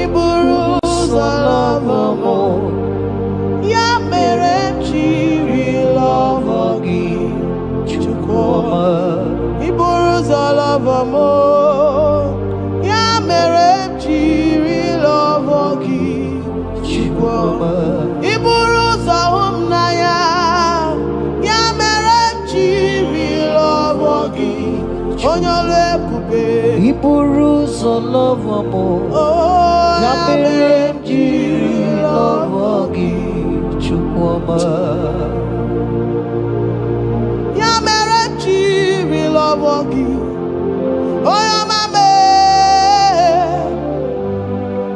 Iburuzo love mo. Ya mere chiri love gi chukoma. Iburuzo love mo. Ya mere chiri love gi chukoma. Iburuzo humnaya. Ya mere chiri love gi onyole kube. Iburuzo love mo. Ya mere chiri love gi chukoma. Ya mere chiri love gi. Oh ya mame.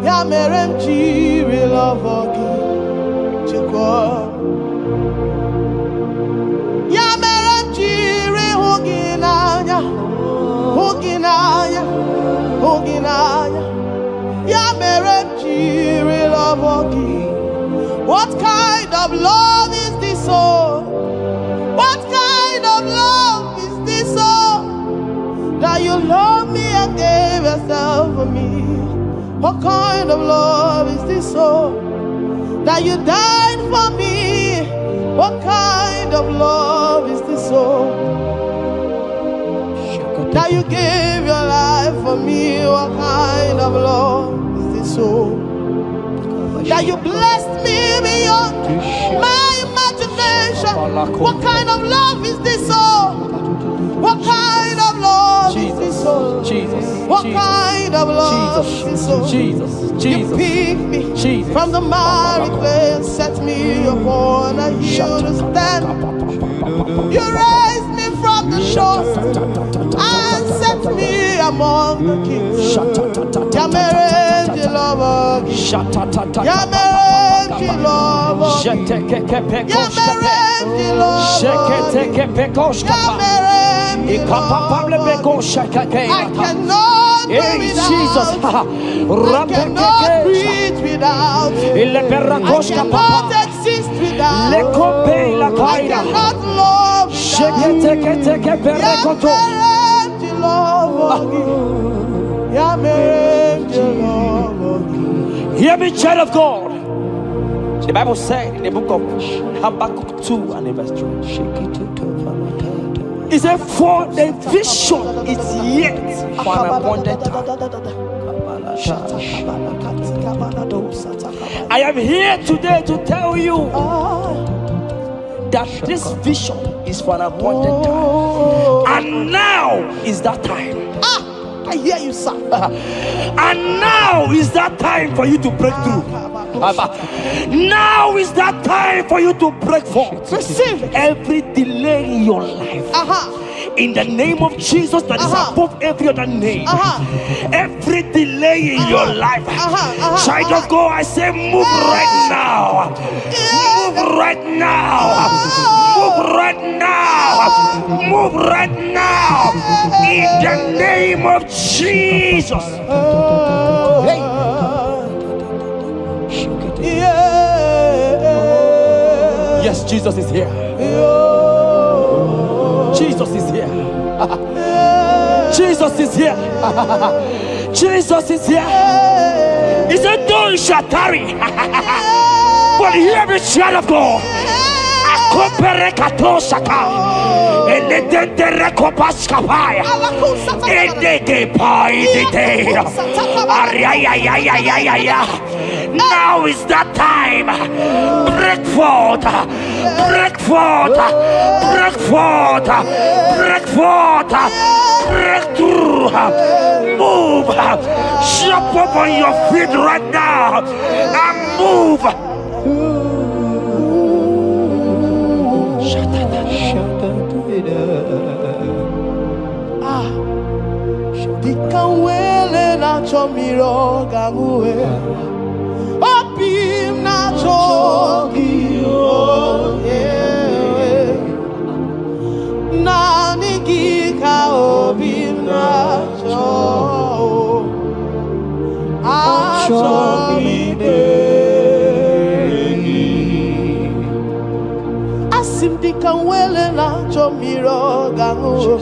Ya mere chiri love gi chukoma. Ya mere chiri huginanya. Huginanya. Huginanya. Ya mere chiri love gi. What kind of love is this, oh? What kind of love is this, oh? That you love me and gave yourself for me. What kind of love is this, oh? That you died for me. What kind of love is this, oh? That you gave your life for me. What kind of love is this, oh? That you blessed me beyond my imagination. What kind of love is this, oh? What kind of love is this, oh? What kind of love is this, oh? You picked me from the miry clay and set me upon a hill to stand. You raised me from the shore and set me among the kings. Yamerenji lover, Yamerenji lover, Yamerenji lover, I cannot do without. I cannot breathe without. I cannot exist without. I cannot love without. Hear me, child of God. The Bible said in the book of Habakkuk 2 and verse 3. It said, for the vision is yet for an appointed time. I am here today to tell you that this vision is for an appointed time. And now is that time. I hear you, sir. And now is that time for you to break through. Now is that time for you to break forth. Receive every delay in your life. In the name of Jesus that is above every other name. Every delay in your life. Child of God, I say move right now. Move right now. Move right now. Move right now. In the name of Jesus. Hey. Yes, Jesus is here. Jesus is here. Jesus is here. Jesus is here. He said, though you shall tarry, but hear me, child of God. Now is that time. Break forth, break forth, break forth, break forth, break through. Move, jump up on your feet right now and move. Dikawele na chomiro gamuwe, opim na chogi oye, na nigika opim na cho, achomide, asim dikawele na chomiro gamuwe.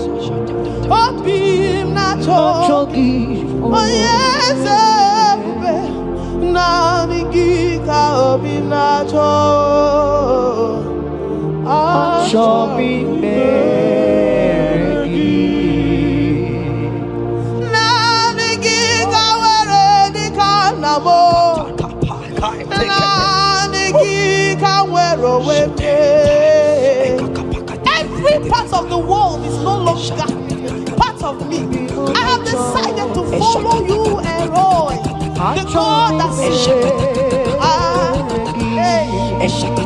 Opim na chogi, oh yes, Show me every part of the world is no longer part of me. I have decided to follow you, Elroy, the God that says,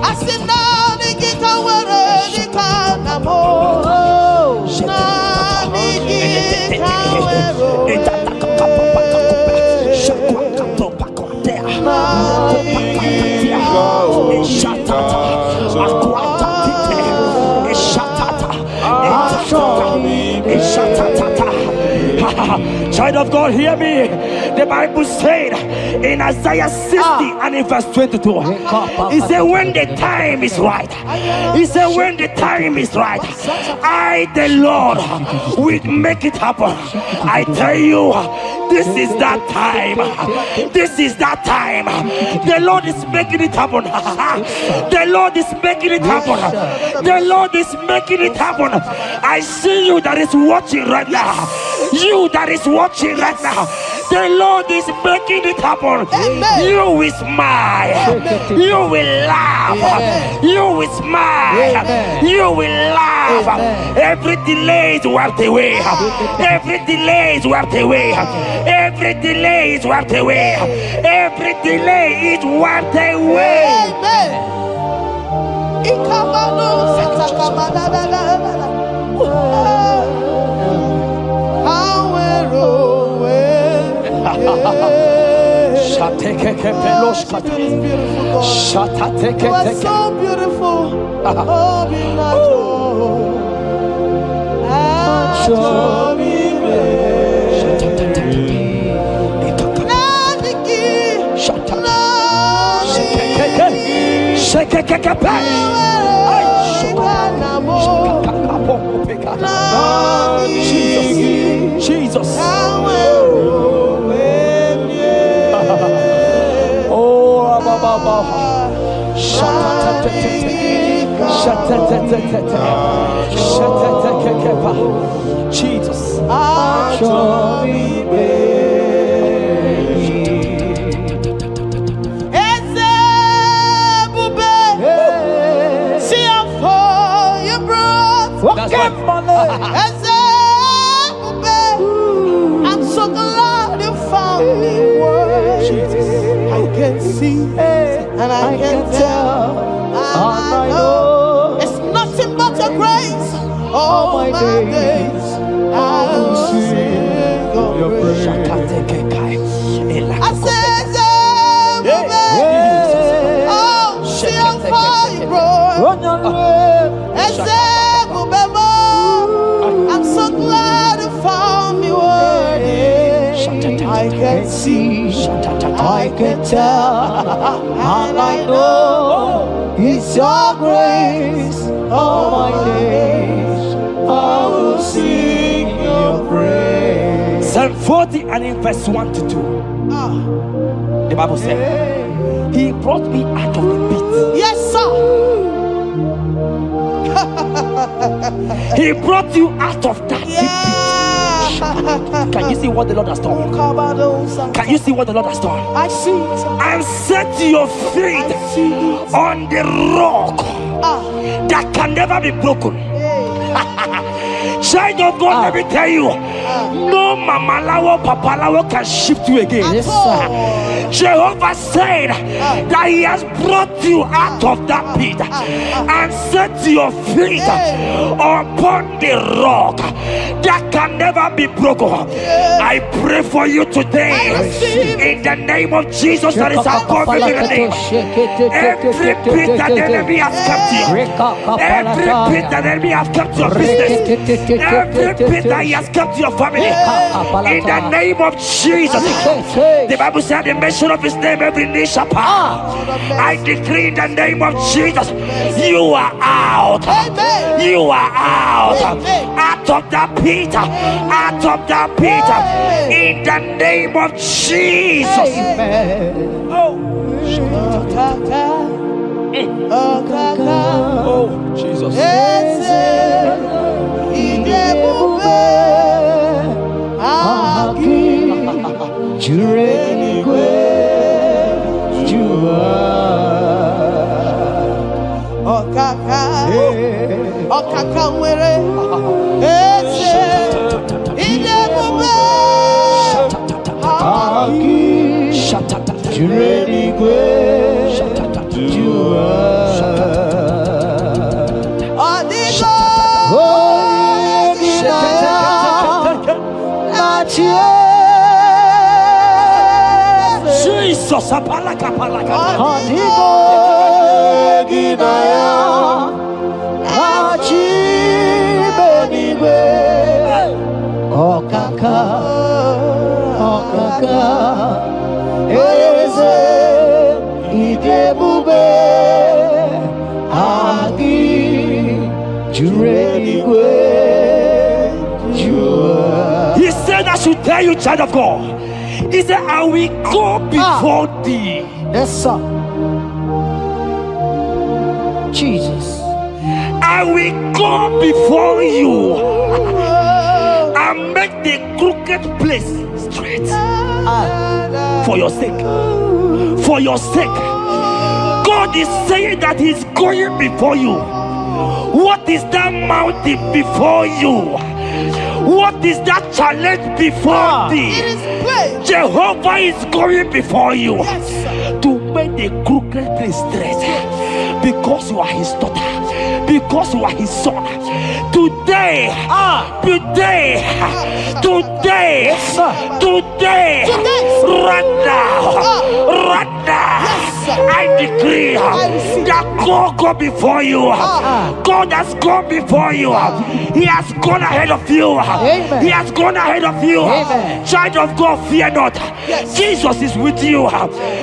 I said, now the guitar where the canamo, child of God, hear me. The Bible said in Isaiah 60 and in verse 22, he said, when the time is right, he said, when the time is right, I, the Lord, will make it happen. I tell you, this is that time. This is that time. The Lord is making it happen. The Lord is making it happen. The Lord is making it happen. I see you that is watching right now. You that is watching right now. The Lord is making it happen. Amen. You will smile. Amen. You will laugh. Amen. You will smile. Amen. You will laugh. Amen. Every delay is wiped away. Every delay is wiped away. Every delay is wiped away. Every delay is wiped away. Amen. You are so beautiful. Jesus. Jesus. I'm so glad you found me worthy. I can see and I can tell, and I know it's nothing but your grace. All my days I will sing your praise. I said, oh, see how far you brought. I'm so glad you found me worthy. I can see, I can tell, and I know it's your grace. All my days I will sing your praise. Psalm 40 and in verse 1 to 2. The Bible said, he brought me out of the pit. Yes, sir. He brought you out of that deep pit. Can you see what the Lord has done? Can you see what the Lord has done? I see it. And set your feet on the rock that can never be broken. Child of God, let me tell you, no mama lawo, papa lawo can shift you again. Yes, sir. Jehovah said that he has brought you out of that pit and set your feet upon the rock that can never be broken. I pray for you today in the name of Jesus that is above every name. Every pit that the enemy has kept you, every pit that the enemy has kept your business, every pit that he has kept your family, in the name of Jesus. The Bible said the mention of his name every knee shall bow. I decree in the name of Jesus, you are out. You are out. Out of that pit. Out of that pit. In the name of Jesus. Amen. Oh. Okaka nwere eze idebube Jurenigwe Odigo Jesus, apalaka. Odigo ginaya Achibenigwe Okaka Eze idebube Agi Jurenigwe He said I should tell you, child of God. He said, I will go before thee. Yes, sir. Jesus. I will go before you and make the crooked place straight. For your sake. For your sake. God is saying that He's going before you. What is that mountain before you? What is that challenge before thee? Jehovah is going before you to make the crooked place straight. Because you are His daughter. Because you are His son. Today, right now, I decree that God go before you. God has gone before you. He has gone ahead of you. He has gone ahead of you. Child of God, fear not. Jesus is with you.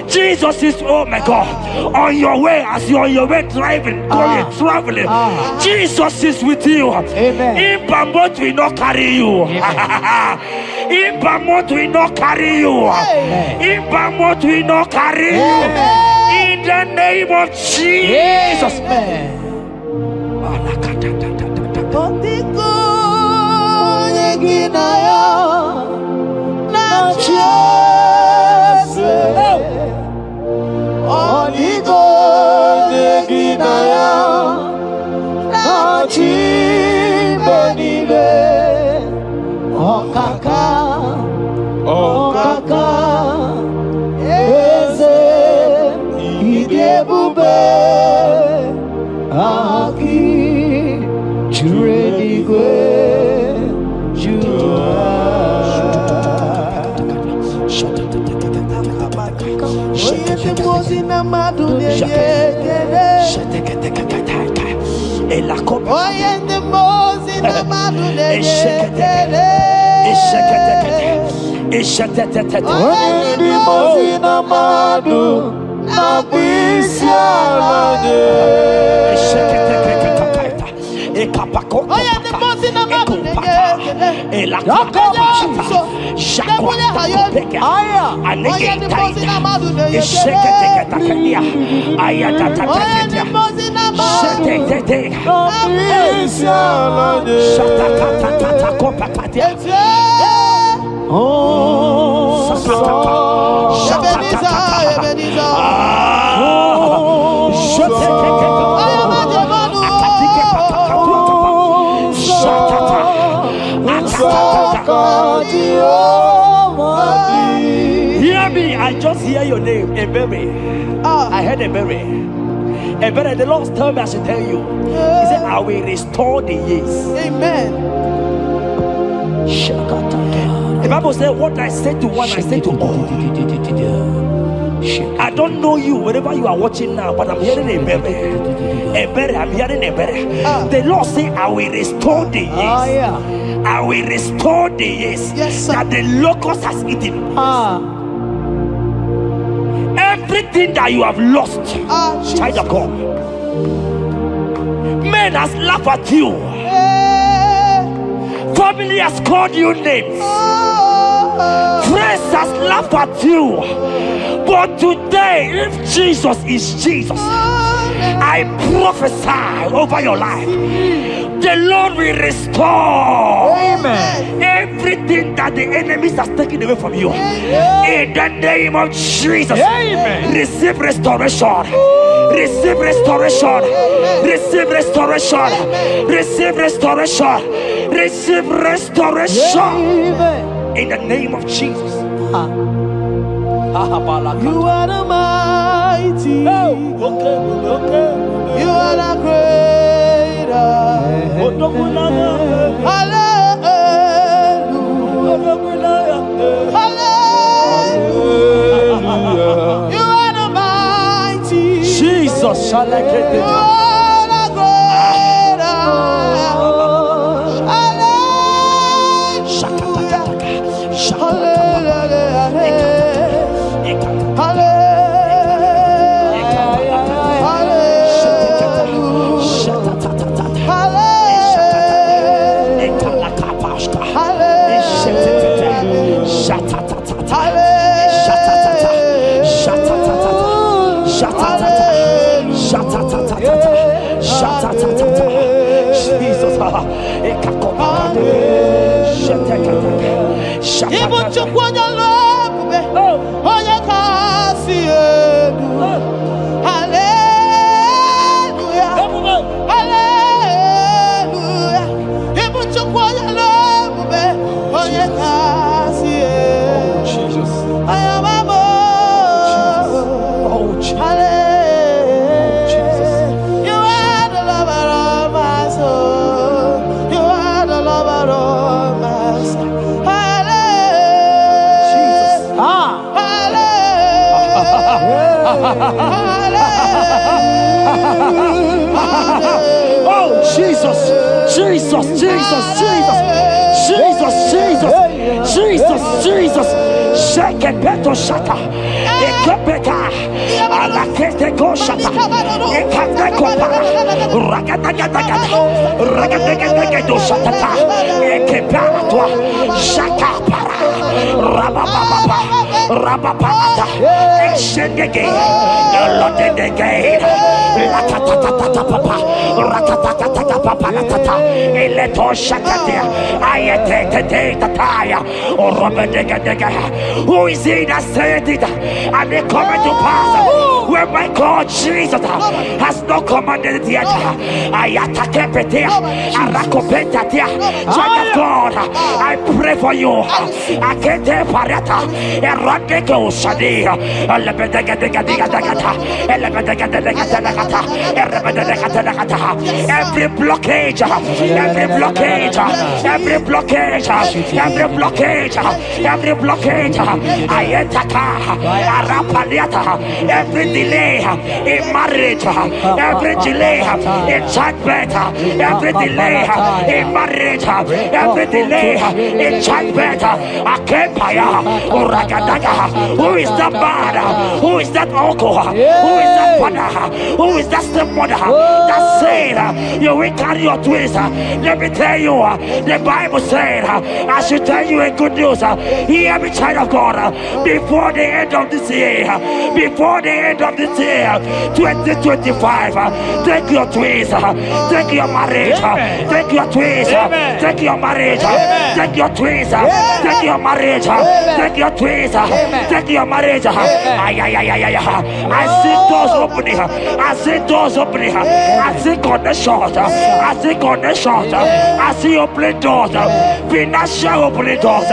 Jesus is, oh my God, on your way, as you're on your way driving, going, traveling. Jesus is with you. In Bamot will not carry you. In Bamot will not carry you. In Bamot will not carry you. In the name of Jesus. Okaka eze idebube Aki Jurenigwe Hear me, I just hear your name, Ebere. I heard Ebere. Ebere, the Lord told me I should tell you. He said, I will restore the years. Amen. The Bible said, what I said to one, I said to all. I don't know you, wherever you are watching now, but I'm hearing Ebere. Ebere, I'm hearing Ebere. The Lord said, I will restore the years. I will restore the years that the locust has eaten. Everything that you have lost, child of God. Men has laughed at you. Family has called you names. Friends has laughed at you. But today, if Jesus is Jesus, I prophesy over your life. The Lord will restore. Amen. Everything that the enemies has taken away from you. In the name of Jesus. Amen. Receive restoration. Receive restoration. Receive restoration. Receive restoration. Receive restoration. Amen. In the name of Jesus. You are the mighty. You are the greater. Hallelujah. Hallelujah. You are the mighty. Jesus shall I get You it. are the greater. Oh, Jesus, Jesus, Jesus, Jesus, Jesus, Jesus, Jesus, Jesus. Shake it, beto shaka. Ekepeka, alakete go shaka. Ekateko para. Ragatagatagat. Ragatagatagat shaka. Ekepara toi. Shaka para. Rabababa. Rababata. Exendege. Lotedege. Latatatata papa. Ratatatata papa latata. Eleto shakatia. Ayete tataya. Or robedega. Who is he that said it? And they come to pass where my God Jesus has not commanded it yet. Ayatakepetia, Arakopetatia, Child of God, I pray for you. Akete parata, Eradeko Shadi, every blockage, every blockage, every blockage, every blockage, every blockage, Ayataka, Arapaliata, every delay in marriage, every delay in childbirth, every delay in marriage, every delay in childbirth, Akempaya, Uragadaga, who is that man? Who is that uncle? Who is that father? Who is that stepmother that said you will carry your twins? Let me tell you, the Bible said, I should tell you a good news. Hear me, child of God, before the end of this year, before the end of this year, 2025, take your twins, take your marriage, take your twins, take your marriage, take your twins, take your marriage, take your twins, take your marriage. I see doors opening, I see doors opening, I see connections, I see connections, I see opening doors, financial opening doors.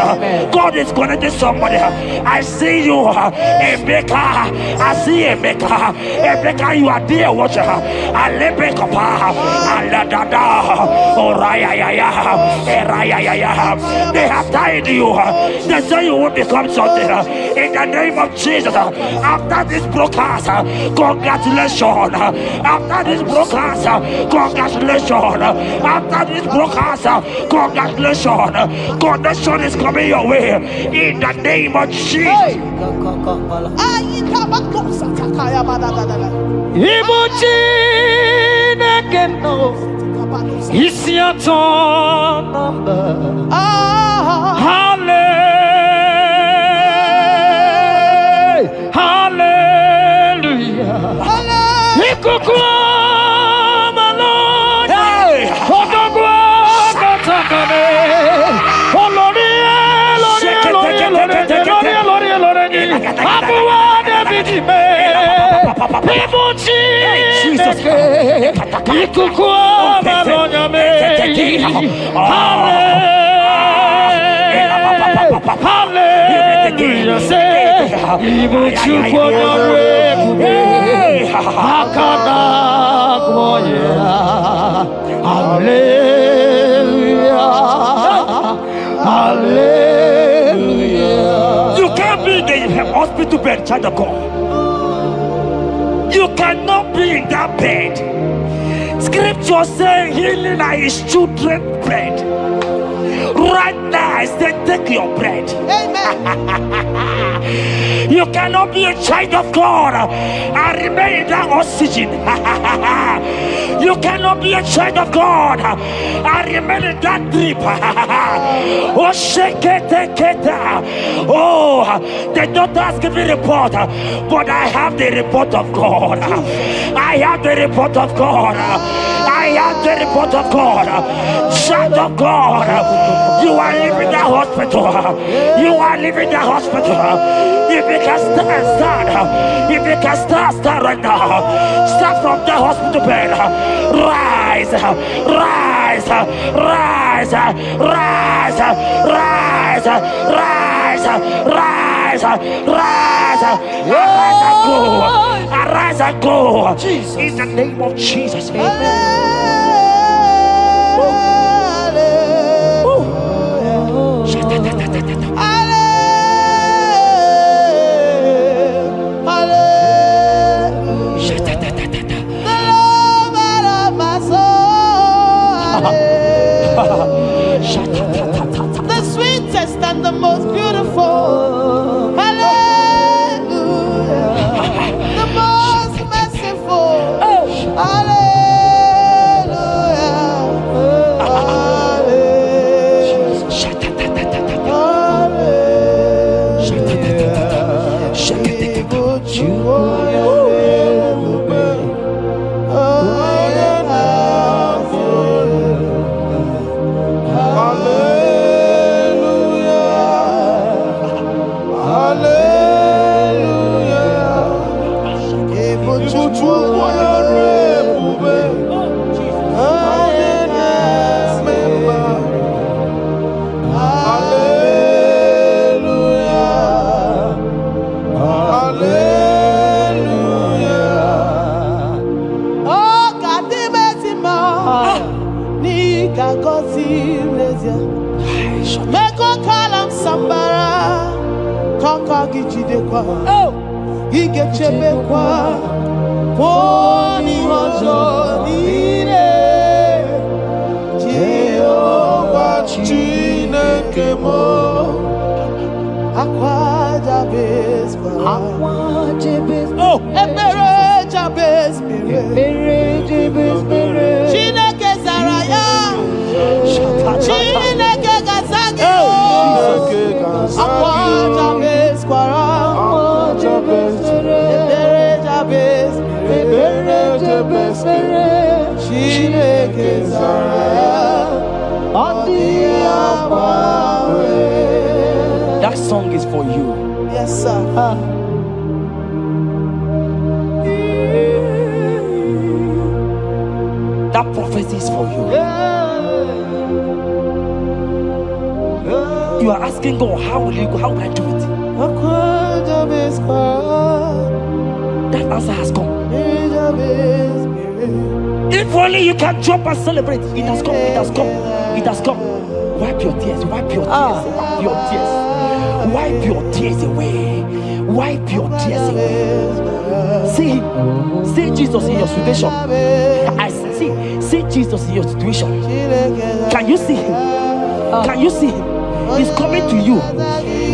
God is connecting somebody. I see you, Emeka. I see Emeka. Emeka, you are there, watcher. Alebekapa, Aladada, Oraya, Eraya. They have tied you. They say you will become something. In the name of Jesus, after this broadcast, congratulations. After this broadcast, congratulations. After this broadcast, congratulations. Connection is coming your way. In the name of Jesus. Ibuchi nekeno isiaton number. Hallelujah. Ikuku malon. Odogu Hallelujah. You can't be in the hospital bed, child of God. You cannot be in that bed. Scripture says healing are his children's bread. Right now, I say, take your bread. Amen. You cannot be a child of God and remain in that oxygen. You cannot be a child of God and remain in that drip. Oh, shake it, take it. Oh, the doctors give me a report, but I have the report of God. I have the report of God. I have the report of God. Child of God, you are leaving the hospital. You are leaving the hospital. If you can stand, if you can stand right now, start from the hospital bed. Rise, rise, rise, rise, rise, rise, rise, rise, arise and go, arise and go. In the name of Jesus. The sweetest and the most beautiful. Hallelujah. The most merciful. Oh, he gets a big one. Pony hozo nire Jehovah Chineke mo Aqua Jabez Oh, Ebere Jabez Chineke Zaraya Chineke Gazagi Aqua Jabez Quara That song is for you. Yes, sir. That prophecy is for you. You are asking God, how will you go? How will I do it? That answer has come. If only you can jump and celebrate. It has come. It has come. It has come. Wipe your tears. Wipe your tears. Wipe your tears. Wipe your tears away. Wipe your tears away. See Jesus in your situation. I see Jesus in your situation. Can you see him? Can you see him? He's coming to you.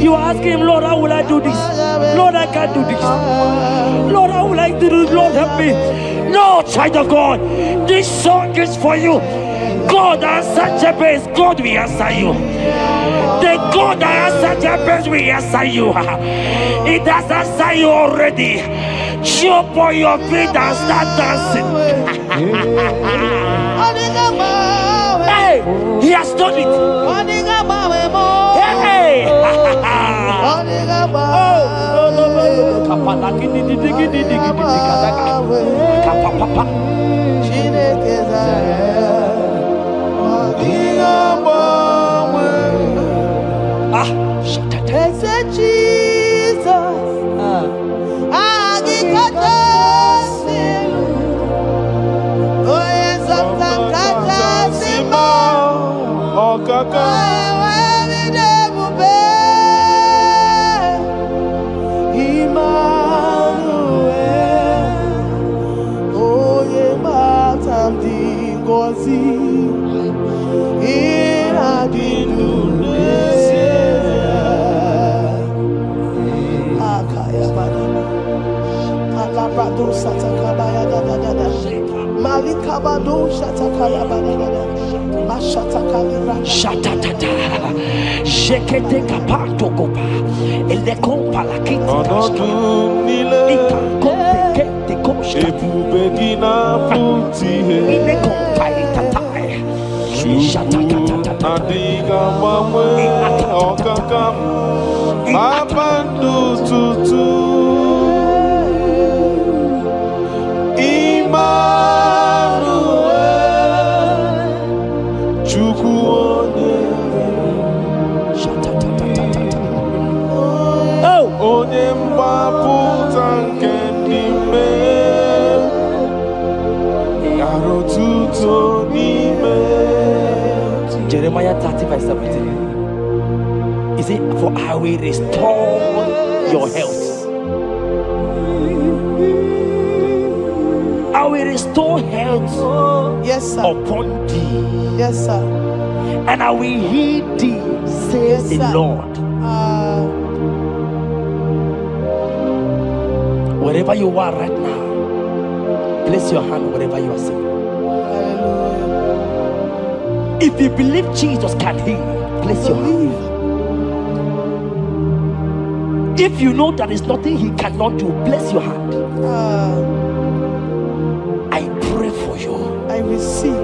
You are asking him, Lord, how will I do this? Lord, I can't do this. Lord, how will I do this? Lord, help me. No, child of God, this song is for you. God answered Jabez, God will answer you. The God that answered Jabez will answer you. It has answered you already. Jump on your feet and start dancing. Hey, he has done it. Hey, Jeremiah 30 verse 17. He said, for I will restore your health. I will restore health, yes, sir, upon thee. Yes, sir. And I will heal thee, says the Lord. Wherever you are right now, place your hand wherever you are sitting. If you believe Jesus can heal, place your hand. If you know there is nothing he cannot do, place your hand. I pray for you. I receive.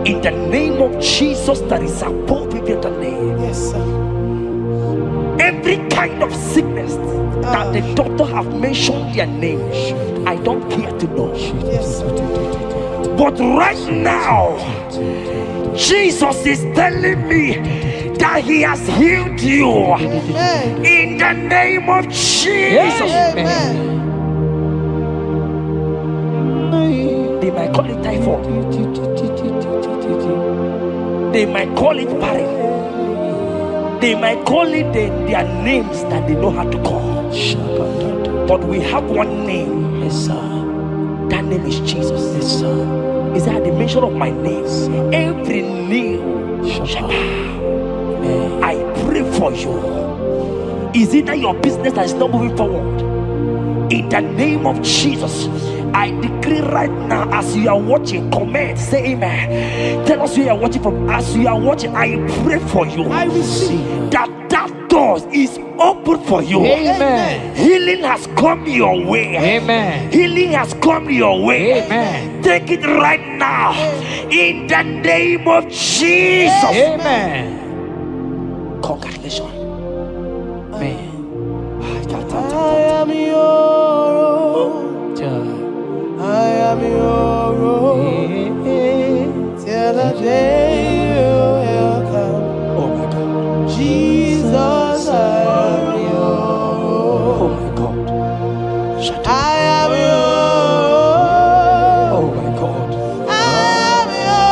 In the name of Jesus that is above every other name. Yes, sir. Every kind of sickness that the doctor have mentioned their name, I don't care to know. Yes, sir. But right now, Jesus is telling me that he has healed you. Amen. In the name of Jesus. Amen. They might call it typhoid. They might call it barren. They might call it their names that they know how to call. But we have one name. Yes, sir. That name is Jesus. Yes, sir. Is that the mention of my name? Every knee shall bow. I pray for you. Is it that your business that is not moving forward? In the name of Jesus, I decree right now, as you are watching, comment, say amen. Tell us where you are watching from. As you are watching, I pray for you. I receive that door is open for you. Amen. Healing has come your way. Amen. Healing has come your way. Amen. Take it right now. In the name of Jesus. Amen. Congratulations. Amen. I am your own. I am your own. Till the day you will come. Oh my God. Jesus, I am your Oh own. my God. I am your own. Oh my God. I am your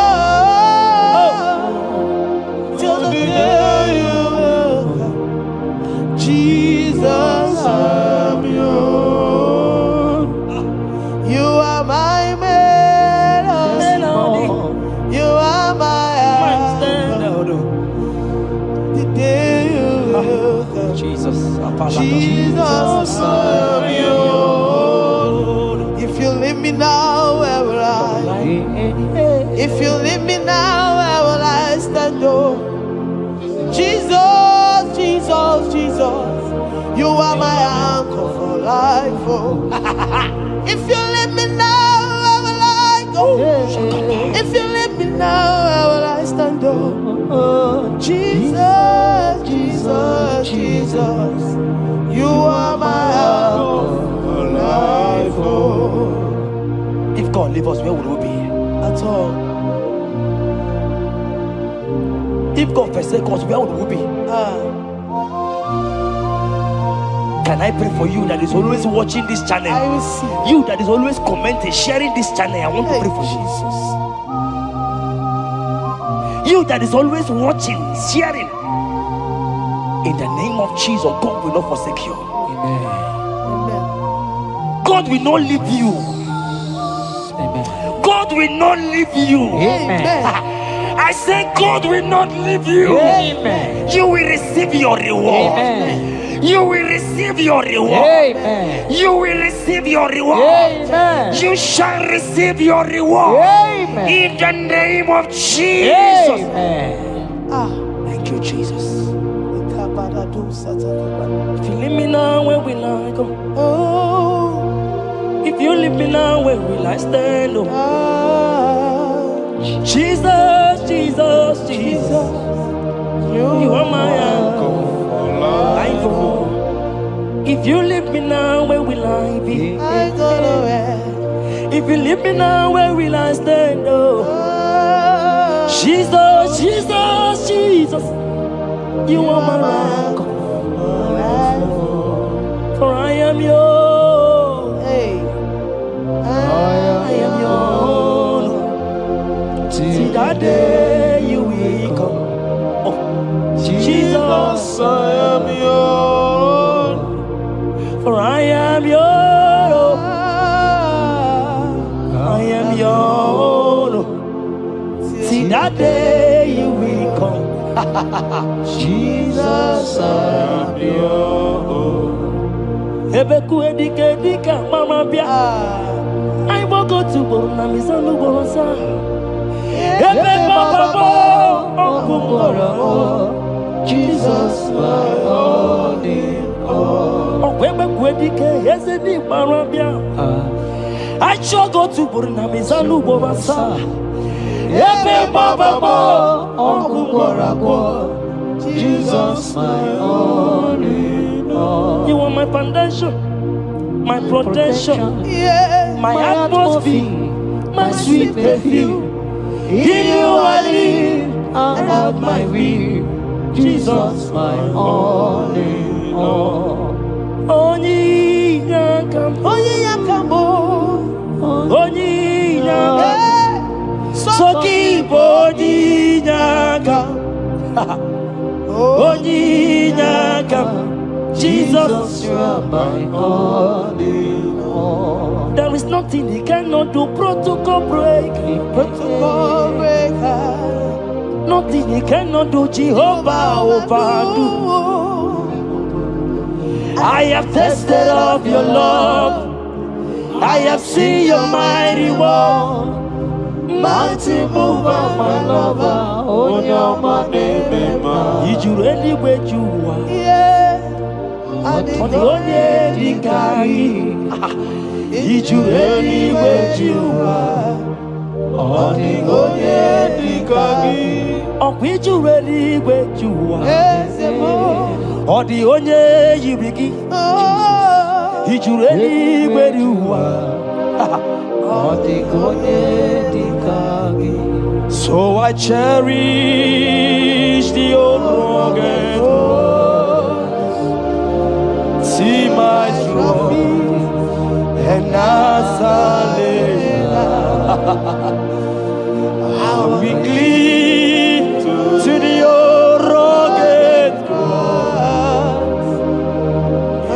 own. Till the day you will come. Jesus, I am your own. You are my melody. You are my anthem. The day you will come. Jesus. Jesus, I am your own. If you leave me now, where will I? If you leave me now, where will I stand? Oh, Jesus, Jesus, Jesus, you are my anchor for life. Oh, if you leave me now, where will I go. If you leave me now, where will I stand? Oh, Jesus, Jesus, Jesus, you are my life. Oh. If God leave us, where would we be? At all. If God forsake us, where would we be? Can I pray for you that is always watching this channel? I will see. You that is always commenting, sharing this channel. I want to pray for you. You that is always watching, sharing. In the name of Jesus, God will not forsake you. Amen. Amen. God will not leave you. Amen. God will not leave you. Amen. I say God will not leave you. Amen. You will receive your reward. Amen. You will receive your reward. Amen. You will receive your reward. Amen. You shall receive your reward. Amen. In the name of Jesus. Amen. Thank you, Jesus. If you leave me now, where will I go? Oh, If you leave me now, where will I stand? Oh. Jesus, Jesus, Jesus. You are my uncle. If you leave me now, where will I be? I go nowhere. If you leave me now, where will I stand? Oh, Oh, Jesus, Jesus, Jesus. You are my uncle. For I am yours. hey, I am yours. See that day you will come. Oh, Jesus, I am yours. for I am yours. I am yours. See that day you will come. Jesus, I am yours. Ebeku edike dika mama bia. I will go to Borna Misanu Borosa. Ebe baba Jesus, my only all. Ebeku edike yezedi mama bia. I shall go to Borna Misanu Borosa. Ebe baba Jesus, my only all. You are my foundation, my protection, Yeah, my atmosphere, my sweet perfume. In you I live and have my will. Jesus, my only all. Only yakam, Only Yakamo. only yakam, soki body yakam, only yakam. Jesus, you are my only all. there is nothing he cannot do. Protocol break, Protocol breaker. nothing he cannot do. Jehovah overdo. I have tasted of your love. I have seen your mighty work. Mighty mover, my lover. On your money, man. Did you really where you are? Yeah. On the only Dikari. Did you really where you are? On the only Dikari. On which you really where you are? On the only Yibiki. Oh. Did you really where you are? So I cherish the old rugged road. See my trophy and I'll be clean to the old rugged cross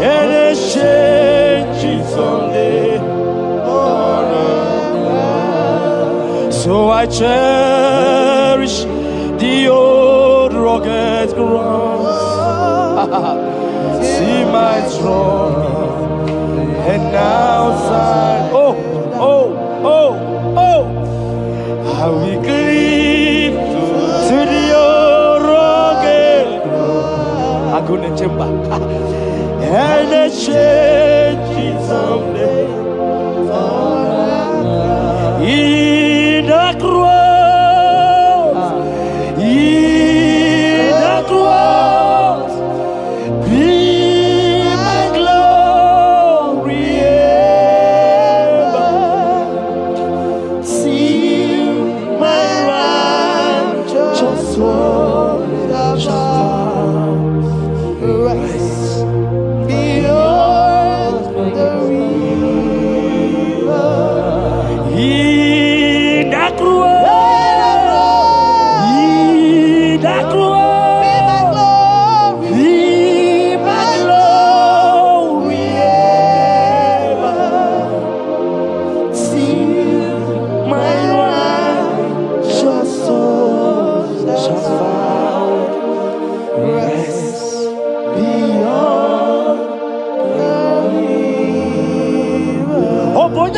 and exchange it someday. So I cherish the old rugged cross. See my trophy and now sign. Oh, oh, oh, oh. I will cleave to the old rugged cross. I'm gonna jump back and exchange it someday.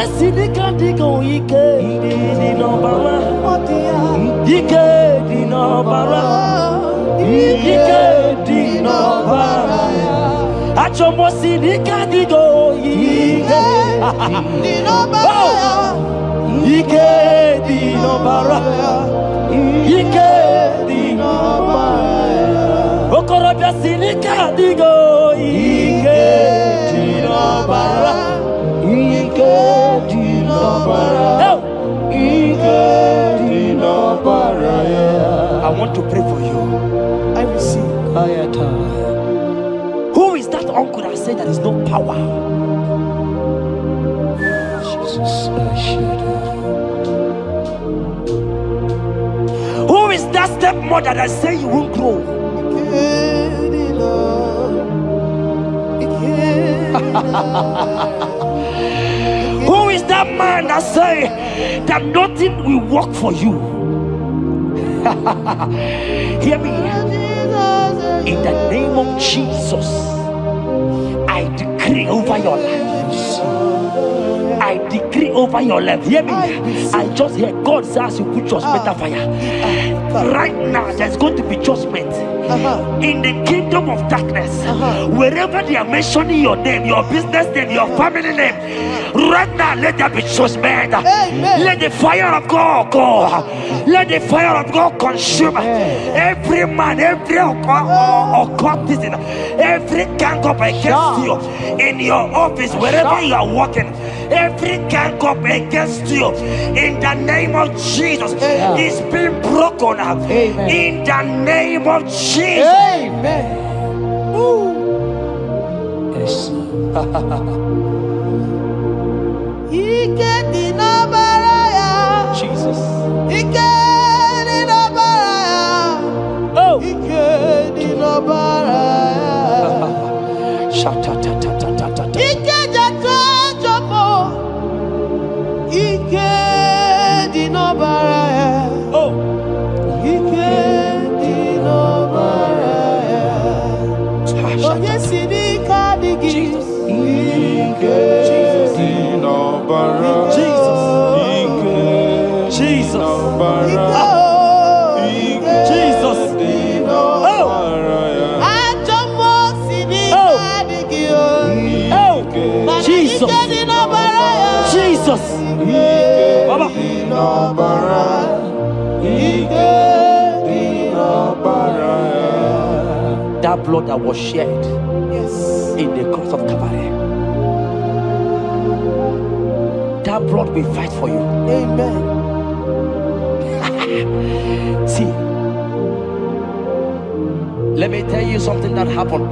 Sinika digo ike di no bara. Ike di no bara. Ike di no bara. Achomo sinika digo ike di no bara. Ike di no bara. Ike di no bara. Okorobia sinika digo ike di no bara. Ike di no bara. Ike di no bara. I want to pray for you. I receive. Who is that uncle that said there is no power? Jesus, who is that stepmother that said you won't grow? Who is that man that say that nothing will work for you? Hear me. In the name of Jesus, I decree over your life. I decree over your life. Hear me. I just hear God says you put your better fire. Right now, there's going to be judgment in the kingdom of darkness. Wherever they are mentioning your name, your business name, your family name, right now, let there be judgment. Let the fire of God go. Let the fire of God consume every man, every occultism, every gang up against you in your office, wherever you are working. Every gang up against you in the name of Jesus is being broken up. In the name of Jesus. Amen. Yes. Jesus. Oh. Jesus. Baba. That blood that was shed in the cross of Calvary, that blood will fight for you. Amen. See, let me tell you something that happened.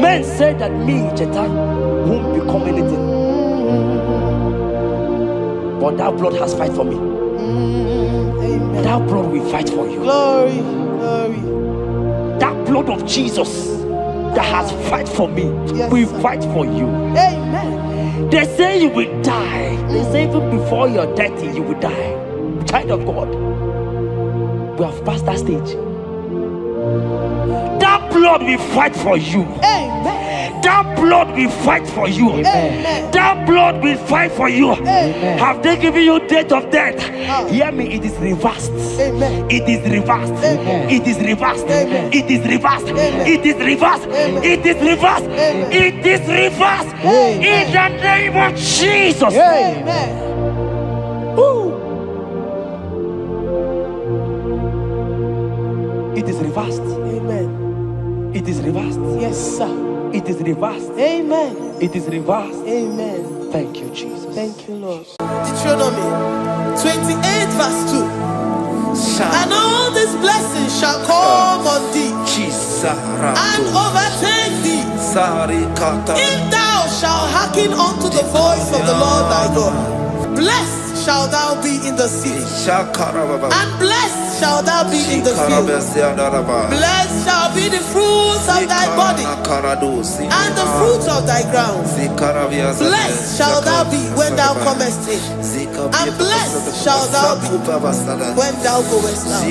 Men said that me, Chetan, won't become anything. But that blood has fight for me. Amen. That blood will fight for you. Glory, glory. That blood of Jesus that has fight for me will fight for you. Amen. They say you will die. They say even before you're 30, you will die. Child of God, we have passed that stage. That blood will fight for you. Amen. That blood will fight for you. Amen. That blood will fight for you. Amen. Have they given you date of death? Hear me, it is reversed. Amen. It is reversed. Amen. It is reversed. Amen. It is reversed. Amen. It is reversed. Amen. It is reversed. Amen. It is reversed. Amen. In the name of Jesus. Amen. It is reversed. Amen. It is reversed. Yes, sir. It is reversed. Amen. It is reversed. Amen. Thank you, Jesus. Thank you, Lord. Deuteronomy 28 verse 2. And all these blessings shall come on thee and overtake thee if thou shalt hearken unto the voice of the Lord thy God. Blessed shalt thou be in the city, and blessed shalt thou be in the field. Blessed shall be the fruits of thy body, and the fruits of thy ground. Blessed shalt thou be when thou comest in, and blessed shalt thou be when thou goest out.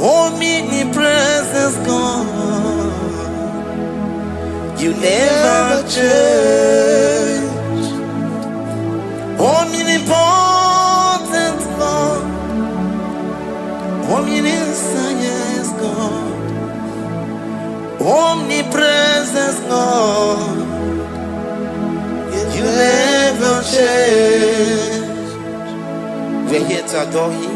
Omnipresence God, you never change. Omnipotent God, omniscience God, omnipresence God, you never change. We're here to adore Him.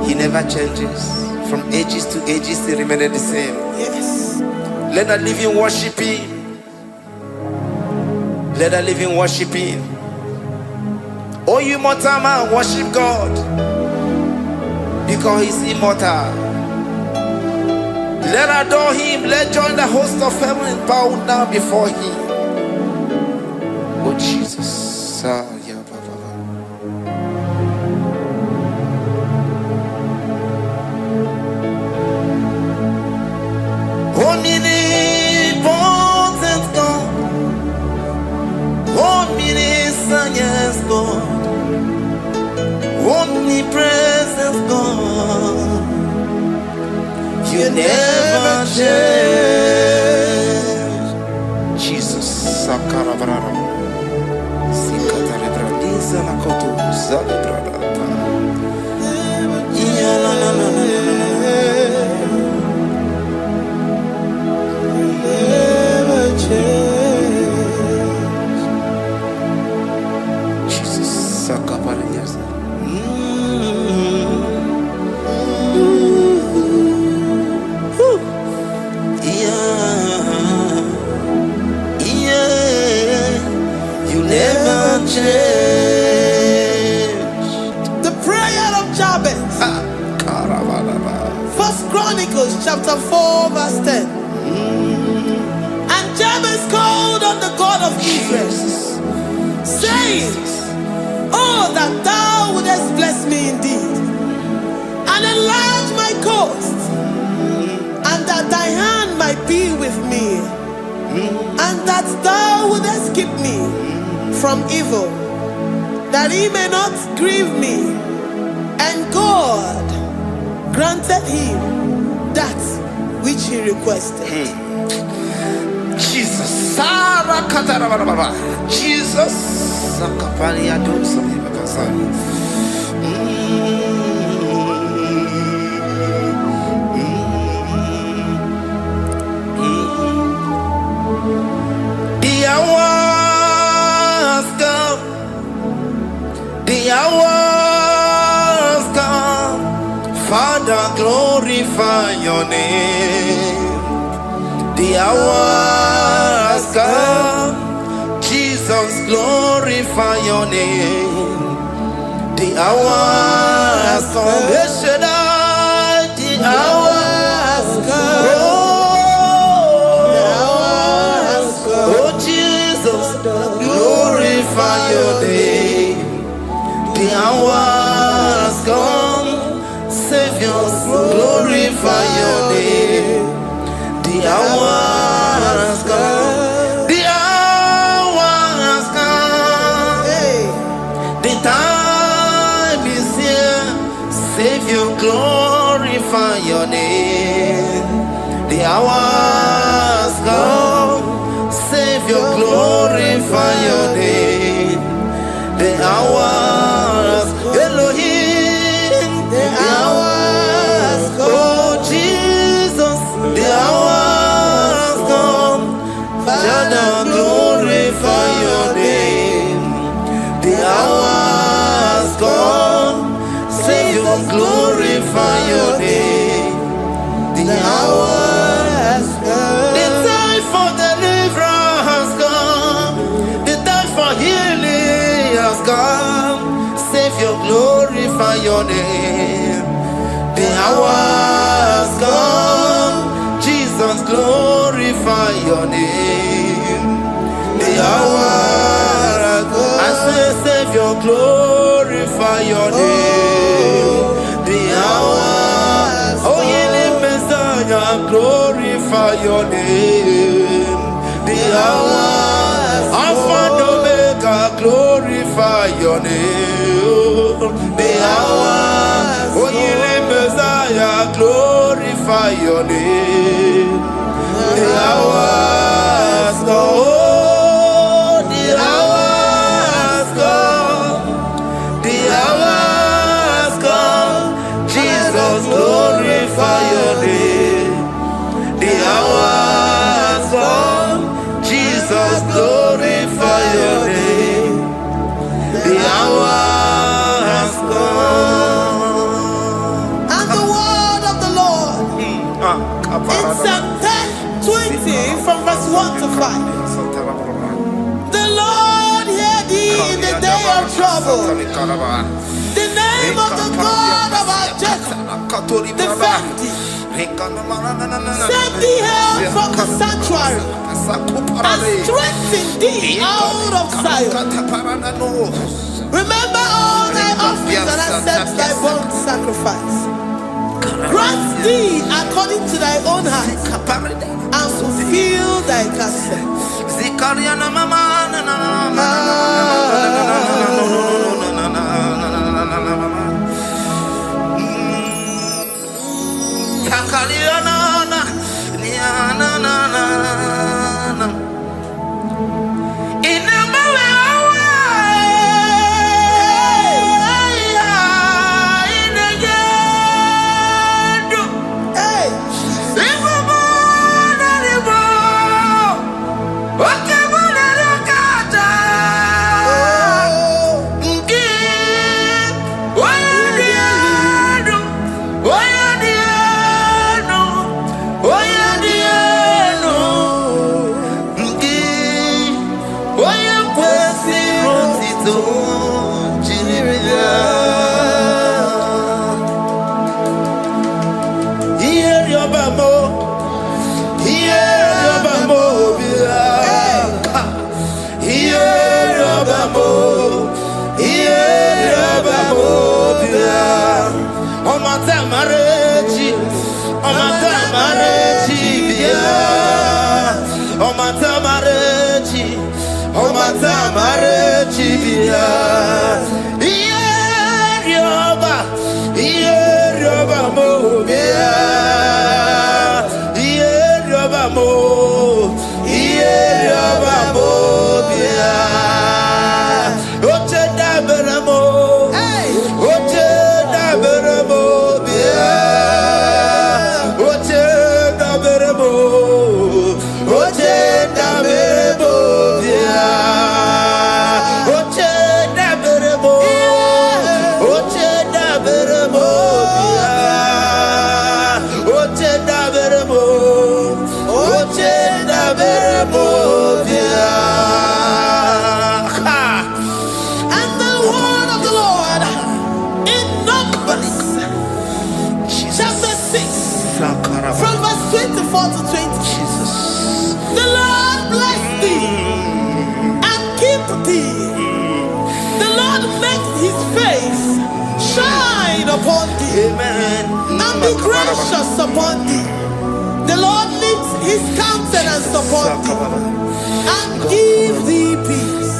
He never changes. From ages to ages, He remains the same. Yes. Let that living worship Him. Let that living worship Him. Oh, you mortal man, worship God, because He's immortal. Let adore Him. Let join the host of heaven and bow down before Him. Oh, Jesus. Omnipotent God, omniscience God, omnipresence God, you never change. Jesus, Sakarabrara, Sikatalebradiza Nakoto, Zalebrada, Jesus, Sakaparias. You never change. The Chronicles chapter 4 verse 10. And Jabez called on the God of Israel, saying, oh, that thou wouldest bless me indeed, and enlarge my coast, and that thy hand might be with me, and that thou wouldest keep me from evil, that he may not grieve me. And God granted him that which he requested. Jesus. Jesus. The hour's come. The hour's come. Father, glorify your name. The hour has come. Jesus, glorify your name. The hour has come. The hour has come. The hour has come. Oh, Jesus, glorify your name. The hour has come. Savior, glorify your name. The hour has come. The hour has come. The time is here. Savior, glorify your name. The hour has come. Savior, glorify your name. The hour has come. Elohim, the hour has come. Oh, Jesus, the hour has come. Father, glorify your name. The hour has come. Savior, glorify your name. The hour has come. The time for deliverance has come. The time for healing has come. Savior, glorify your name. The hour has come. Jesus, glorify your name. The hour has come. I say, Savior, glorify your name. The hour. Oh, healing Messiah, glorify your name. The hour. Alpha and Omega, glorify your name. The hour. Oh, healing Messiah, glorify your name. The hour has come. Oh, the hour has come. The hour has come. Jesus, glorify your name. The hour has come. Jesus, glorify your name. The hour has come. And the word of the Lord in Psalm 10:20 from verse 1 to 5. The Lord hear thee in the day of trouble. The name of the God of our Jacob defend thee. Send thee help from the sanctuary and strengthen thee out of Zion. Remember all thy offerings and accept thy burnt sacrifice. Grant thee according to thy own heart and fulfill thy counsel. And be gracious upon thee. The Lord lifts his countenance upon thee and give thee peace.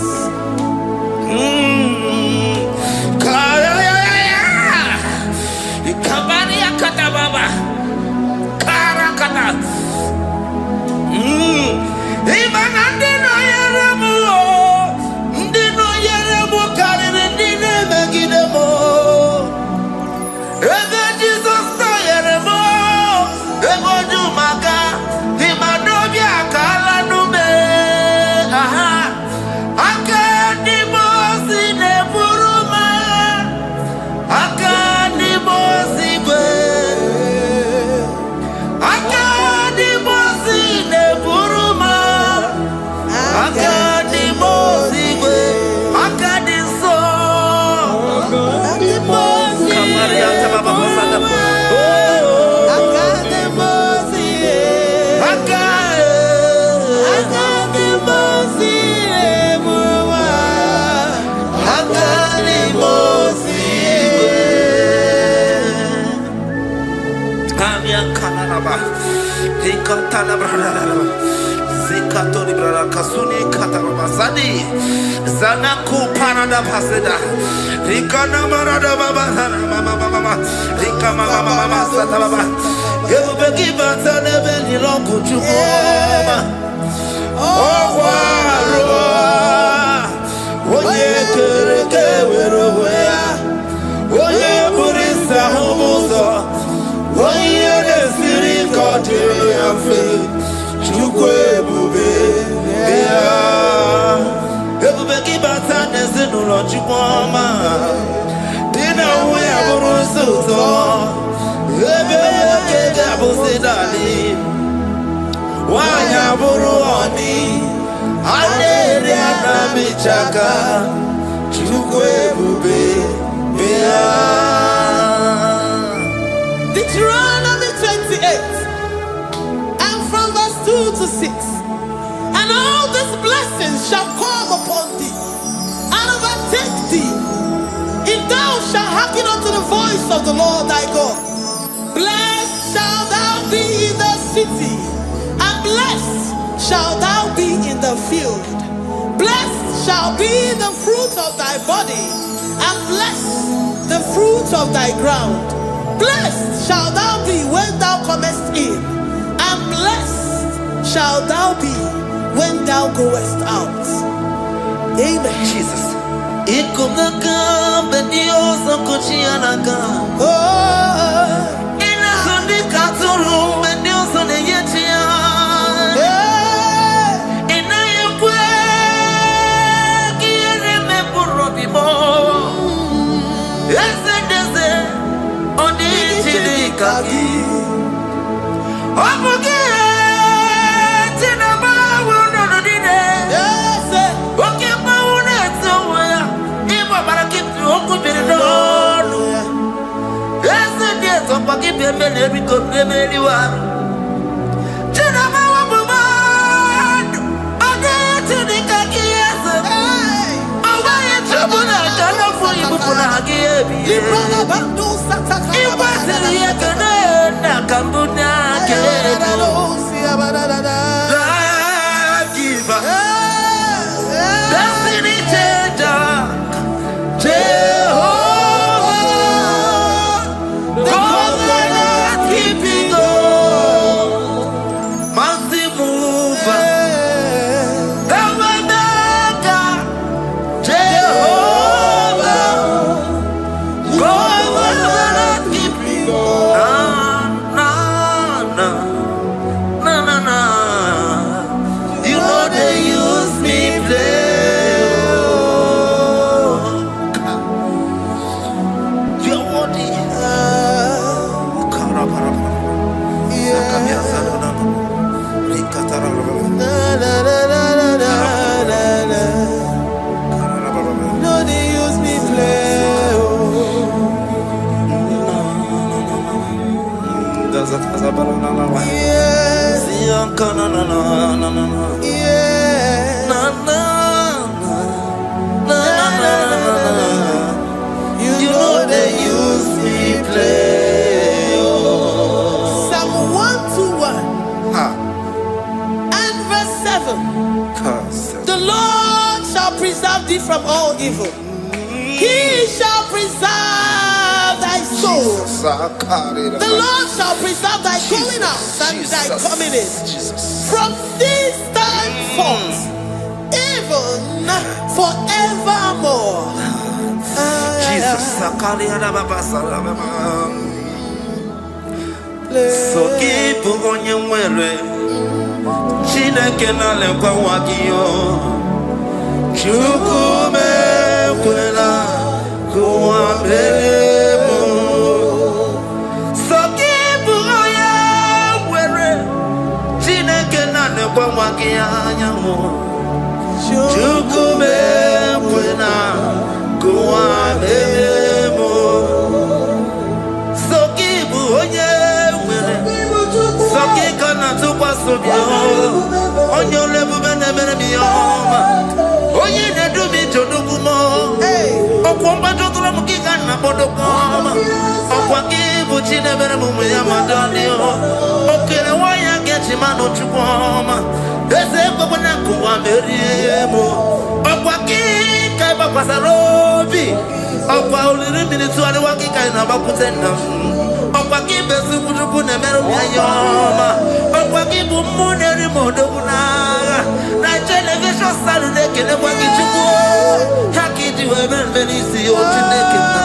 Deuteronomy 28 and from verse 2 to 6. And all these blessings shall come upon thee and overtake thee, if thou shalt hearken unto the voice of the Lord thy God. Blessed shalt thou be in the city, and blessed shalt thou be in the field. Blessed shall be the fruit of thy body, and blessed the fruit of thy ground. Blessed shalt thou be when thou comest in, and blessed shalt thou be when thou goest out. Amen. Jesus. From all evil, he shall preserve thy soul. The Lord shall preserve thy going out and thy coming in from this time forth, even forevermore. Jesus. So keep on your way. Chineke na lekwa wagiyo. Chukume kwela kuambemo Sokibu oya were Chineke na nekwa mwaki anyango Chukume kwela kuambemo Sokibu oya were Sokika na tukwa sobyo Onyo lebu bene bene biyoma Oye ne do me to do mo. Okwamba to tro mukika na bodo koma. Okwaki buchi ne bere mu ya madani o. Okere wa ya geti mano chukoma. Ese ko na kuwa meriemo. Okwaki kai ba kwasarobi. Okwa uliri minutu ale waki kai na ba kutenda. Okwaki besu kujuku ne mero ya yoma. Okwaki bu mu ne ri modo kuna. Na television Saturday kene waki chuku haki diwe ben benisi o chineke na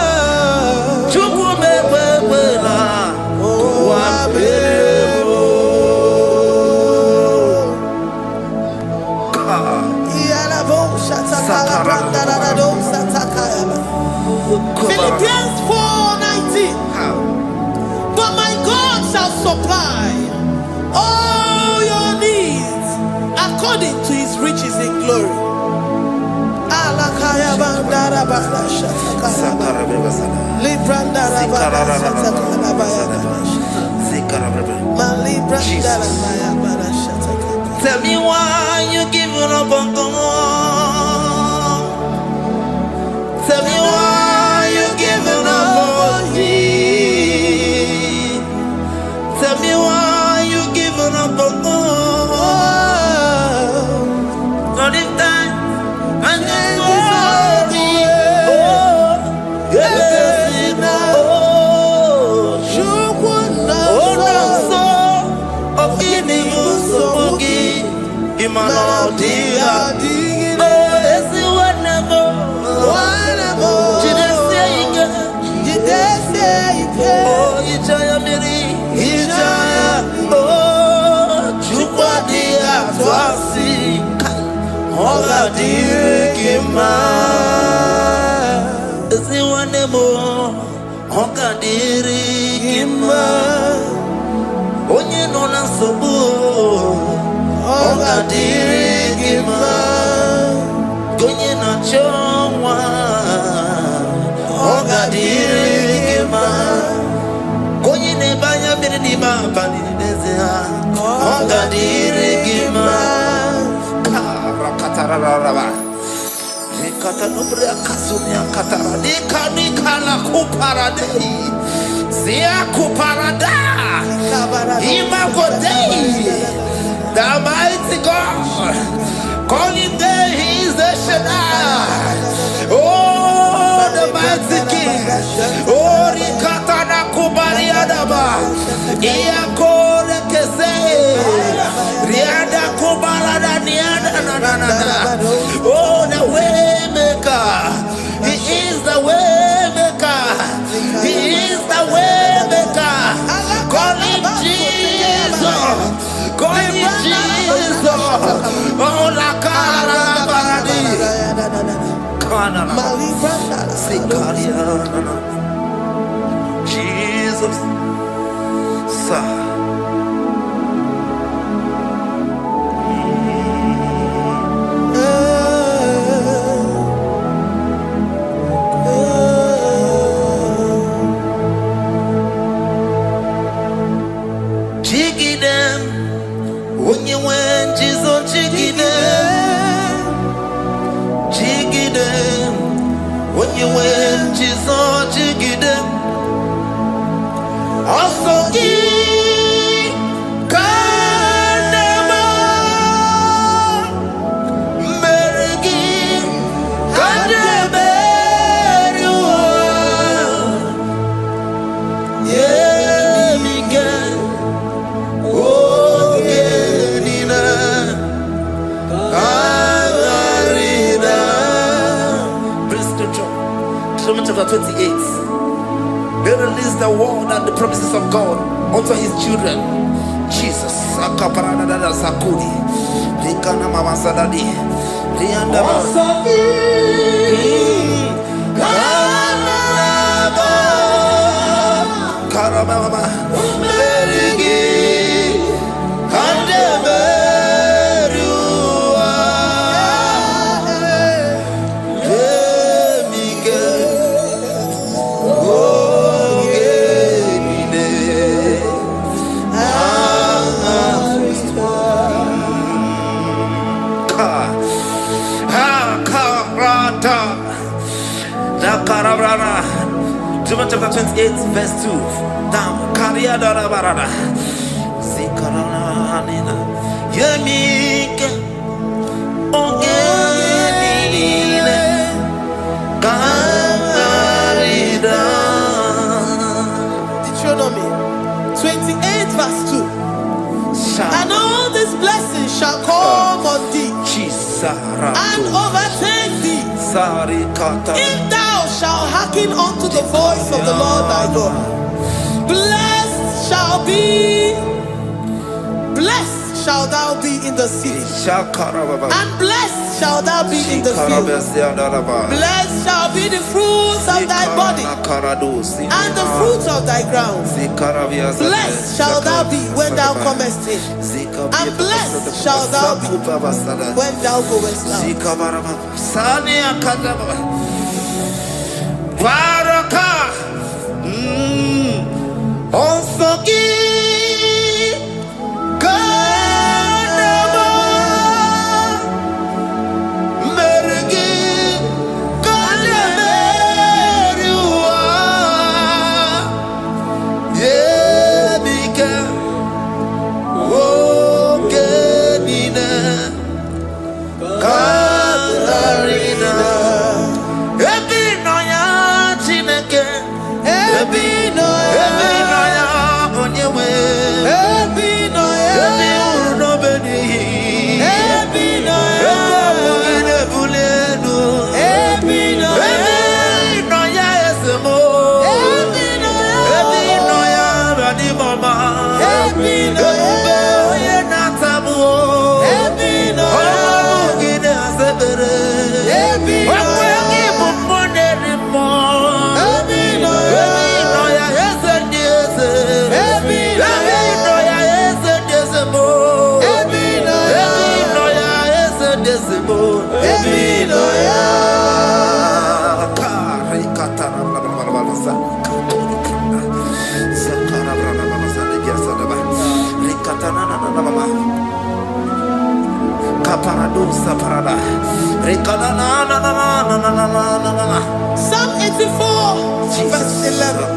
chuku mewe la wa bebo yala bo shata branda da do sataka Philippians 4:19 But my God shall supply all your needs according to his riches in glory. Alakaya bandara bala shatakara. Librandara bala shatakara bala shatakara. Tell me why you giving up on God. Tell me why you giving up on me. Tell me why you giving up on God. Onye no na sobu ogadirigima gonye na chonwa ogadirigima gonye ne banya The mighty God, calling there, He is the Shaddai. Oh, the mighty King. Oh, Rikatana Kubariadaba. Iakore Kese. Riada Kubalada Niana. Oh, the way maker. He is the way maker. He is the way maker. Call Him Jesus. Call Him Jesus. Oh, la cara baradi. Jesus. Jiggy them when you went, Jesus, jiggy them. Jiggy them when you went, Jesus, jiggy them. Also, chapter 28. They release the word and the promises of God unto His children. Jesus. Sakudi. Likana mama sadadi. Lianda Karababa. John chapter 28 verse 2. Down. Kariada barada. Zikarana nina. Yemike. Ogenine. Karida. Deuteronomy 28 verse 2. And all these blessings shall come on thee and overtake thee if thou shalt hearken unto the voice of the Lord thy God. Blessed shall thou be in the city, and blessed shall thou be in the field. Blessed shall be the fruits of thy body and the fruits of thy ground. Blessed shall thou be when thou comest in, and blessed shall thou be when thou goest out. Ebinoya onyewe Psalm 84, verse 11.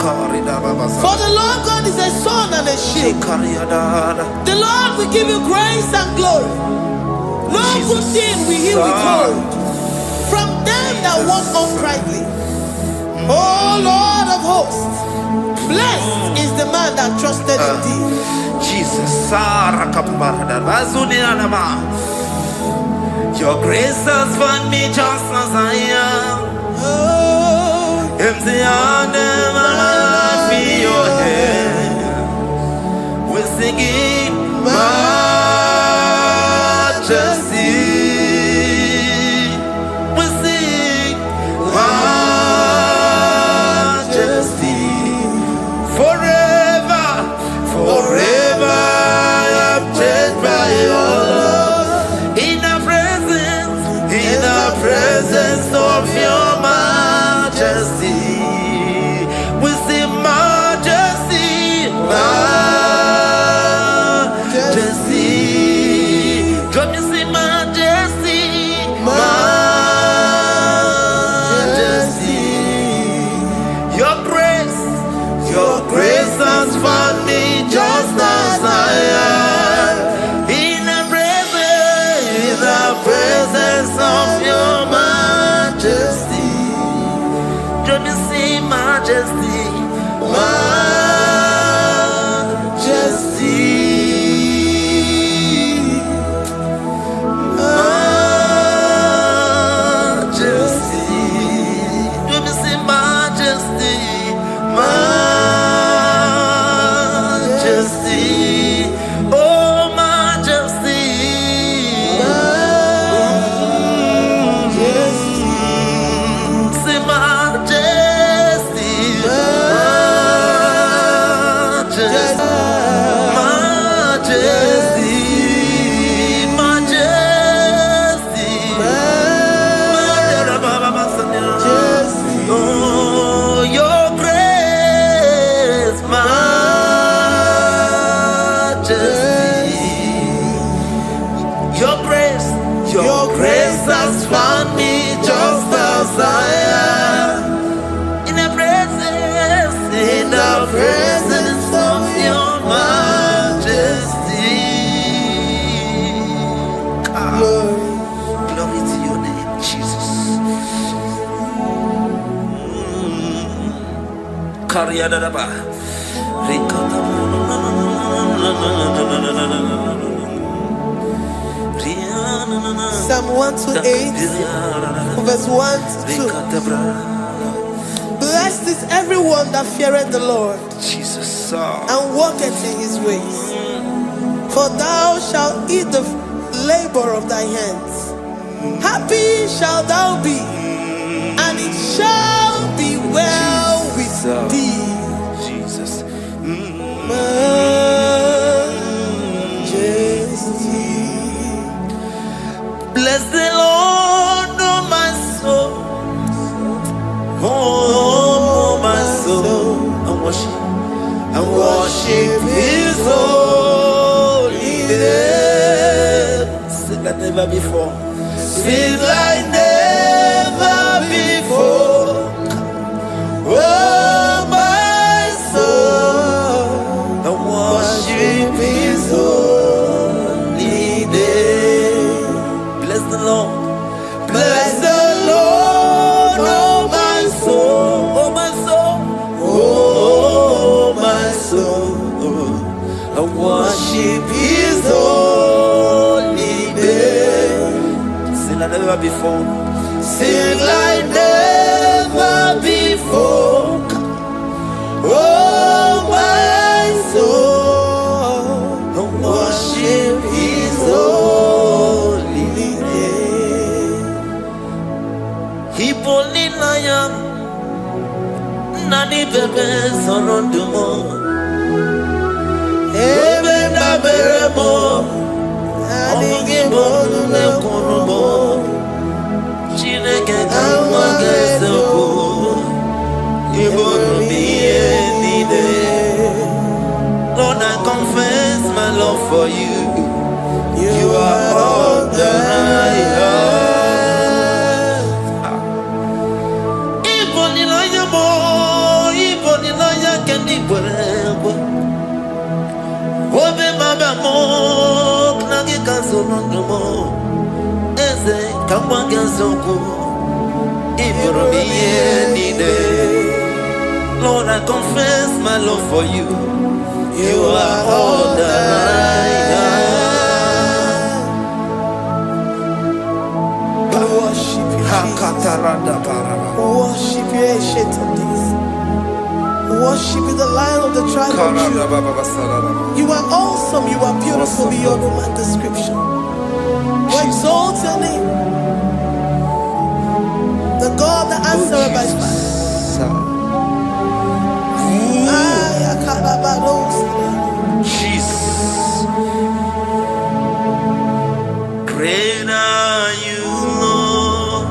For the Lord God is a sun and a shield. The Lord will give you grace and glory. No good thing will he withhold from them that walk uprightly. O Lord of hosts, blessed is the man that trusted in thee. Jesus, your grace has found me just as I am. Empty handed, my life in your hand. We're singing majesty. We sing majesty. Forever, forever I'm changed by your love. In the presence of your majesty, we see majesty, majesty. Come you see majesty, majesty. Your grace has found me just as I am. In the presence of your majesty, don't you see majesty, majesty, majesty, don't you see majesty, majesty, oh majesty. Your grace has found me just as I am. In the presence of your majesty. Glory to your name, Jesus. Psalm 128, verse 1 to 2. Blessed is everyone that feareth the Lord, Jesus, and walketh in his ways. For thou shalt eat the labor of thy hands. Happy shalt thou be, and it shall be well with thee. Jesus. Bless the Lord, oh my soul, oh my soul, and worship His holy name. Sing like never before. Sing like never before. Oh my soul, and worship His holy name. Bless the Lord. Bless the Lord, oh my soul, oh my soul, oh my soul, and worship His holy name. Sing like never before. Sing like never before. Oh my soul, and worship His holy name. Hipoli layam nani bebe sorondumo ebe na beremo omugi bolu ne kunumo chineke kamage seko ibonu miye nide. Lord, I confess my love for you. You are all that I Lord, I confess my love for you. You are all that I am. Worship you, Jesus. Worship you, Ancient of Days. Worship you, the Lion of the tribe of Judah. You are awesome. You are beautiful beyond human description. We exalt your name, the God that answered by fire. Jesus, great are you, Lord.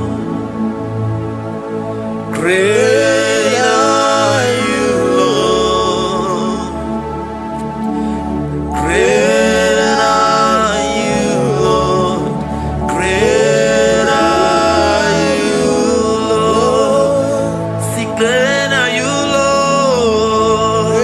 Great are you, Lord. Great are you, Lord. Great are you, Lord. Sing, great are you, Lord.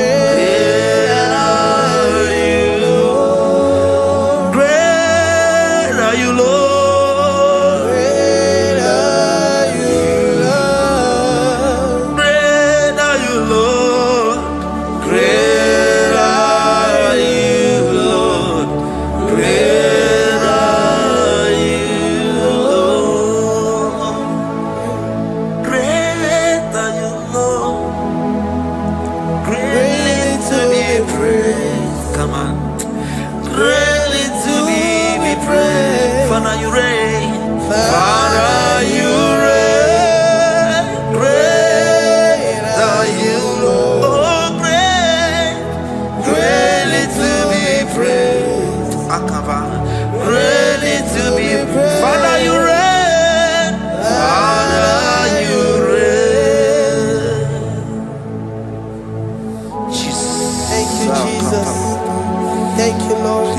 Thank you, Lord.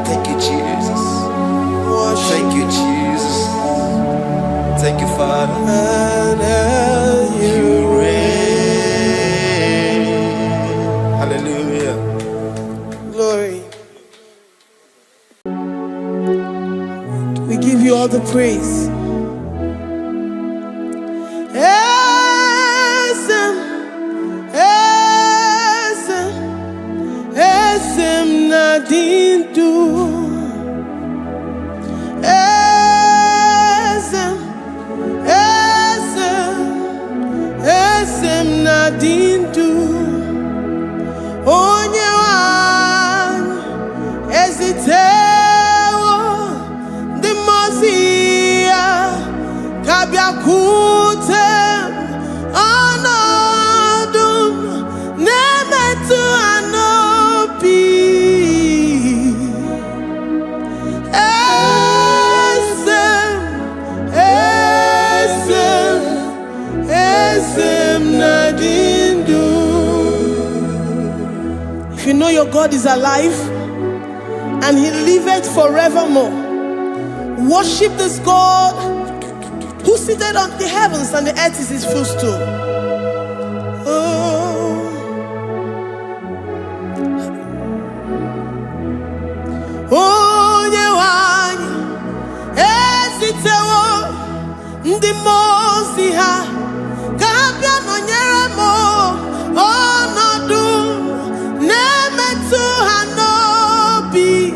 Thank you, Jesus. Thank you, Jesus. Thank you, Father. You reign. Hallelujah. Glory. We give you all the praise. Nadindu Esem Nadindu Onyewan Ezitewo Dimozia Kabiakute Anodum Nemetu Anopi If you know your God is alive and He liveth forevermore, worship this God who seated on the heavens and the earth is His footstool. Ndi mozi ha kabia nonyere mo onodu nemetu hanobi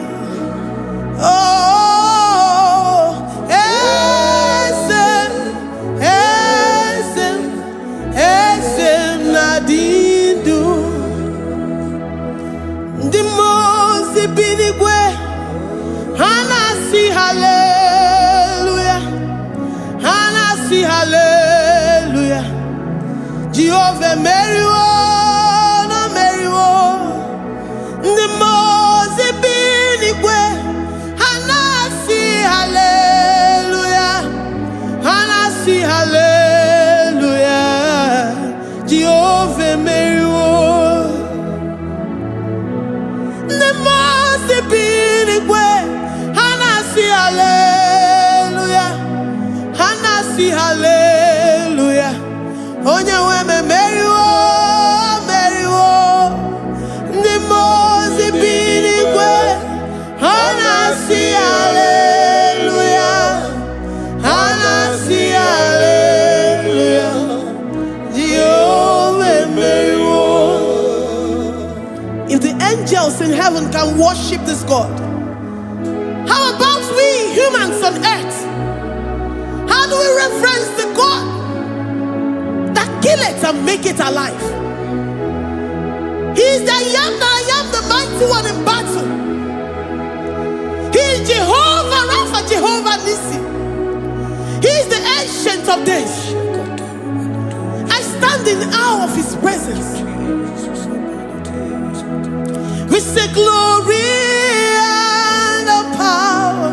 esem nadindu ndi mozi binigwe hanasi hallelujah. Hallelujah. Jehovah Mary, no Mary, the Mose binigwe Hanasi hallelujah. Hanasi hallelujah. Jehovah Mary, the Mose binigwe Hanasi hallelujah. Hanasi hallelujah. Onye weme Mary, angels in heaven can worship this God? How about we humans on earth? How do we reference the God that kill it and make it alive? He is the I am, the mighty one in battle. He is Jehovah Rapha, Jehovah Nissi. He is the ancient of days. I stand in awe of his presence. We say glory and power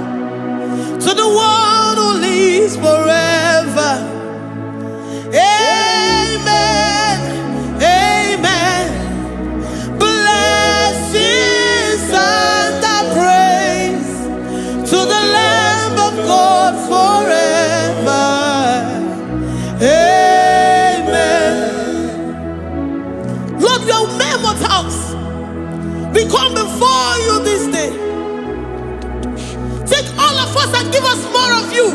to the one who lives forever. Amen, amen. Blessings and praise to the Lamb of God forever. Amen. Lord, we are mere mortals. We come before you this day. Take all of us and give us more of you,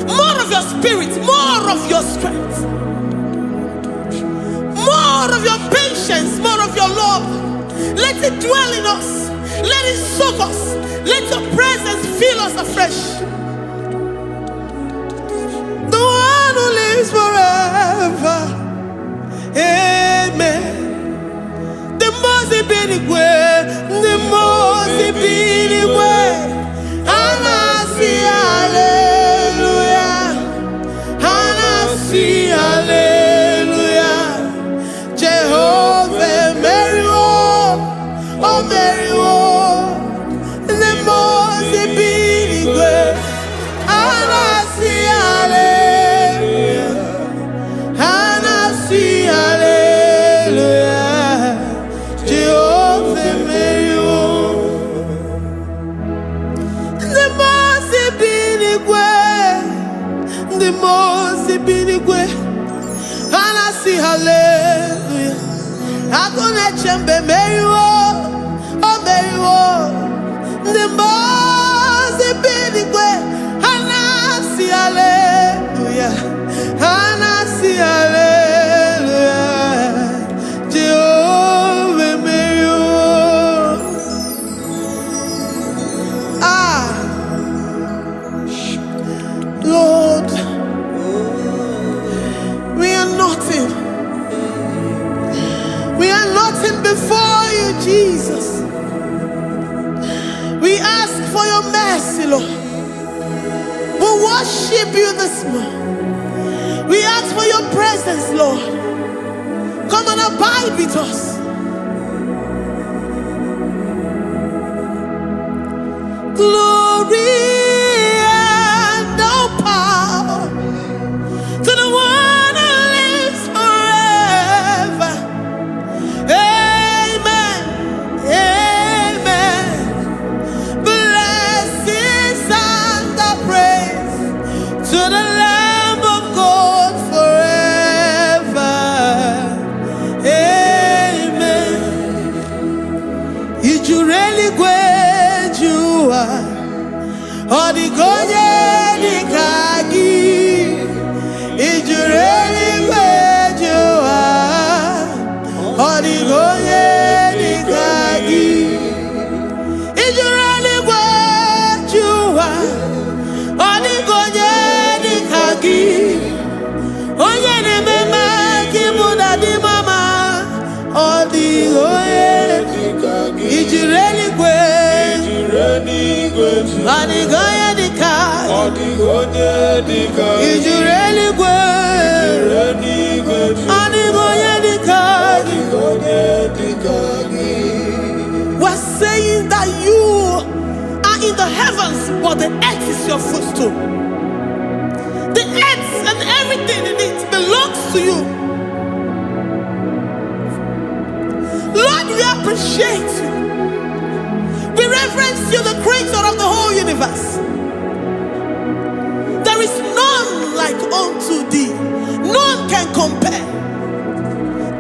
more of your spirit, more of your strength, more of your patience, more of your love. Let it dwell in us. Let it soak us. Let your presence fill us afresh. The one who lives forever. Amen. The most big way, the most big way. And I see hallelujah. And I see hallelujah. Jehovah, Mary, oh Mary, the most big way. And I see hallelujah. And I see hallelujah. Jehovah, Mary, the most big way. The most big way. And I see hallelujah. I'm gonna chamber Mary, oh Mary, the most big way. And I see hallelujah. And I see hallelujah. Jehovah Mary, Lord, we are nothing. We are nothing before you, Jesus. We ask for your mercy, Lord. We worship you this morning. We ask for your presence, Lord. Come and abide with us. Glory and power to the one who lives forever. Amen, amen. Blessings and praise to the Lamb of God forever. Amen. If you really great you are, or the God the Kagi. If you really great you are, or the God the Kagi. If you really great you are, or the God the Kagi. Oh yeah, the mama, Kimuda the mama, or the God the Kagi. If you really great. Adigaya dika, is you really good? Adigaya dika. We're saying that you are in the heavens, but the earth is your footstool. The earth and everything in it belongs to you. Lord, we appreciate you. We reverence you, the creator of the whole universe. There is none like unto thee. None can compare.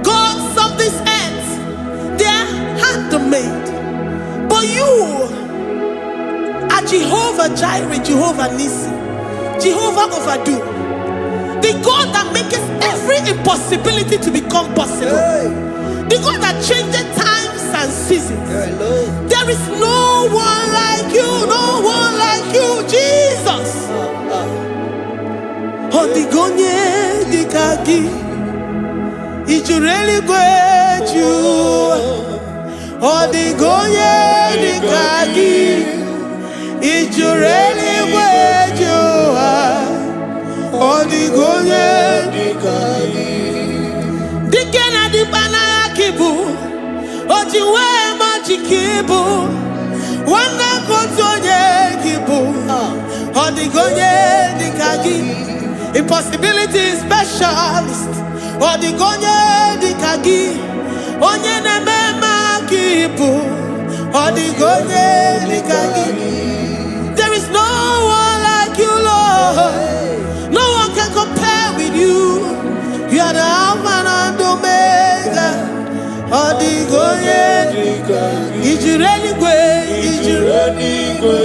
Gods of this earth, they are handmade. But you are Jehovah Jireh, Jehovah Nissi, Jehovah Overdo. The God that makes every impossibility to become possible. The God that changes times and seasons. There is no one like you, no one like you, Jesus. Odigonye dikagi, ijureli gweju. Odigonye dikagi, ijureli gweju. Odigonye dikagi. Dikena dibana kibu, ojiwe majikibu, wana kontonye kibu. Odigonye dikagi. Impossibility specialist. Odigonye dikagi. Onye nemema kipu. Odigonye dikagi. There is no one like you, Lord. No one can compare with you. You are the Alpha and Omega. Odigonye dikagi. Ijureli gwe. Ijureli gwe.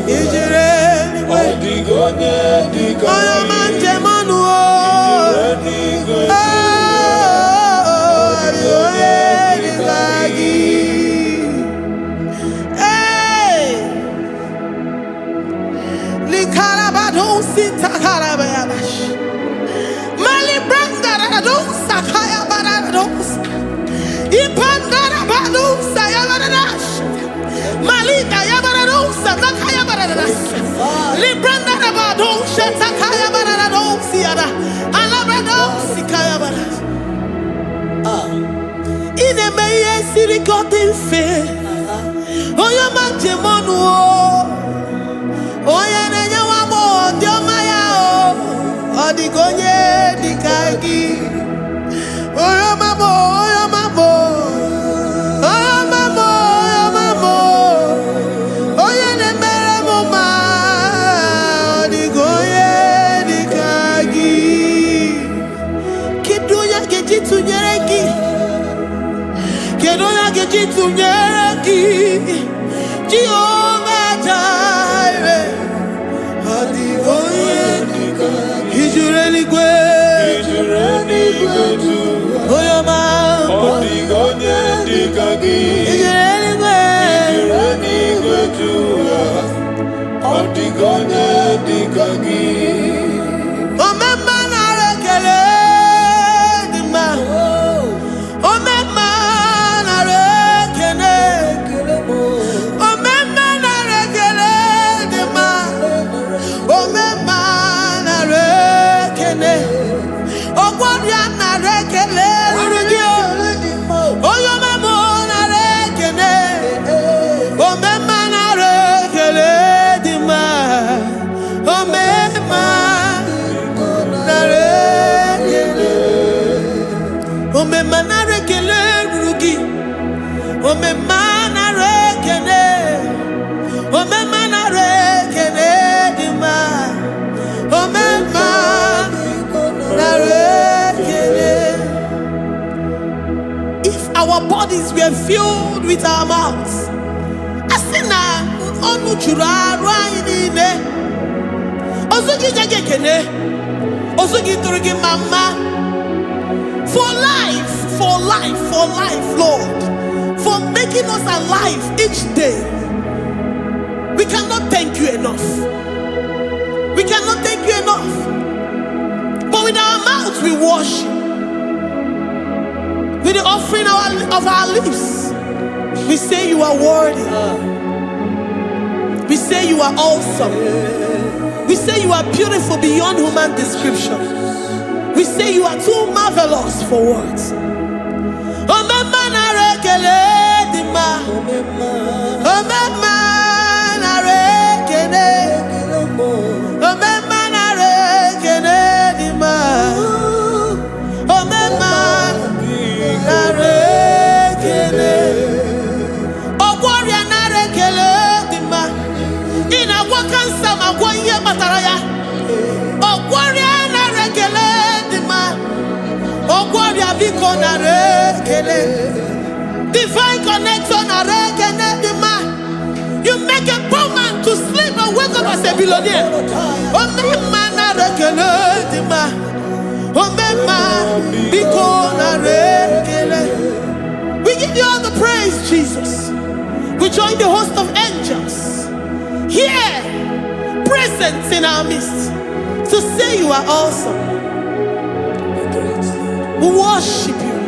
Ijureli gwe. Odigonye dikagi. God in faith. Oh, you man, Jemonu. Oh, ya nenya wamo, diomaya. Oh, Odigonye dikagi. Oh, ya mamo, oh, ya mamo. Oh, ya mamo, oh, ya mamo. Oh, ya nemere mama. Odigonye dikagi. Kiduya gejitu nyereki. Kedoya gejitu nyereki. Jehovah Jireh. Odigonye dikagi. Ijureli gwe. Ijureli gwe. Oyo ma. Odigonye dikagi. Ijureli gwe. Ijureli gwe. Odigonye dikagi. Omema na rekele dima. Omema na rekele. Omema na rekele dima. Omema na rekele. Ogwaria na rekele rugio. Oyo memo na rekele. Omema na rekele dima. Omema na rekele. Omema na rekele rugi. Omema na rekele. Omema na rekele dima. Omema na rekele. If our bodies were filled with our mouths, asina onu chura rwaine. Osugi jage kene. Osugi turugi mama. For life, Lord. For making us alive each day. We cannot thank you enough. We cannot thank you enough. But with our mouths we worship. With the offering of our lips, we say you are worthy. We say you are awesome. We say you are beautiful beyond human description. We say you are too marvelous for words. Omema na rekele dima. Omema na rekele. Omema na rekele dima. Omema na rekele. Ogwaria na rekele dima. Ina wakansa magwanye mataraya. Ogwaria na rekele. Divine connection. You make a poor man to sleep and wake up as a billionaire. We give you all the praise, Jesus. We join the host of angels here, present in our midst, to say you are awesome. We worship you.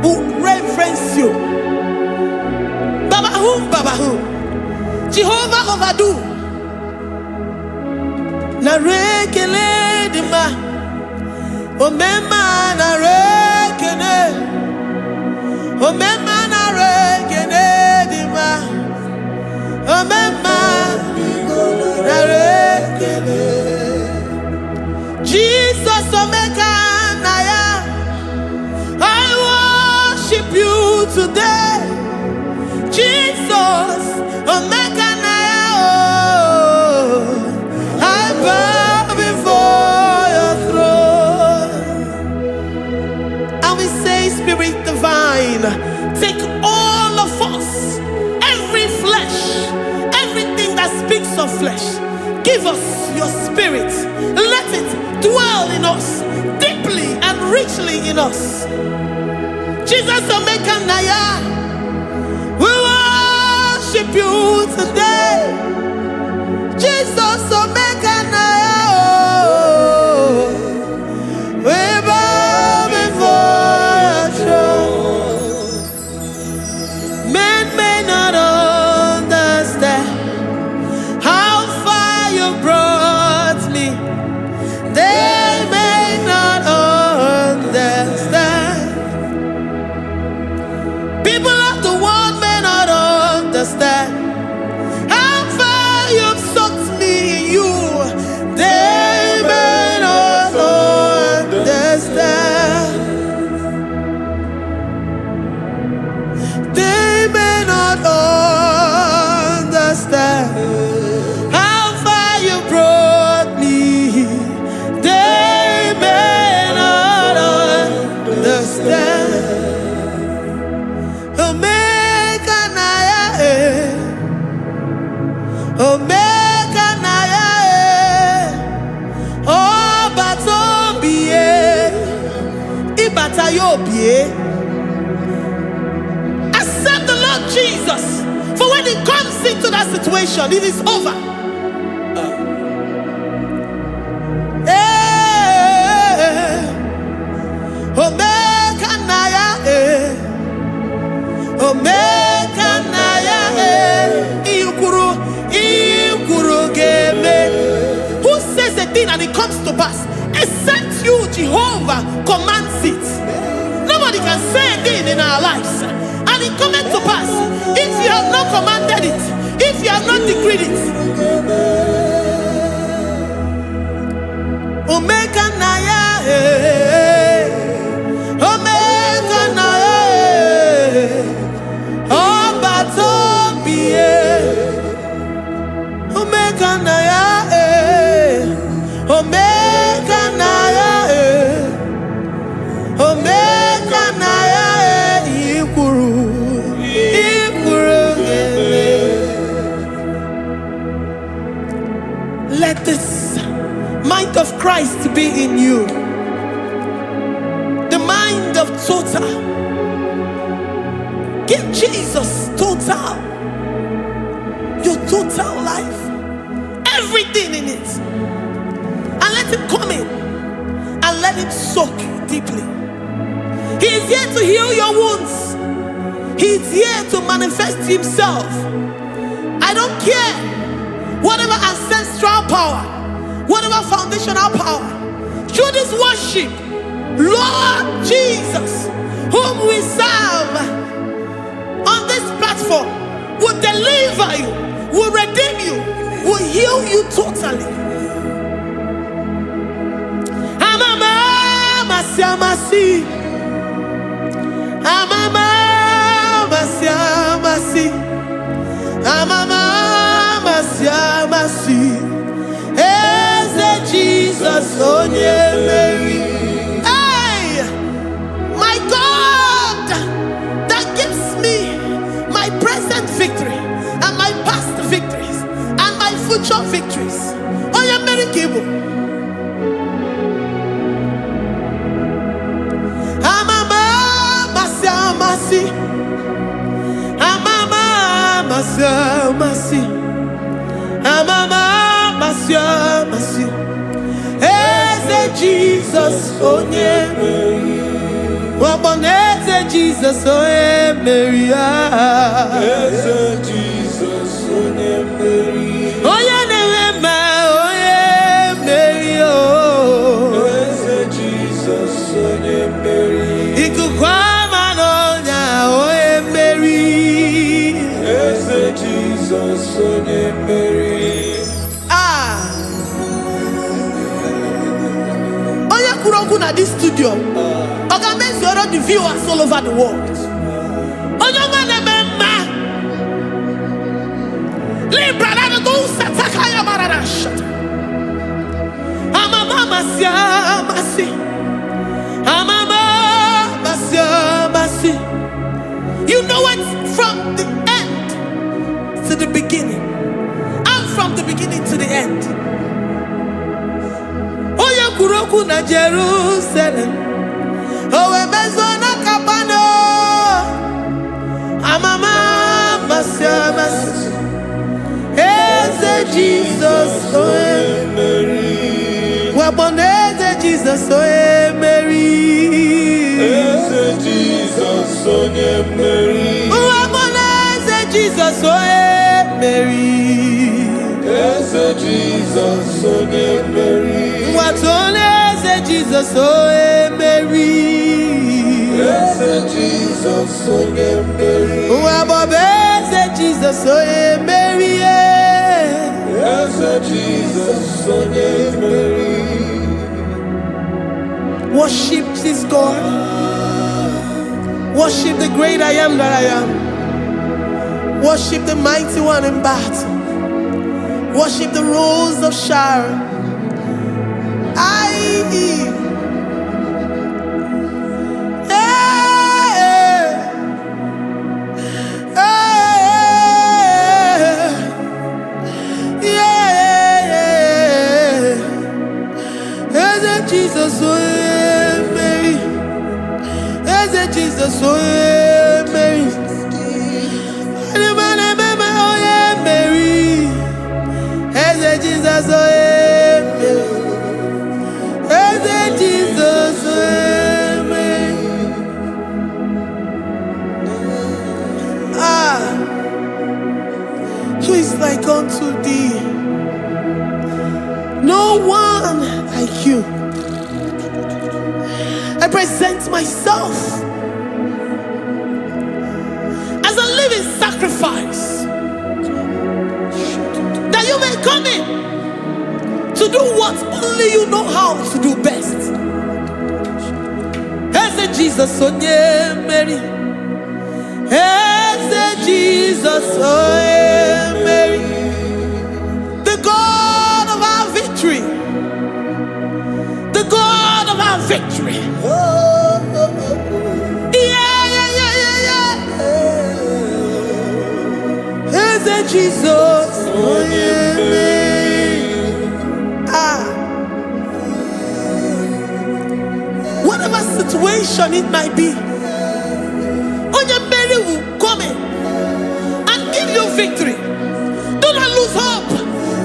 We reverence you. Baba who? Jehovah overdo. Na rekele dima. Omema na rekele. Omema na rekele dima. Omema na rekele. Jesus omeka naya. I worship you today. Jesus omeka naya. I bow before your throne. And we say, Spirit divine, take all of us, every flesh, everything that speaks of flesh. Give us your spirit. Let it dwell in us, deeply and richly in us. Jesus omeka naya. We worship you today. Jesus omeka naya. We bow before your throne. Men may not understand how far you brought me. They may not understand. People of the world may not understand how far you've sucked me in you. They may not understand. They may not understand how far you brought me. They may not understand. Omeka naya, omeka naya, oba tobiye, ibata yobiye. Accept the Lord Jesus, for when He comes into that situation, it is over. Omeka naya, omeka naya, ikuru game. Who says a thing and it comes to pass? Except you, Jehovah, commands it. Nobody can say a thing in our lives and it comes to pass if you have not commanded it, if you have not decreed it. Omeka naya, omeka naya. Oba tobiye, omeka naya, omeka naya, omeka naya, ikuru gele. Let this mind of Christ be in you, the mind of total. Give Jesus total, your total life, everything in it, and let Him come in and let Him soak deeply. He is here to heal your wounds. He is here to manifest Himself. I don't care whatever ancestral power, whatever foundational power, through this worship, Lord Jesus, whom we serve on this platform, will deliver you, will redeem you, will heal you totally. Amama masiamasi, amama masiamasi, amama masiamasi. Eze Jesus onye Mary. Hey, my God, that gives me my present victory and my past victories and my future victories. Onye Mary Kibo. Amama masiamasi, masi. Amama masi. Eze Jesus onye Waboneze Jesus onye Mary. Eze Jesus onye Mary. Onye na-eme onye Mary. Eze Jesus onye Mary. Ikukwama n'ọnya onye Mary. Eze Jesus onye Mary. At this studio, organize the viewers all over the world. You know it from the end to the beginning, and from the beginning to the end. Kuroku na Jerusalem, owe bezona kapano, amama masi. Eze Jesus oe Mary. Waboneze Jesus oe Mary. Eze Jesus oe Mary. Waboneze Jesus oe Mary. Eze Jesus oe Mary. Watoneze Jesus oe Mary. Eze Jesus oe Mary. Wabobeze Jesus oe Mary. Eze Jesus oe Mary. Worship this God. Worship the great I am that I am. Worship the mighty one in battle. Worship the rose of Sharon. Jesus oe Mary. Eze Jesus oe Mary. Oye Mary. Eze Jesus oe Mary. Eze Jesus oe Mary. Who is like unto thee? No one like you. I present myself as a living sacrifice, that you may come in to do what only you know how to do best. Eze Jesus onye Mary. Eze Jesus onye Mary. The God of our victory. The God of our victory. Eze Jesus onye Mary. Whatever situation it might be, onye Mary will come in and give you victory. Do not lose hope.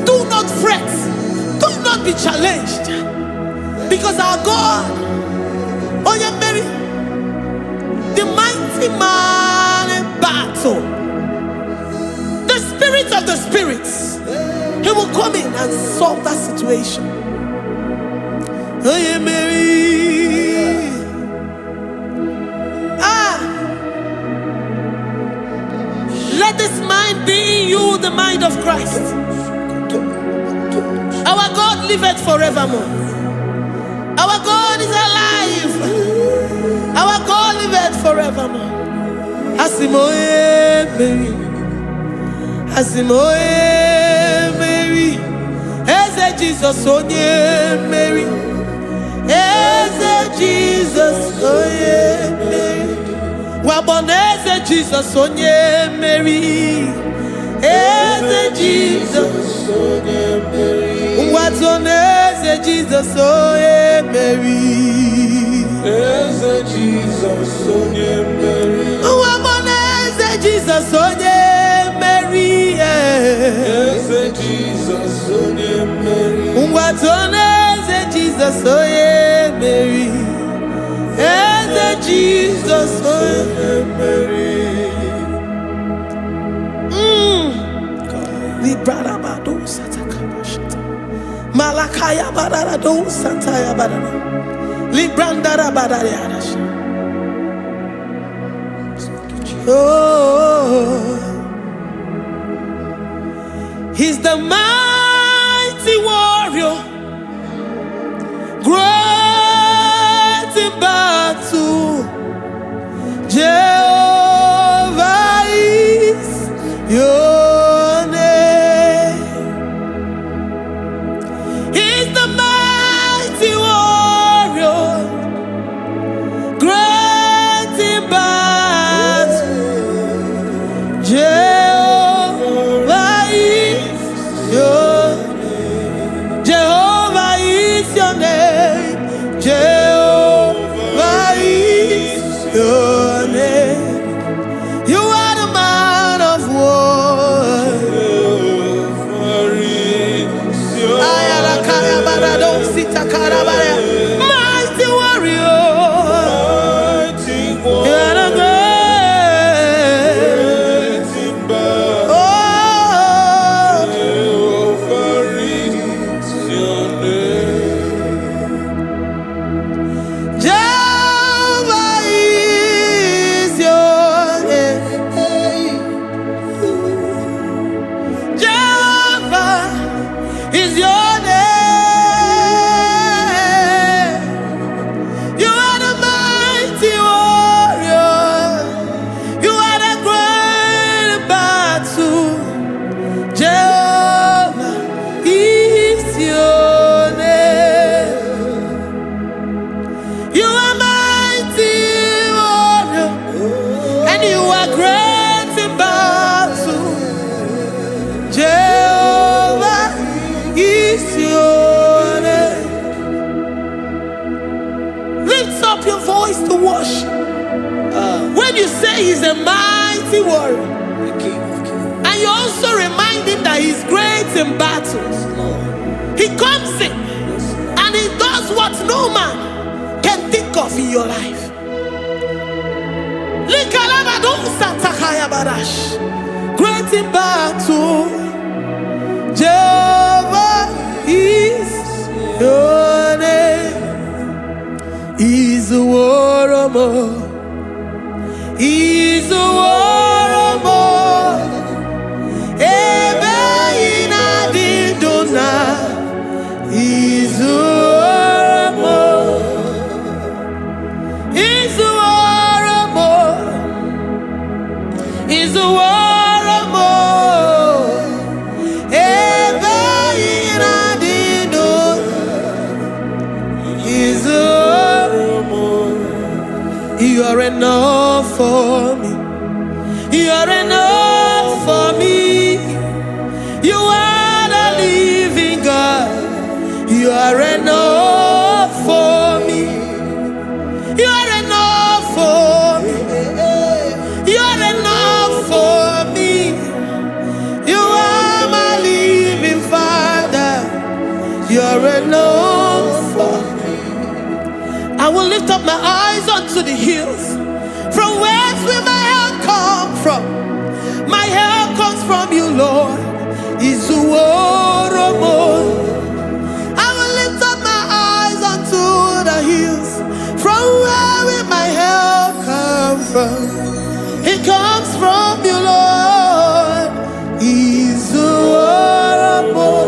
Do not fret. Do not be challenged. Because our God, onye Mary, the mighty man in battle, the spirit of the spirits, he will come in and solve that situation. Onye Mary. Let this mind be in you, the mind of Christ. Our God liveth forevermore. Our God is alive. Our God liveth forevermore. Asimoe Mary. Asimoe Mary. Eze Jesus onye Mary. Eze Jesus onye Mary. Waboneze Jesus onye Mary. Eze Jesus onye Mary. Watoneze Jesus onye Mary. Eze Jesus onye Mary. Waboneze Jesus onye Mary. Jesus, oh yeah, Mary. Eze Jesus, oh yeah, Mary. Librada bado satakabashita. Malakaya badara do sataya badara. Librandara badara yadash. Oh, he's the mighty warrior, great in battle. Jehovah is your name. He's the mighty warrior, great in battle. Jehovah is your name. Jehovah is your name. Jehovah is your name. You are the man of war. Mighty warrior. You are the great. Oh, Jehovah is your name. Jehovah is your name. You are the mighty warrior. You are the great battle. Jehovah is your name. You are mighty warrior, and you are great in battle. Jehovah is your name. Lift up your voice to worship. When you say he's a mighty warrior, and you also remind him that he's great in battles, he comes in and he does what no man can think of in your life. Great in battle, Jehovah is your name. He's a warrior. He's a warrior. Ebe ina didona. He's a warrior. He's a warrior. He's a warrior. Ebe ina didona. He's a warrior. You are enough for me. You are enough for me. You are the living God. You are enough for me. You are enough for me. You are enough for me. You are my living Father. You are enough for me. I will lift up my eyes unto the hills. From whence will my help come from? My help comes from you, Lord. Is the word of God. I will lift up my eyes unto the hills. From where will my help come from? It comes from you, Lord. Is the word of God.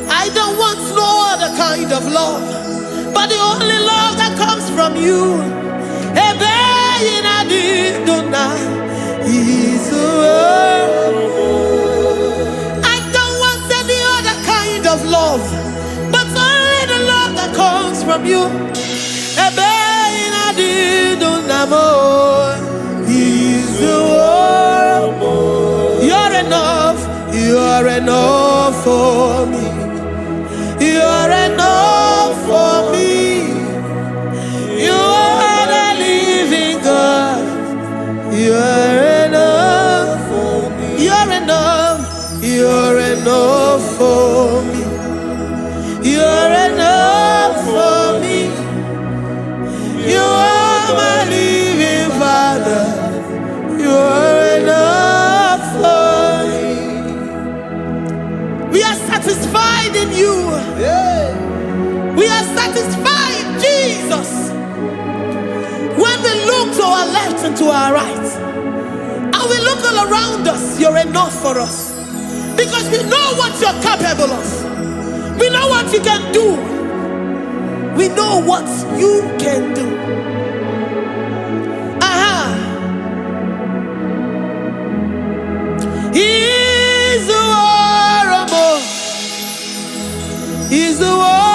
I don't want no other kind of love, but the only love that comes from you. I don't want any other kind of love, but only the love that comes from you. You're enough. You're enough for me. You're enough for me. You are the living God. You're enough for me. You're enough. You're enough for me. You're enough. and to our right. And we look all around us, you're enough for us. Because we know what you're capable of. We know what you can do. We know what you can do. He's the war. He's the war.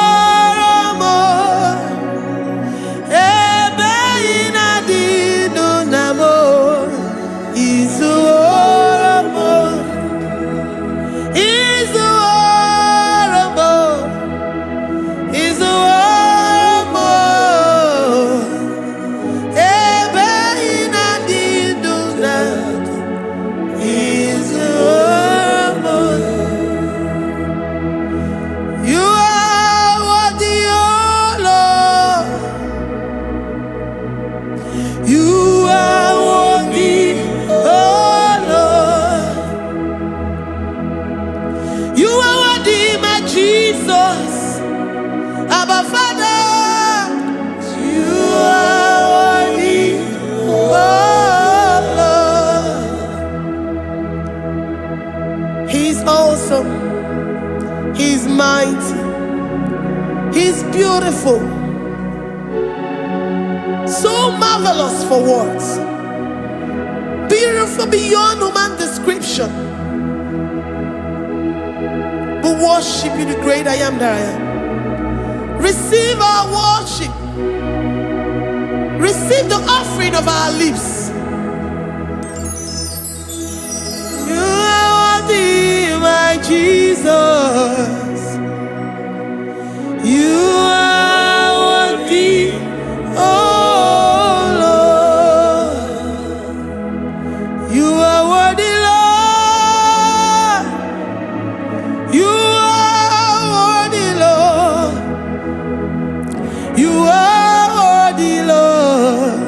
He's mighty. He's beautiful. So marvelous for words. Beautiful beyond human description. We worship you, the great I am that I am. Receive our worship. Receive the offering of our lips. You are worthy, my Jesus. You are worthy, oh Lord. You are worthy, Lord. You are worthy, Lord. You are worthy, Lord.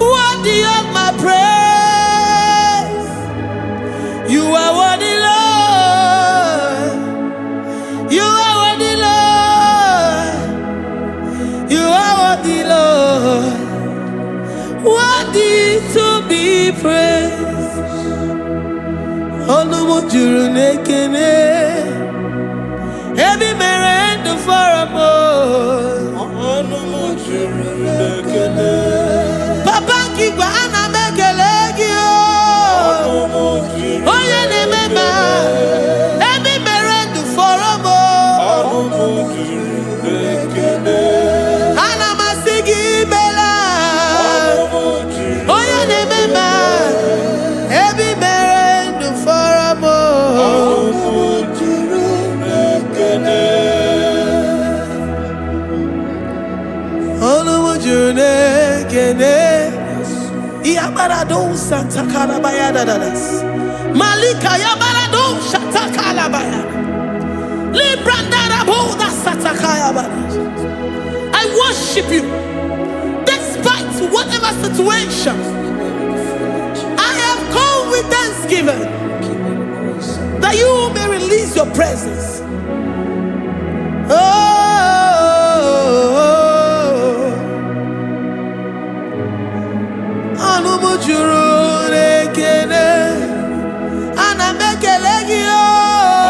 Worthy of my praise. You are worthy, Lord. You are worthy, Lord. You are worthy, Lord. Worthy to be praised. Onumujuru nekene. Every merend for a more. Onumujuru nekene. Papa kiba ana mekelegi o. Oye ne mema. Every merend for a more. Onumujuru nekene. Ana masigi bela. Oye ne mema. Every merend for a more. Onumujuru nekene. Onumujuru nekene. Yabarado Santa Calabaya dadas. Malika Yabarado Shata Calabaya. Librandara Boda Satakaya. I worship you despite whatever situation. I have come with thanksgiving that you may release your presence. Anumujuru nekene. Anamekelegi o.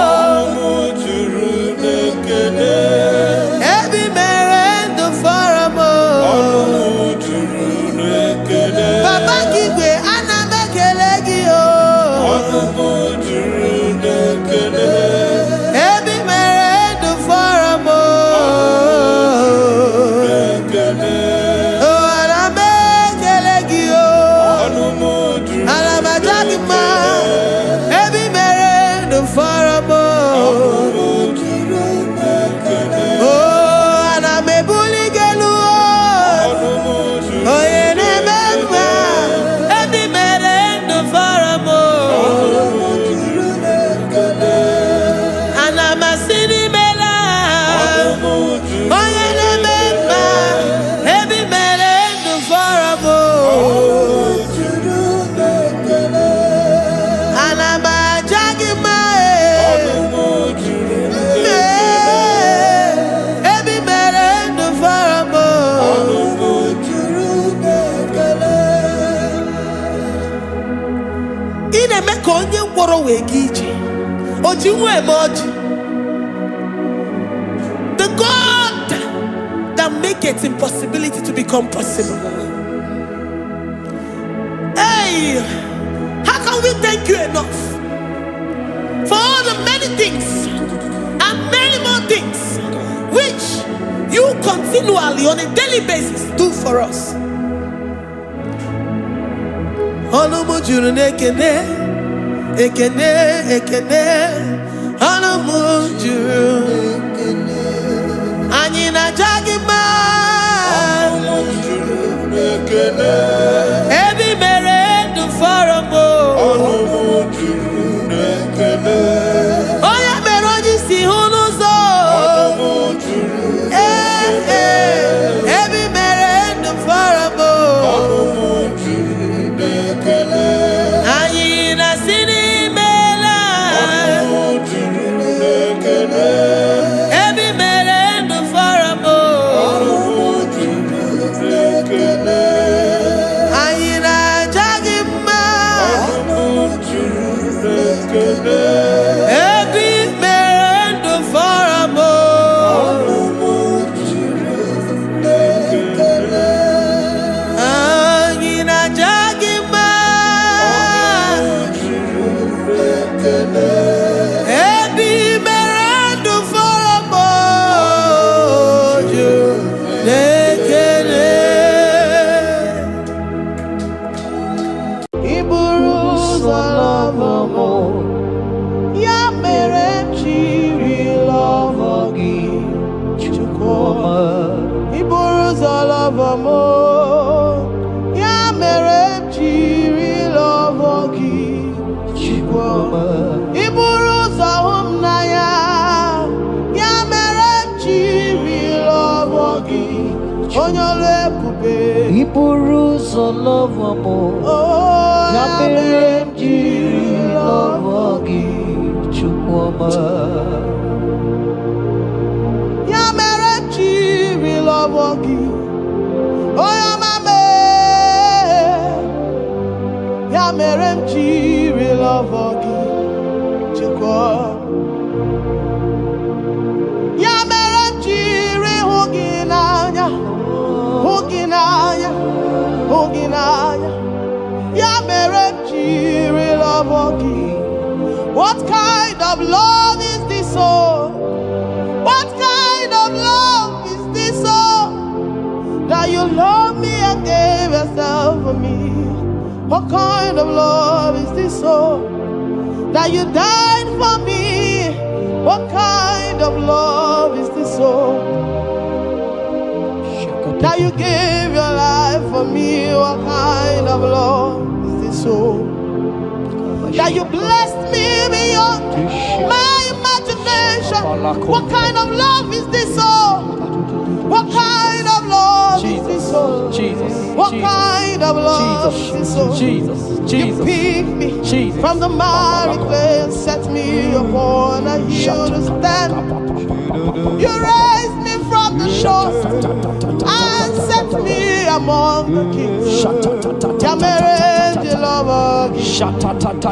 Anumujuru nekene. Every merendo for a more. Anumujuru nekene. Papa Kigwe anamekelegi o. Anumujuru nekene. Every merendo. ine me ka onye ngworo wee ga ije oji nwa eme oji. The God that maketh impossibility to become possible. Hey, how can we thank you enough for all the many things and many more things which you continually on a daily basis do for us? Onumu juru n'ekene, ekene, ekene. Onumu juru anyị na-aja gị mma. Onumu juru n'ekene, ebi mere ndụ fọrọ m. Onumu juru n'ekene, onye mere onye isi hụ n'ụzọ. Onumu juru n'ekene, ebi mere ndụ fọrọ m. Onumu juru n'ekene, anyị na-asị n'imela. Onumu juru n'ekene, ebi mere ndụ fọrọ m. Onumu juru n'ekene, anyị na-aja gị mma. Onumu juru n'ekene, ebi mere ndụ fọrọ m. Onumu juru n'ekene, anyị na-aja gị mma. Onumu juru n'ekene, ebi mere ndụ fọrọ m. Juru n'ekene. I buru ụzọ lọvọ m, ya mere m jiri lọvọ gị, Chukwuma. I buru ụzọ lọvọ m, ya mere m jiri lọvọ gị, Chukwuma. I buru ụzọ hụ m n'anya, ya mere m jiri lọvọ gị, onye ọrụ ebube. I buru ụzọ lọvọ m, ya mere m jiri lọvọ gị, Chukwuma. Ya mere m jiri lọvọ gị, onye ọma me. Ya mere m jiri lọvọ gị, Chukwuma. Ya mere m jiri hụ gị n'anya, hụ gị n'anya, hụ gị n'anya. Ya mere m jiri lọvọ gị. What kind of love is this, oh? What kind of love is this, oh? That you love me and gave yourself for me. What kind of love is this, oh? That you died for me. What kind of love is this, oh? That you gave your life for me. What kind of love is this, oh? That you blessed me beyond my imagination. What kind of love is this, oh? What kind of love is this, oh? Jesus, What kind of love is this, oh? Jesus, You picked me Jesus. from the miry clay and set me upon a hill to stand. You raised me from the shore and set me among the kings. Ya mere ji lọvọ gị,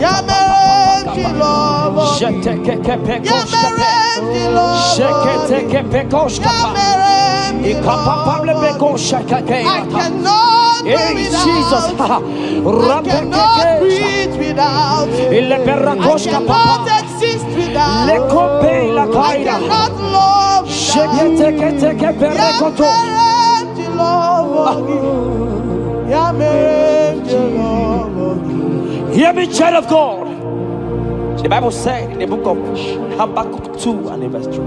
ya mere ji lọvọ gị, ya mere ji lọvọ gị, ya mere ji lọvọ gị. I cannot do Jesus, without you. I cannot breathe without you. I cannot exist without you. I cannot love without you. Hear me, child of God. The Bible said in the book of Habakkuk 2 and verse 3.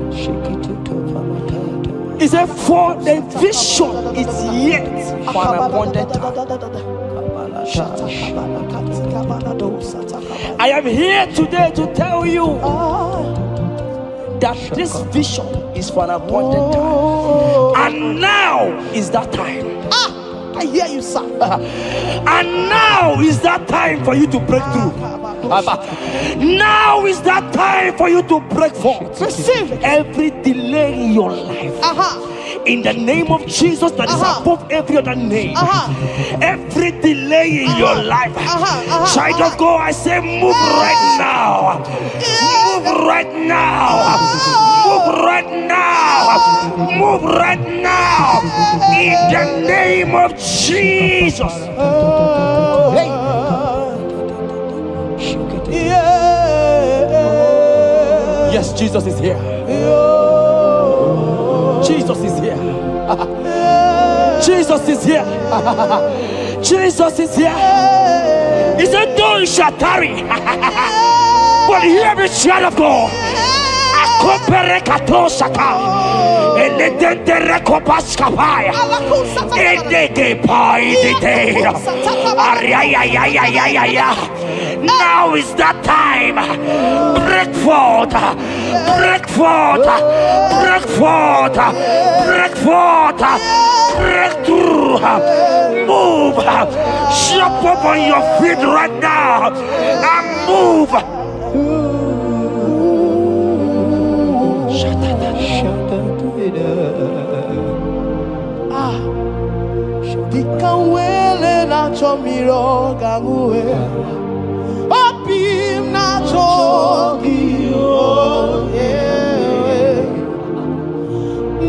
It said, for the vision is yet for an appointed time. I am here today to tell you that this vision is for an appointed time. And now is that time. I hear you, sir. And now is that time for you to break through. Now is that time for you to break forth. Receive it. Every delay in your life, in the name of Jesus that is above every other name. Every delay in your life, child of God, I say move right now. Move right now. Move right now. Move right now. In the name of Jesus. Yes, Jesus is here. Jesus is here. Jesus is here. Jesus is here. He said, "Don't shall tarry." But hear me, child of God. Akopere katosaka. Eledendere kopaskapaya. Edege paidite. Ariayayayayaya. Now is that time. Break forth. Break forth. Break forth. Break forth. Break through. Move. Jump up on your feet right now and move. Dikawele na chomiro gamuwe. Opim na chogio.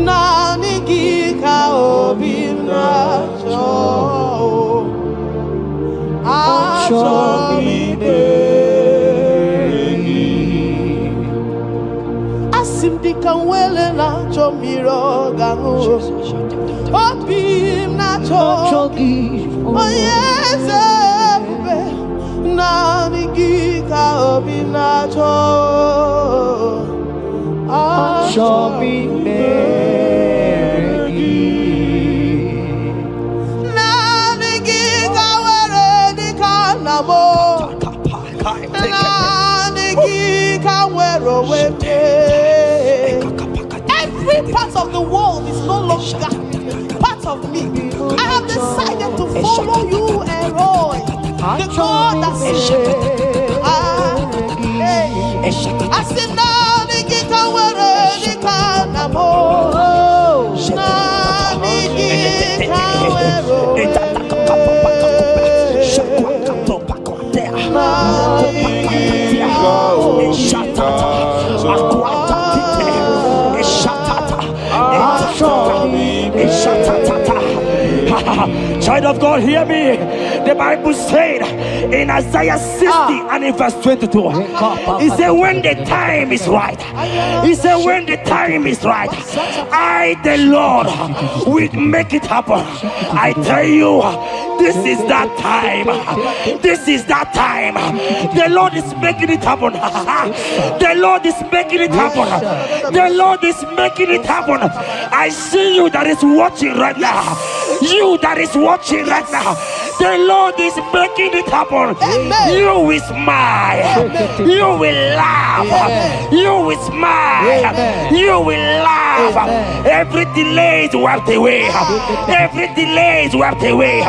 Nani gika opim na chog. Asim dikawele na chomiro gamuwe. Opim na chogi. Oh yes, nani gika opim na chog. Shomi meregi. Nani gika were di kanamo. Nani gika were wete. Every part of the world is no longer part of me. I have decided to follow you, Elroy, the God that says, I said, Nani gika were di kanamo. Nani gika were Child of God, hear me. The Bible said in Isaiah 60 and in verse 22, he said, when the time is right, he said, when the time is right, I, the Lord, will make it happen. I tell you, this is that time. This is that time. The Lord is making it happen. The Lord is making it happen. The Lord is making it happen. I see you that is watching right now. You that is watching right now. The Lord is making it happen. Amen. You will smile. Amen. You will laugh. Amen. You will smile. Amen. You will laugh. Amen. Every delay is wiped away. Every delay is wiped away.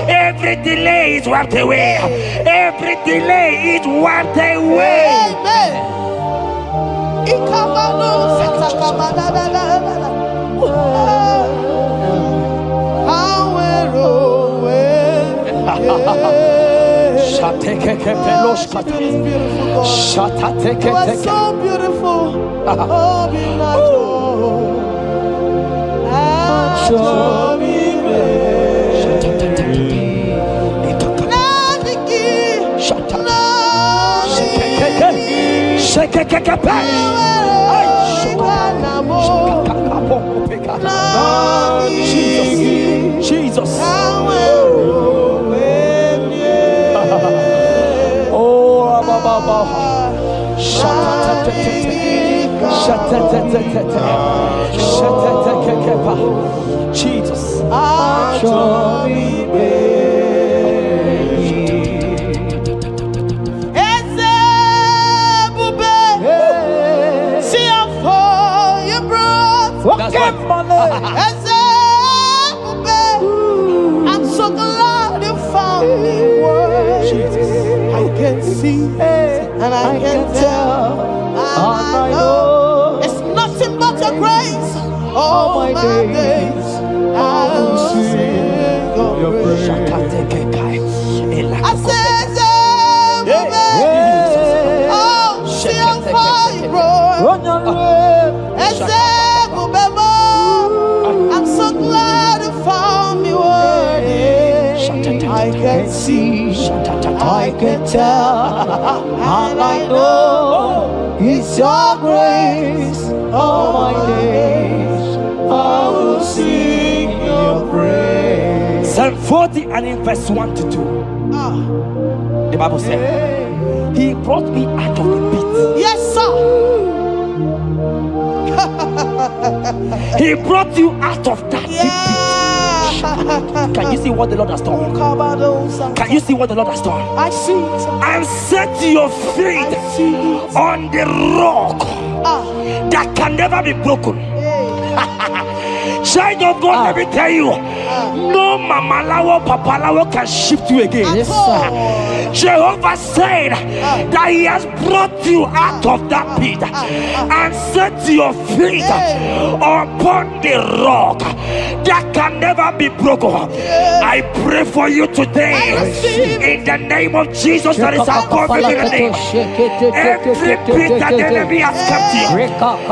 Every delay is wiped away. Every delay is wiped away. Amen. Ikamano satakamana. You are so beautiful. Oh, be Jesus. Jesus. I'm so glad you found me worthy. I can see and I can tell. I know it's nothing but your grace. all my days, I will sing your praise. I said, oh, see how far you brought. I'm so glad you found me worthy. I can see, I can tell, and I know it's your grace. All my days, I will sing your praise. Psalm 40 and in verse 1 to 2. The Bible said, He brought me out of the pit. Yes, sir. He brought you out of that pit. Can you see what the Lord has done? Can you see what the Lord has done? I see it. And set your feet on the rock that can never be broken. Child of God, let me tell you, no mamalawo papalawo can shift you again. Yes, sir. Jehovah said that He has brought you out of that pit and set your feet upon the rock that can never be broken. I pray for you today in the name of Jesus that is above every name. Every pit that the enemy has kept you,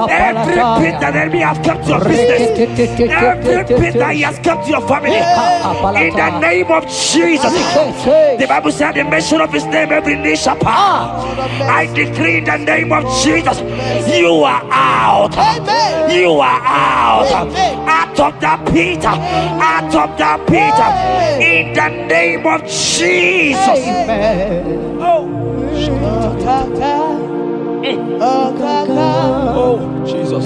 every pit that the enemy has kept your business, every pit that he has kept your family, in the name of Jesus. The Bible said the mention of His name every knee shall bow. I decree in the name of Jesus, you are out. You are out. Out of that pit. Out of that pit. In the name of Jesus. Oh, Jesus.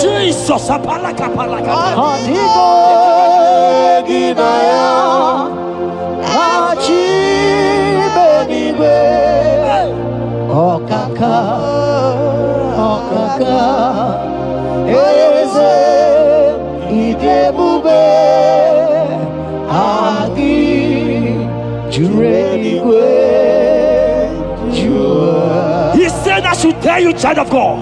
Jesus, apalaka. He said, I should tell you, child of God.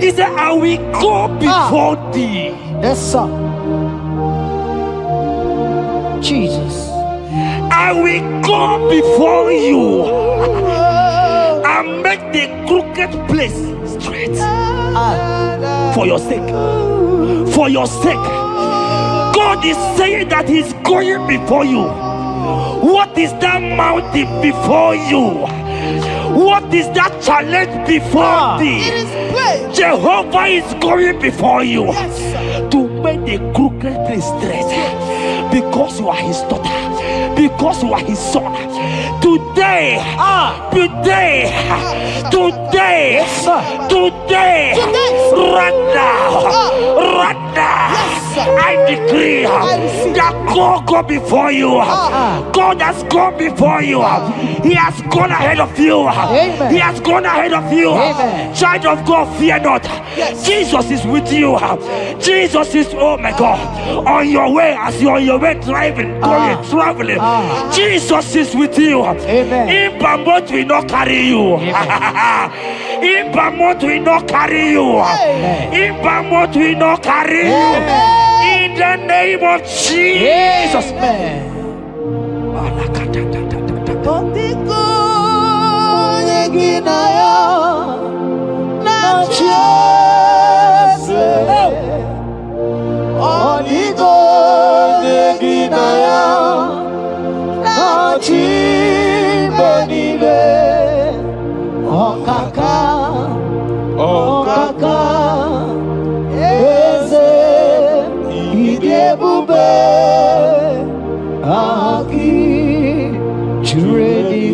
He said, I will go before thee. Yes, sir. Jesus. I will go before you and make the crooked place straight. For your sake. For your sake. God is saying that He's going before you. What is that mountain before you? What is that challenge before thee? Jehovah is going before you to make the crooked place straight. Because you are His daughter. Because you are His son. Today, right now, I decree that God go before you. God has gone before you. He has gone ahead of you. He has gone ahead of you. Child of God, fear not. Jesus is with you. Jesus is, oh my God, on your way, as you're on your way driving, going, traveling. Jesus is with you. In Bamot will not carry you. In Bamot will not carry you. In Bamot will not carry you. In the name of Jesus.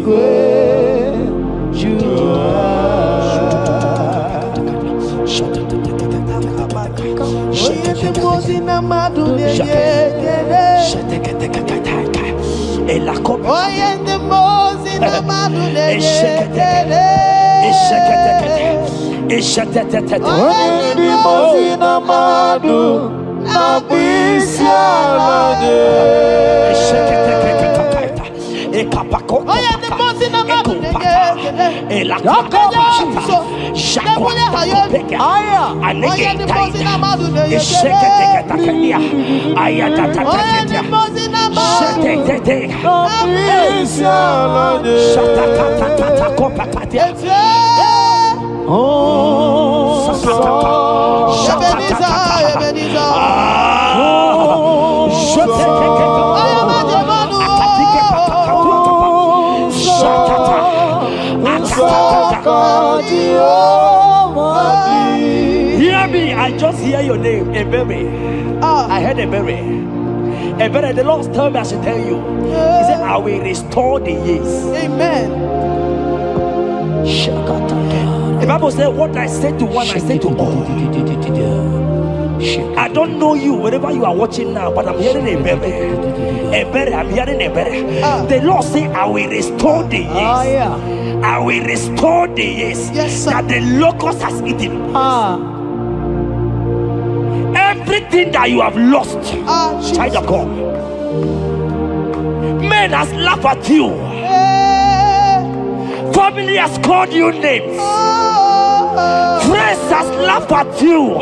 great you are. Hear me, I just hear your name, Ebere. I heard Ebere. Ebere, the Lord told me I should tell you. He said, I will restore the years. Amen. The Bible said, what I said to one, I said to all. I don't know you, wherever you are watching now, but I'm hearing Ebere. Ebere, I'm hearing Ebere. The Lord said, I will restore the years. I will restore the years that the locust has eaten. Everything that you have lost, child of God. Men has laughed at you. Family has called you names. Friends has laughed at you.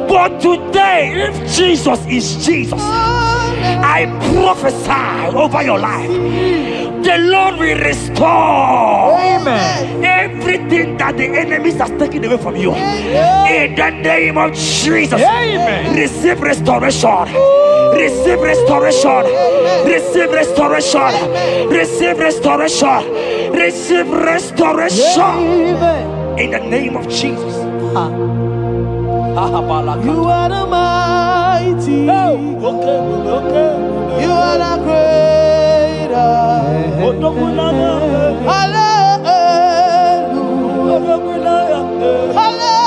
But today, if Jesus is Jesus, I prophesy over your life. The Lord will restore. Amen. Everything that the enemies has taken away from you. In the name of Jesus. Amen. Receive restoration. Receive restoration. Receive restoration. Receive restoration. Receive restoration. In the name of Jesus. You are the mighty. You are the greater. Hallelujah. Hallelujah.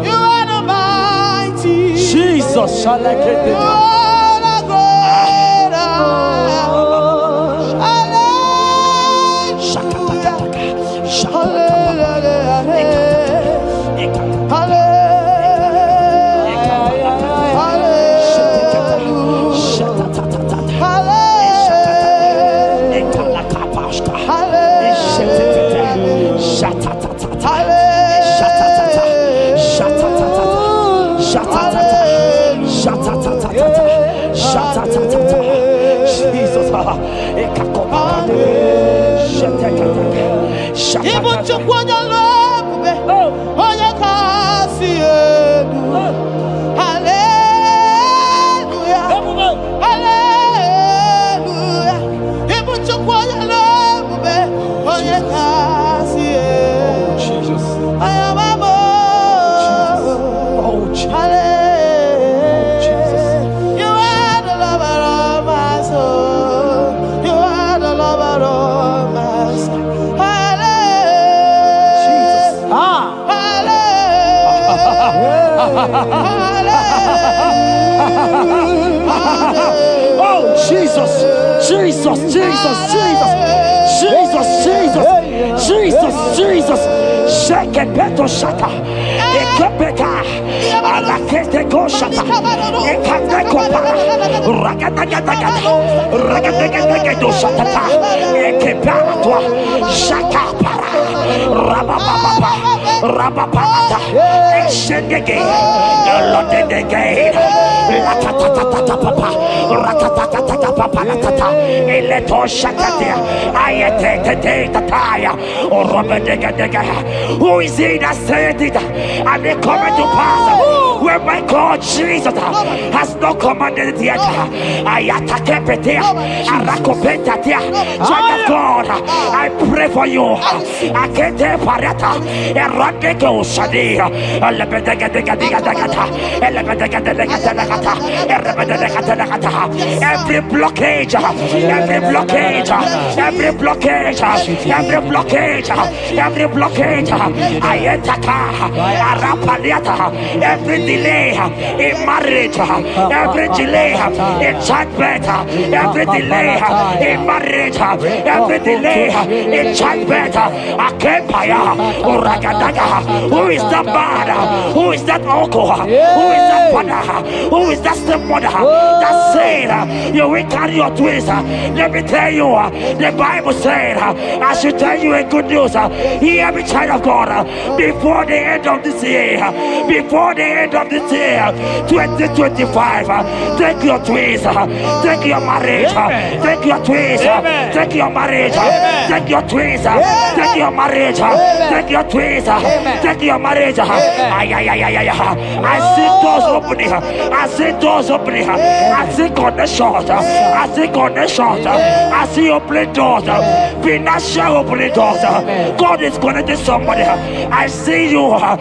You are the mighty. Jesus shall I get it. You are the greater. Oh Jesus, Jesus, Jesus, Jesus, Jesus, Jesus, Jesus, Jesus. Shake it, beto shaka. Ekepeka, alakete ko shaka. Ekateko para. Ragadagadaga. Ragadagadaga shaka. Ekepara toi. Shaka para. Rabababa. Rabababa. Eshengege. Lodegege. Latatatata papa. Ratatatata papa. Eleto shaka. Ayete tataya. Who is he that said it and they come to pass? where my God Jesus has not commanded it yet. Child of God, I pray for you. Every blockage, every blockage, every blockage, every blockage, every blockage, every delay in marriage, every delay in childbirth, every delay in marriage, every delay in childbirth. Who is that man? Who is that uncle? Who is that father? Who is that stepmother that said you will carry your twins? Let me tell you, the Bible said, I should tell you a good news. Hear me, child of God, before the end of this year, before the end of this year, 2025, take your twins, take your marriage, take your twins, take your marriage, take your twins, take your marriage, take your twins, take your marriage. I see doors opening, I see doors opening, I see connections, I see connections, I see opening doors, financial opening doors. God is connecting somebody. I see you, a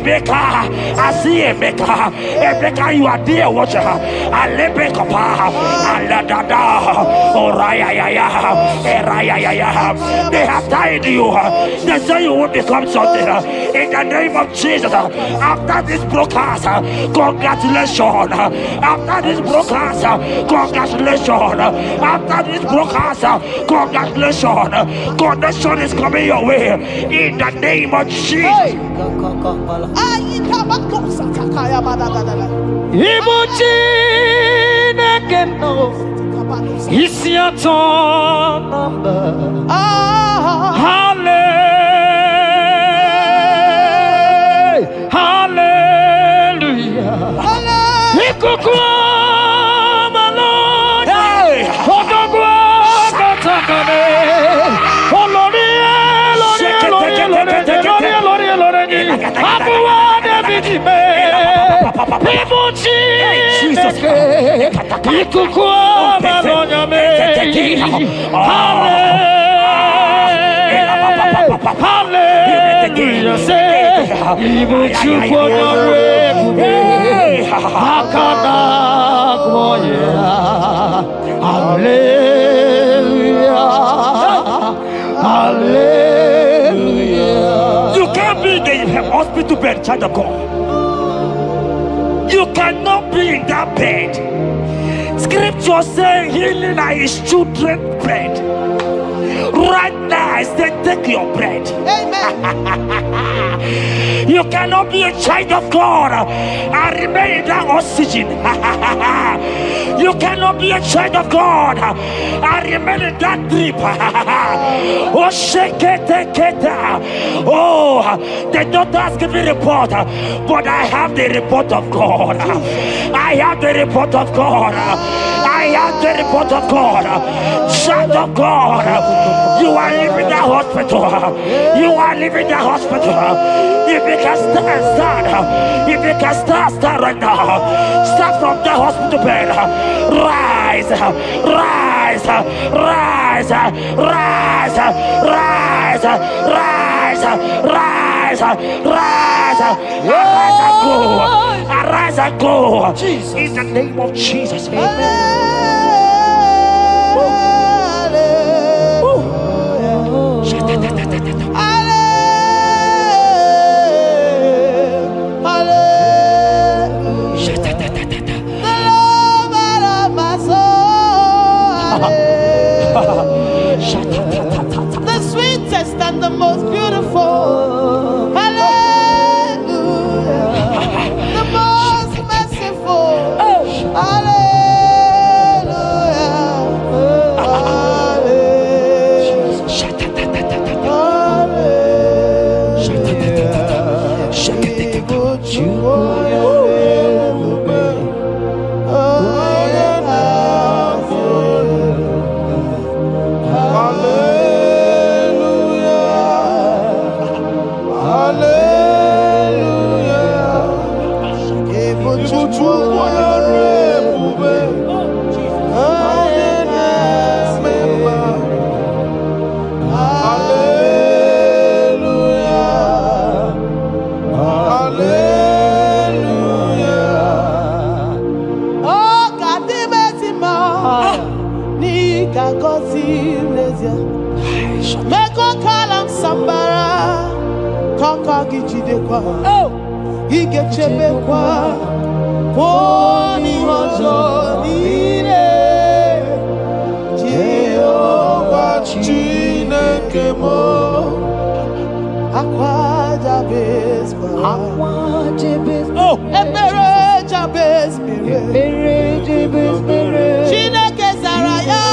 maker. I see a maker. A maker, you are there, watcher. I let me come. I let that down. They have tied you. They say you will become something. In the name of Jesus, after this broadcast, congratulations. After this broadcast, congratulations. After this broadcast, congratulations. Connection is coming your way. In the name of Jesus. It's your turn number. Hallelujah. Hallelujah, say, hallelujah. You can't be in the hospital bed, child of God. You cannot be in that bed. Scripture saying healing are his children's bread. Right now, I said, take your bread. Amen. You cannot be a child of God and remain in that oxygen. You cannot be a child of God and remain in that drip. Oh, shake it. Oh, the doctors give me a report, but I have the report of God. I have the report of God. I have the report of God. Child of God, you are leaving the hospital. You are leaving the hospital. If you can stand, if you can stand right now, start from the hospital bed. Rise, rise, rise, rise, rise, rise, rise, rise, arise and go, arise and go. In the name of Jesus. Amen. The sweetest and the most beautiful. Hallelujah. The most merciful. chebekwa. Ige chebekwa. Poni ozo nile. Jehovah Chineke mo. Aqua Jabez. Oh, Ebere Jabez. Chineke Zaraya.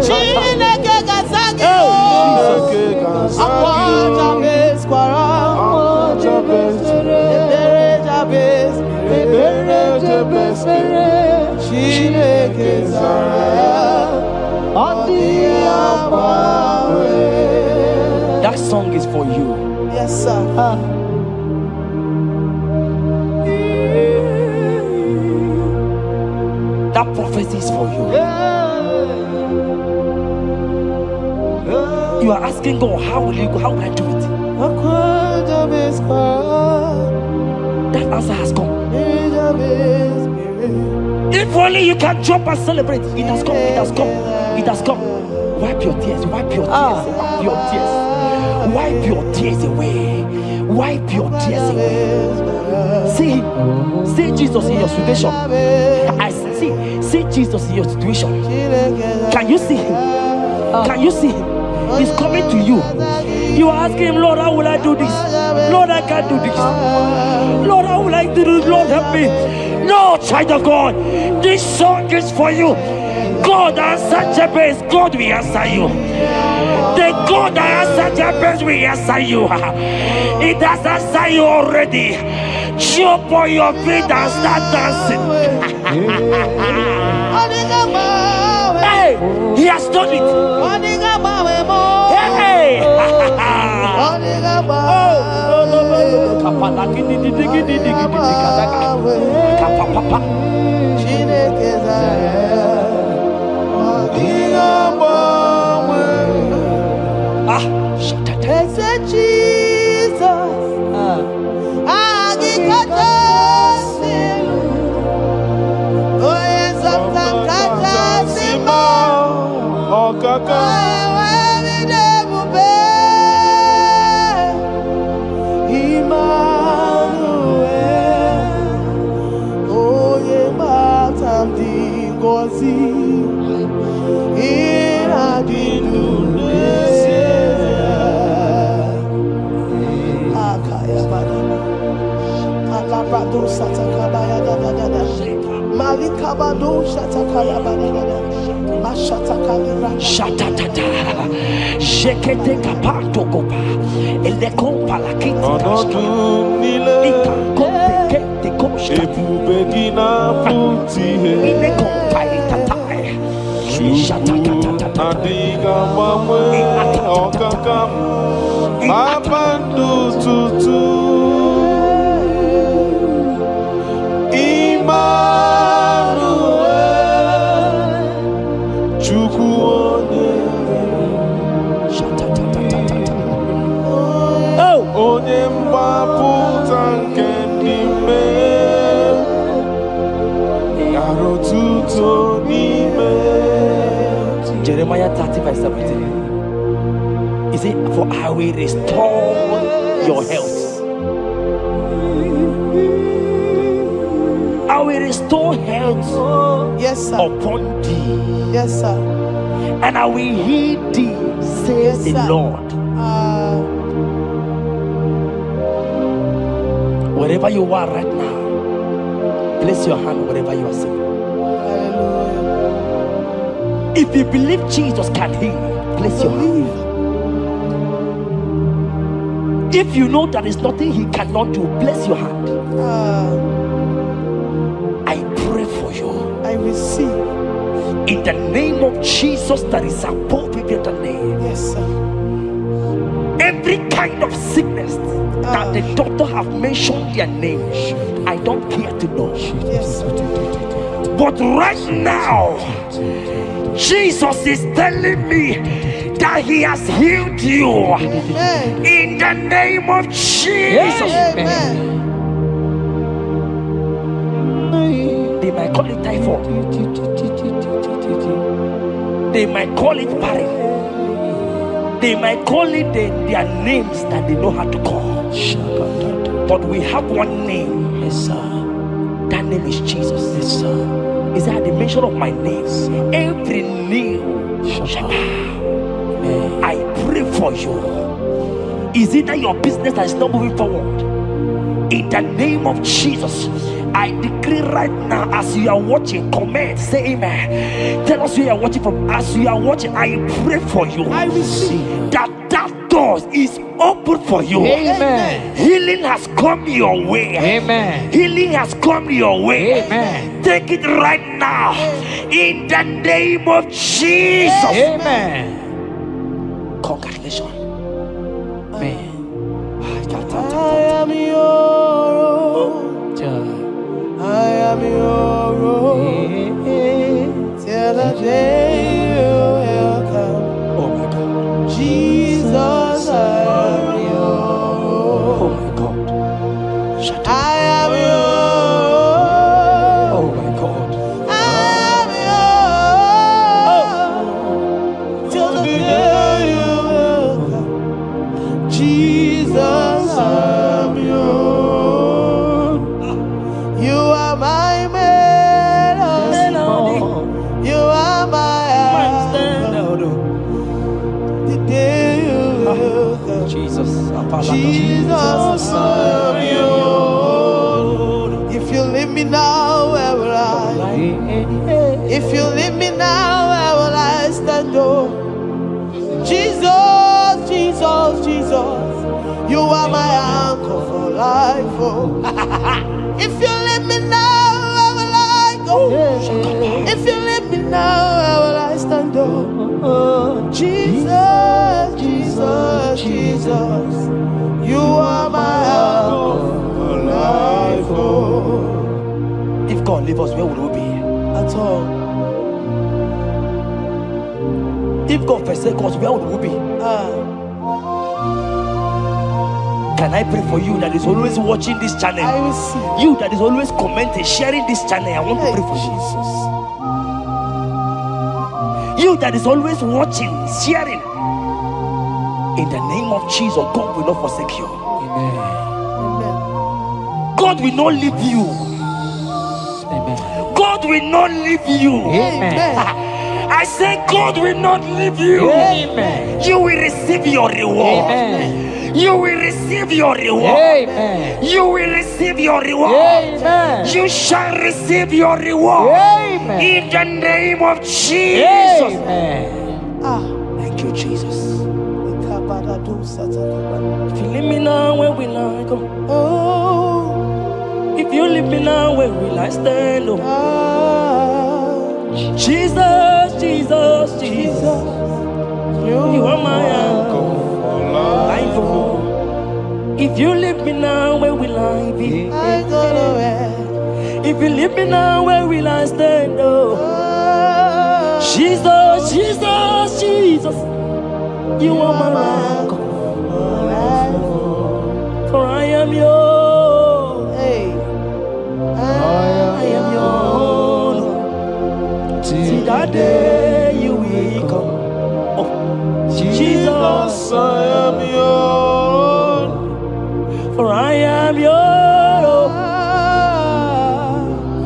Chineke Gazagi. Aqua Jabez. Ebere Jabez. Chineke Zaraya. That song is for you. Yes, sir. That prophecy is for you. You are asking God, how will you go? How will I do it? That answer has come. If only you can jump and celebrate. It has come. It has come. It has come. Wipe your tears. Wipe your tears. Wipe your tears. Wipe your tears away. Wipe your tears away. See Jesus in your situation. I see Jesus in your situation. Can you see him? Can you see him? He's coming to you. You are asking him, Lord, how will I do this? Lord, I can't do this. Lord, how will I do this? Lord, help me. No, child of God, this song is for you. God answer Jabez, God will answer you. The God that answer Jabez will answer you. It has answered you already. Jump on your feet and start dancing. Hey, he has done it. Hey. Jekete kapato kopa ele kompa la kiti ika kompe kete koshka Ebubegina puti ile kompa itatai shatakata adiga mamwe okakam mabandu tutu Emmanuel chukwuonye onye mgbapụta nke ndị mmehie gara otuto n'ime. Jeremiah 30:17. He said, for I will restore your health. I will restore health, yes, sir, upon thee. Yes, sir. And I will heal thee, says the Lord. Wherever you are right now, place your hand wherever you are sitting. If you believe Jesus can heal, place your hand. If you know there is nothing he cannot do, place your hand. I pray for you. I receive. In the name of Jesus that is above every other name. Yes, sir. Every kind of sickness that the doctor have mentioned their name, I don't care to know. Yes, sir. But right now, Jesus is telling me that he has healed you. Amen. In the name of Jesus. Amen. They might call it typhoid. They might call it barren. They might call it their names that they know how to call. But we have one name. Yes, sir. That name is Jesus. Yes, sir. Is that at the mention of my name, every knee shall bow. I pray for you. Is it that your business that is not moving forward? In the name of Jesus, I decree right now, as you are watching, comment, say amen. Tell us where you are watching from. As you are watching, I pray for you. I receive that door is open for you. Amen. Healing has come your way. Amen. Healing has come your way. Amen. Take it right now. In the name of Jesus. Amen. Congratulations. Amen. I am your own. I am your own. Till the day you will come. Oh my God. Jesus, I am your Oh own. my God. Shut I up. am your own. Oh my God. I am your own. Till the day you will come. Jesus, I am your own. You are my melody. You are my anthem. The day you will come. Jesus. Jesus, I am your own. If you leave me now, where will I? If you leave me now, where will I stand? Oh, Jesus, Jesus, Jesus, you are my anchor for life. Oh, if you leave me now, where will I go? If you leave me now, where will I stand? Oh, Jesus, Jesus, Jesus, you are my anchor for life. Oh, If God leave us, where would we be? at all. If God forsake us, where would we be? Can I pray for you that is always watching this channel? I will see. You that is always commenting, sharing this channel, I want to pray for you. You that is always watching, sharing. In the name of Jesus, God will not forsake you. Amen. Amen. God will not leave you. Amen. God will not leave you. Amen. I say God will not leave you. Amen. You will receive your reward. Amen. You will receive your reward. Amen. You will receive your reward. Amen. You shall receive your reward. Amen. In the name of Jesus. Amen. Thank you, Jesus. If you leave me now, where will I go? Oh, If you leave me now, where will I stand? Oh, Jesus, Jesus, Jesus. You are my anchor. Life, oh. If you leave me now, where will I be? I go nowhere. If you leave me now, where will I stand? Oh, Oh, Jesus, Jesus, Jesus. You are my anchor. For I am yours. hey, I am yours. See that day you will come. Oh, Jesus, I am yours. for I am yours.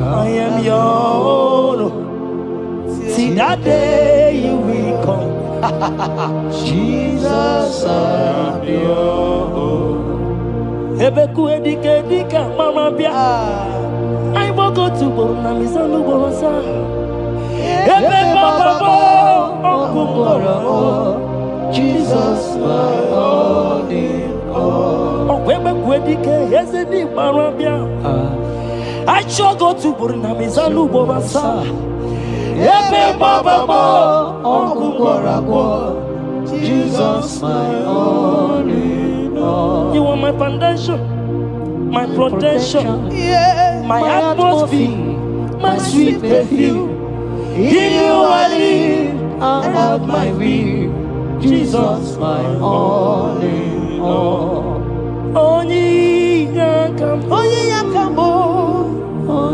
I am yours. See that day you will come. Jesus, I am yours. Ebeku edike dika mama bia. I will go to Borna Misanu Borosa. Ebe Baba Bo. Jesus, my all in all. Oh, Ebeku edike Yezeni Marabia. I shall go to Borna Misanu Borosa. Ebe Baba Bo. Jesus, my all in all. You are my foundation, my protection, yeah, my atmosphere, my sweet perfume. In you I live and have my will. Jesus, my all in all. Only Yakam, only Yakamo,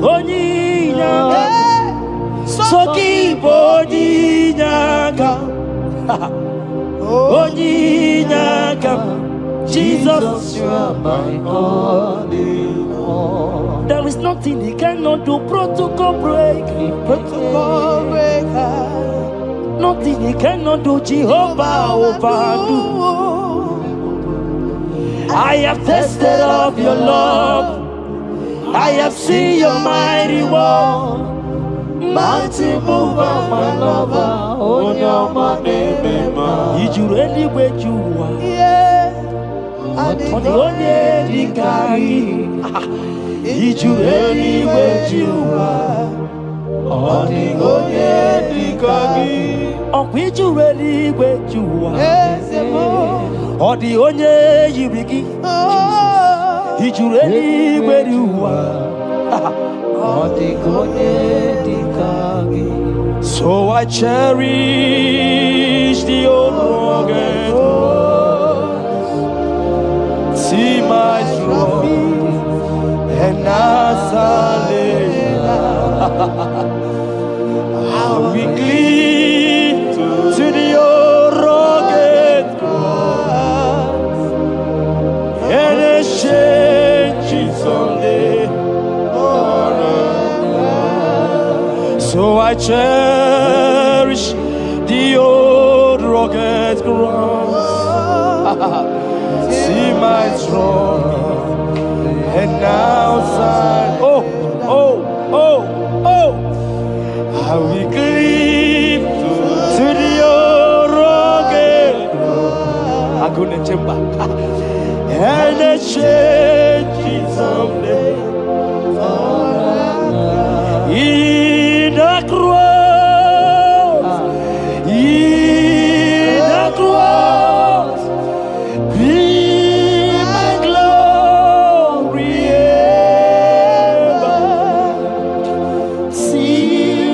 only Yakam, so so keep Only Yakam. Jesus, you are my all in all. There is nothing he cannot do. Protocol break. Protocol breaker. Nothing he cannot do. Jehovah overdo. I have tasted of your love. I have seen your mighty work. Mighty mover, my lover, on your money, Did you really where you are? Yeah. On the only the carry. Did you really where you are? on the only carry. Oh, did you really where you are? Yes, Or the only you begin. Did you really where you are? On the only carry. So I cherish the old rugged cross. See my trophy and as I lay I'll be clean to the old rugged cross and exchange it someday. So I cherish the old rugged cross. See my throne and now side. Oh, I will cleave to the old rugged cross. I couldn't chamber and exchange it someday. In the cross, be my glory ever. See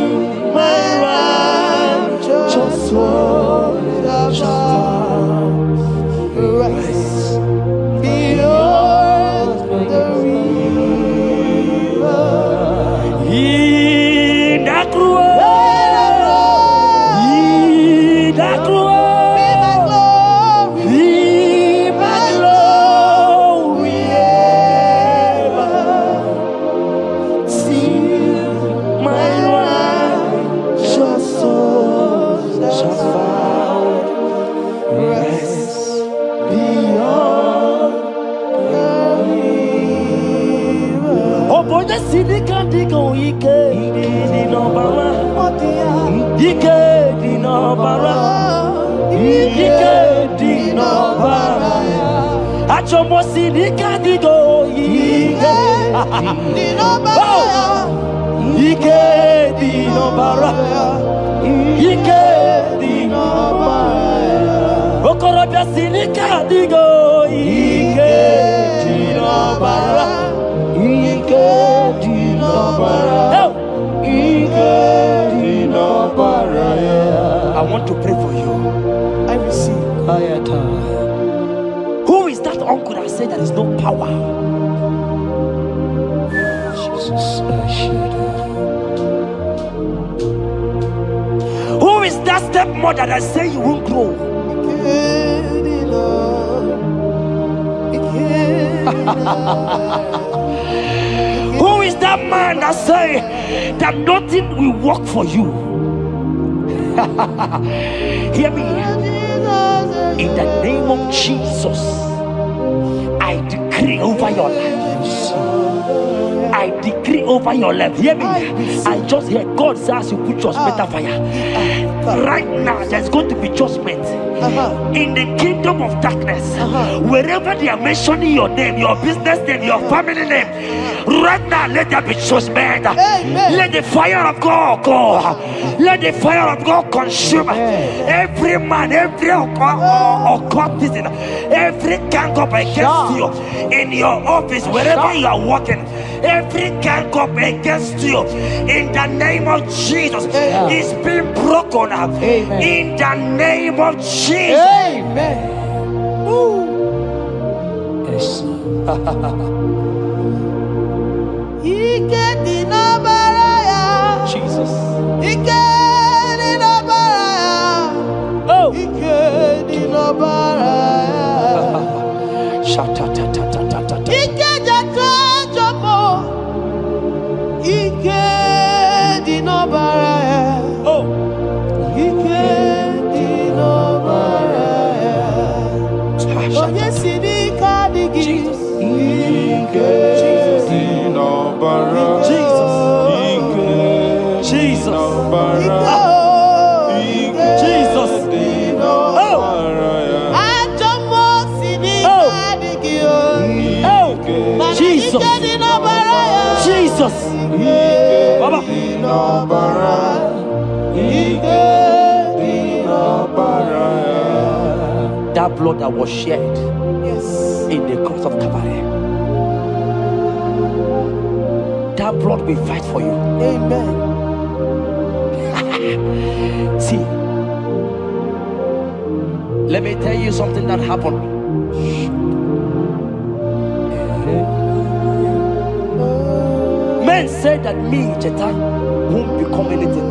my righteous soul rise beyond the river. I want to pray for you. I receive. Who is that uncle that said there is no power? Jesus, Who is that stepmother that say you won't grow? Who is that man that say that nothing will work for you? Hear me. In the name of Jesus, I decree over your life. I decree over your life. Hear me. I just hear God says you put judgment fire. Right now, there's going to be judgment in the kingdom of darkness. Wherever they are mentioning your name, your business name, your family name, right now, let there be judgment. Let the fire of God go. Let the fire of God consume every man, every occultism, every gang up against you in your office, wherever you are working. Every gang up against you in the name of Jesus is being broken up. In the name of Jesus. Amen. yes. Jesus. Oh. That blood that was shed in the cross of Calvary, that blood will fight for you. Amen. See, let me tell you something that happened. Men said that me, Jetta, won't become anything,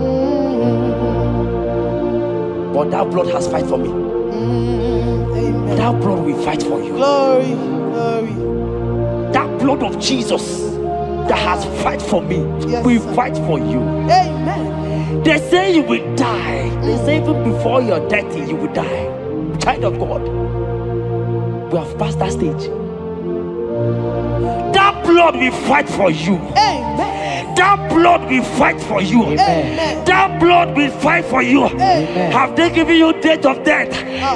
but that blood has fight for me. Amen. That blood will fight for you. Glory, glory. That blood of Jesus that has fight for me will fight for you. Amen. They say you will die. They say even before you're 30 you will die. Child of God, we have passed that stage. That blood will fight for you. Amen. That blood will fight for you. Amen. That blood will fight for you. Amen. Have they given you date of death?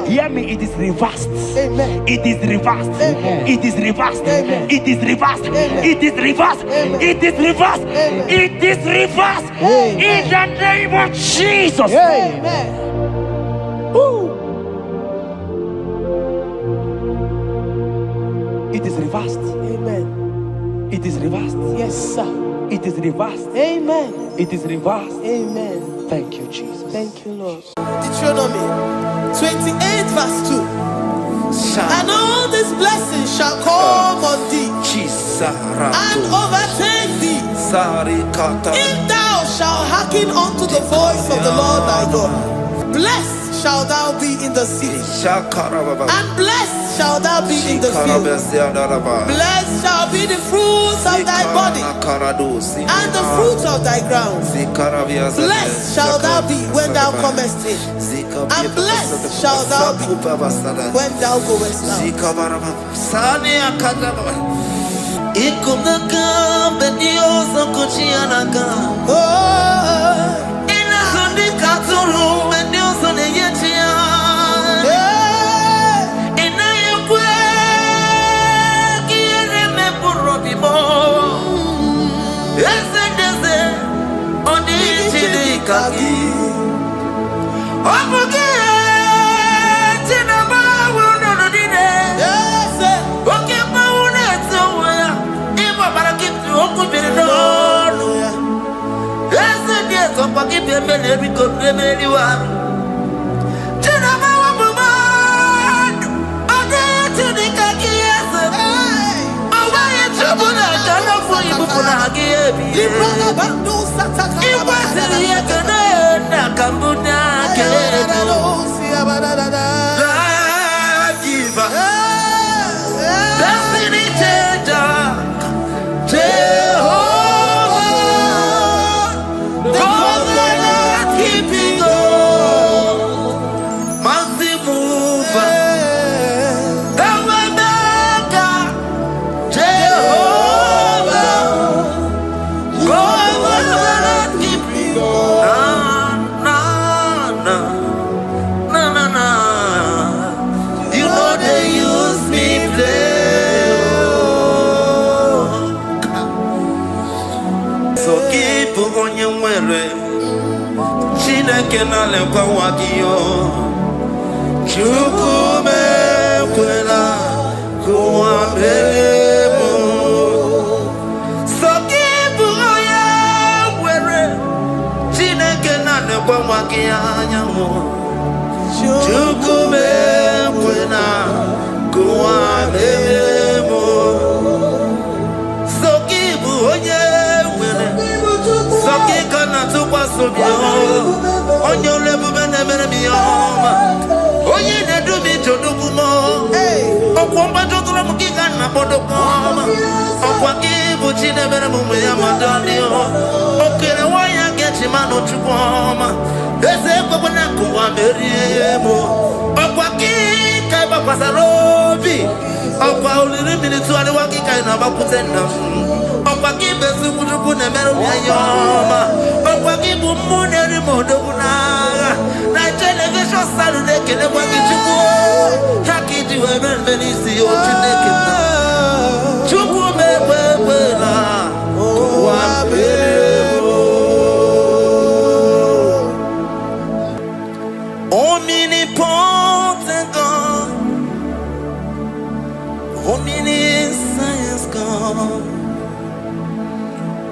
Hear me, it is reversed. Amen. It is reversed. Amen. It is reversed. Amen. It is reversed. Amen. It is reversed. Amen. It is reversed. Amen. It is reversed. Amen. In the name of Jesus. Amen. Woo. It is reversed. Amen. It is reversed. Yes, sir. It is reversed. Amen. It is reversed. Amen. Thank you, Jesus. Thank you, Lord. Deuteronomy 28 verse 2. And all these blessings shall come on thee and overtake thee if thou shalt hearken unto the voice of the Lord thy God. Blessed shalt thou be in the city, and blessed shalt thou be in the field. Blessed shall be the fruits of thy body, and the fruit of thy ground. Blessed shall thou be when thou comest in, and blessed shalt thou be when thou goest out. Okwamba jotula mukika na bodo koma. Okwakibu chine bere mume ya madalio. Okere waya gechi mano chukoma. Ese kwa na kuwa meriemo. Okwakika iba kwa sarobi. Okwa uliri militu ali wakika ina bakutenda. Okwakibe sukujuku ne meru ya yoma. Okwakibu mune rimodo kunaga. Na television salude kene wakichuku. Hakiji weben benisi ochineke na. Chuku mewe na. Omnipotent God, omniscience God,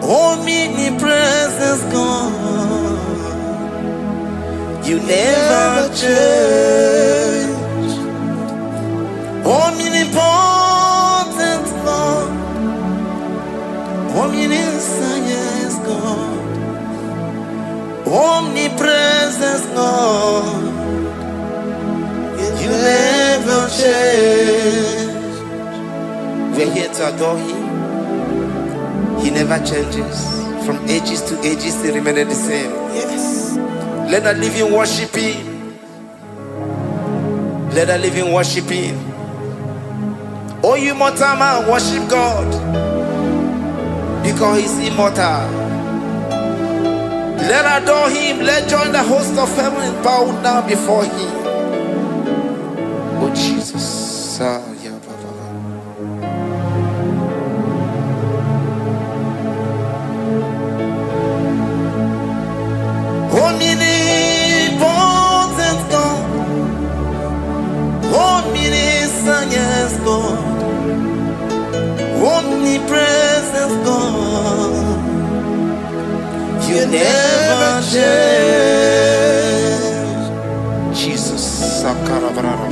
omnipresence God, you never change. Omnipotent God, omniscience God, omnipresence God, you never change. We're here to adore Him. He never changes. From ages to ages, He remains the same. Yes. Let the living worship Him. Let the living worship Him. Oh, you mortal man, worship God, because He's immortal. Let adore Him. Let join the host of heaven and bow down before Him. Oh Jesus. Omnipotent God, omniscience God, omnipresence God, you never change. Jesus. Sakarabarara.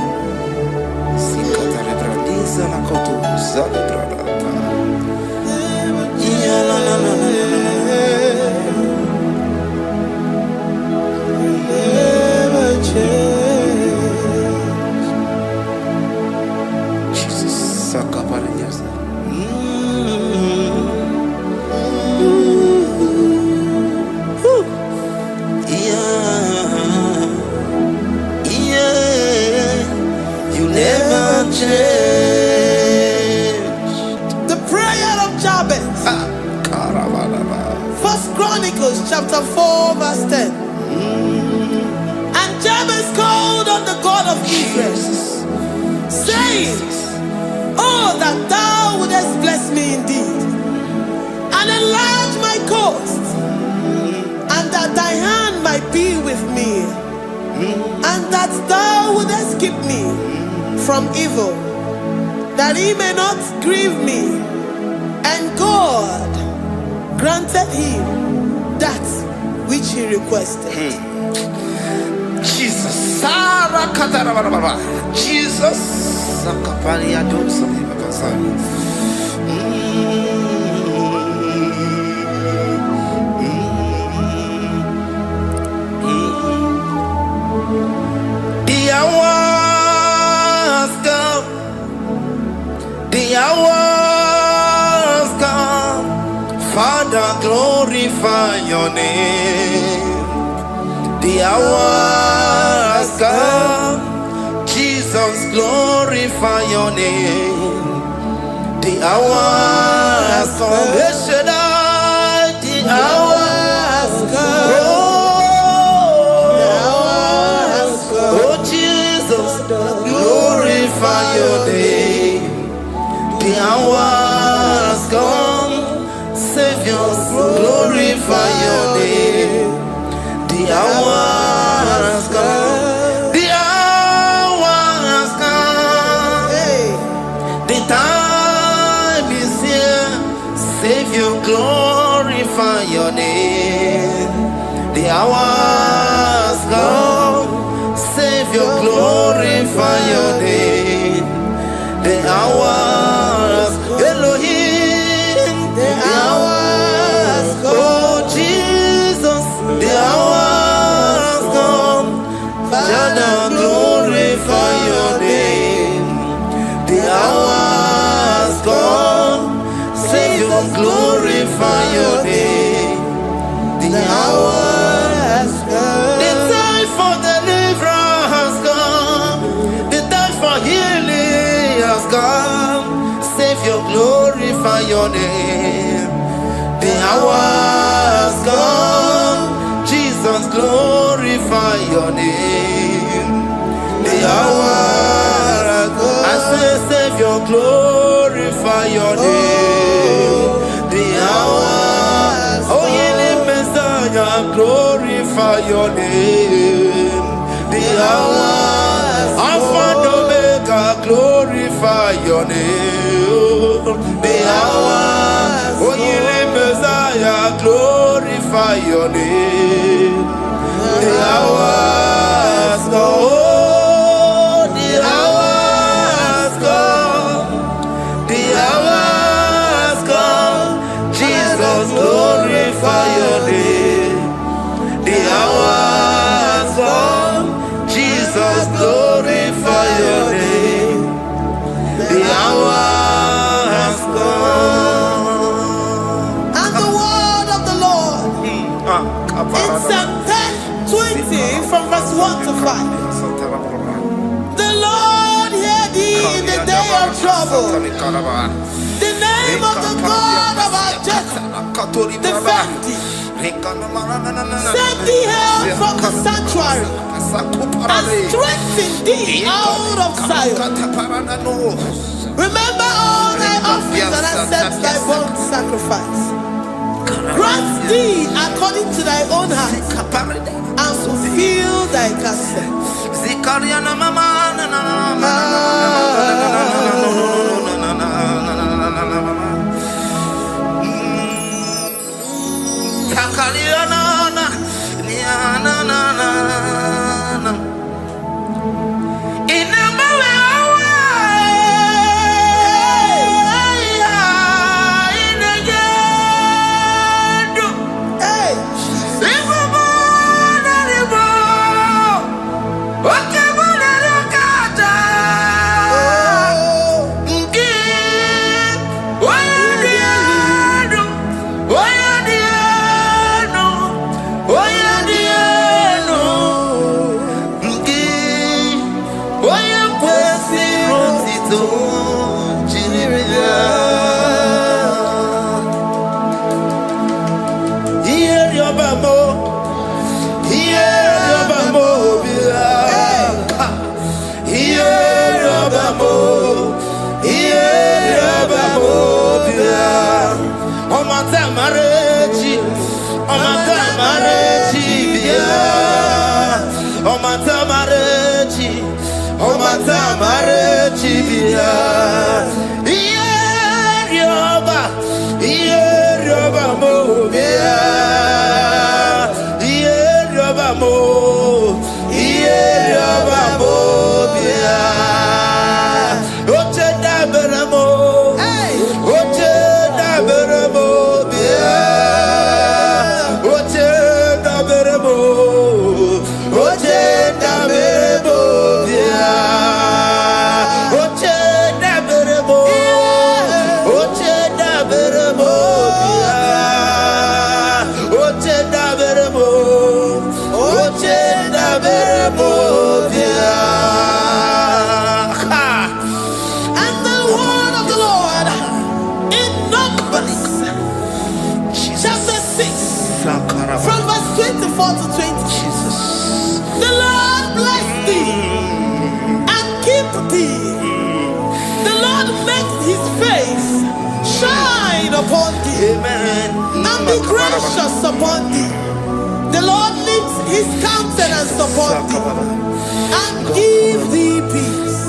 Sikatarebradiza na kotu zalebradata. Never change. Jesus. Sakaparadiasa. You never change. The prayer of Jabez. First Chronicles chapter 4 verse 10. And Jabez called on the God of Israel, saying, oh, that thou wouldest bless me indeed, and enlarge my coast, and that thy hand might be with me, and that thou wouldest keep me from evil, that he may not grieve me. And God granted him that which he requested. Jesus. Sarah Katarababa. Jesus. Sakaparia dosa. The hours come. The hours come. Father, glorify your name. The hours come. Jesus, glorify your name. The hours come. The hours come. Oh, Jesus, glorify your name. The hours come. Savior, glorify your name. The hours come. The hours come. The time is here. Savior, glorify your name. The hours come. Savior, glorify your name. The hours, Elohim. The hours come. Oh Jesus, the hours come. Father, glorify your name. The Jesus, glorify your name. The hour has come. The time for deliverance has come. The time for healing has come. Savior, glorify your name. The hour has come. Jesus, glorify your name. The hour has come. I say, Savior, glorify your name. The hour. Oh, yeah, Messiah, glorify your name. The hour. Alpha and Omega, glorify your name. The hour. Oh, yeah, Messiah, glorify your name. The hour has come. The hour has come. The hour has come. Jesus, glorify your name. The hour has come. Jesus, glorify your name. The hour has come. And the word of the Lord in Psalm 20 from verse 1 to 5. The Lord hear thee in the day of trouble. The name of the God of our Jacob defend thee. Send thee help from the sanctuary and strengthen thee out of Zion. Remember all thy offerings and accept thy burnt sacrifice. Grant thee according to thy own heart and fulfill thy counsel. And be gracious upon thee. The Lord lifts his countenance upon thee and give thee peace.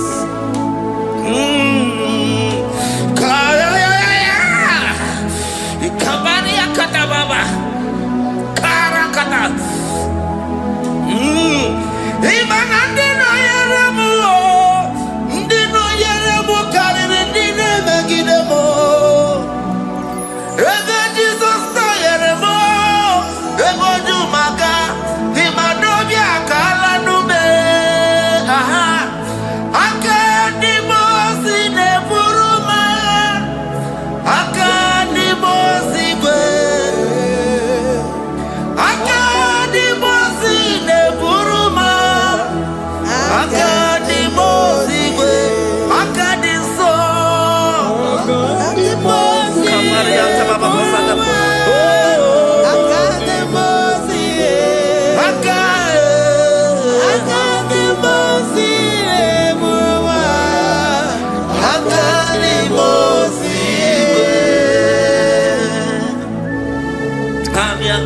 Akadimo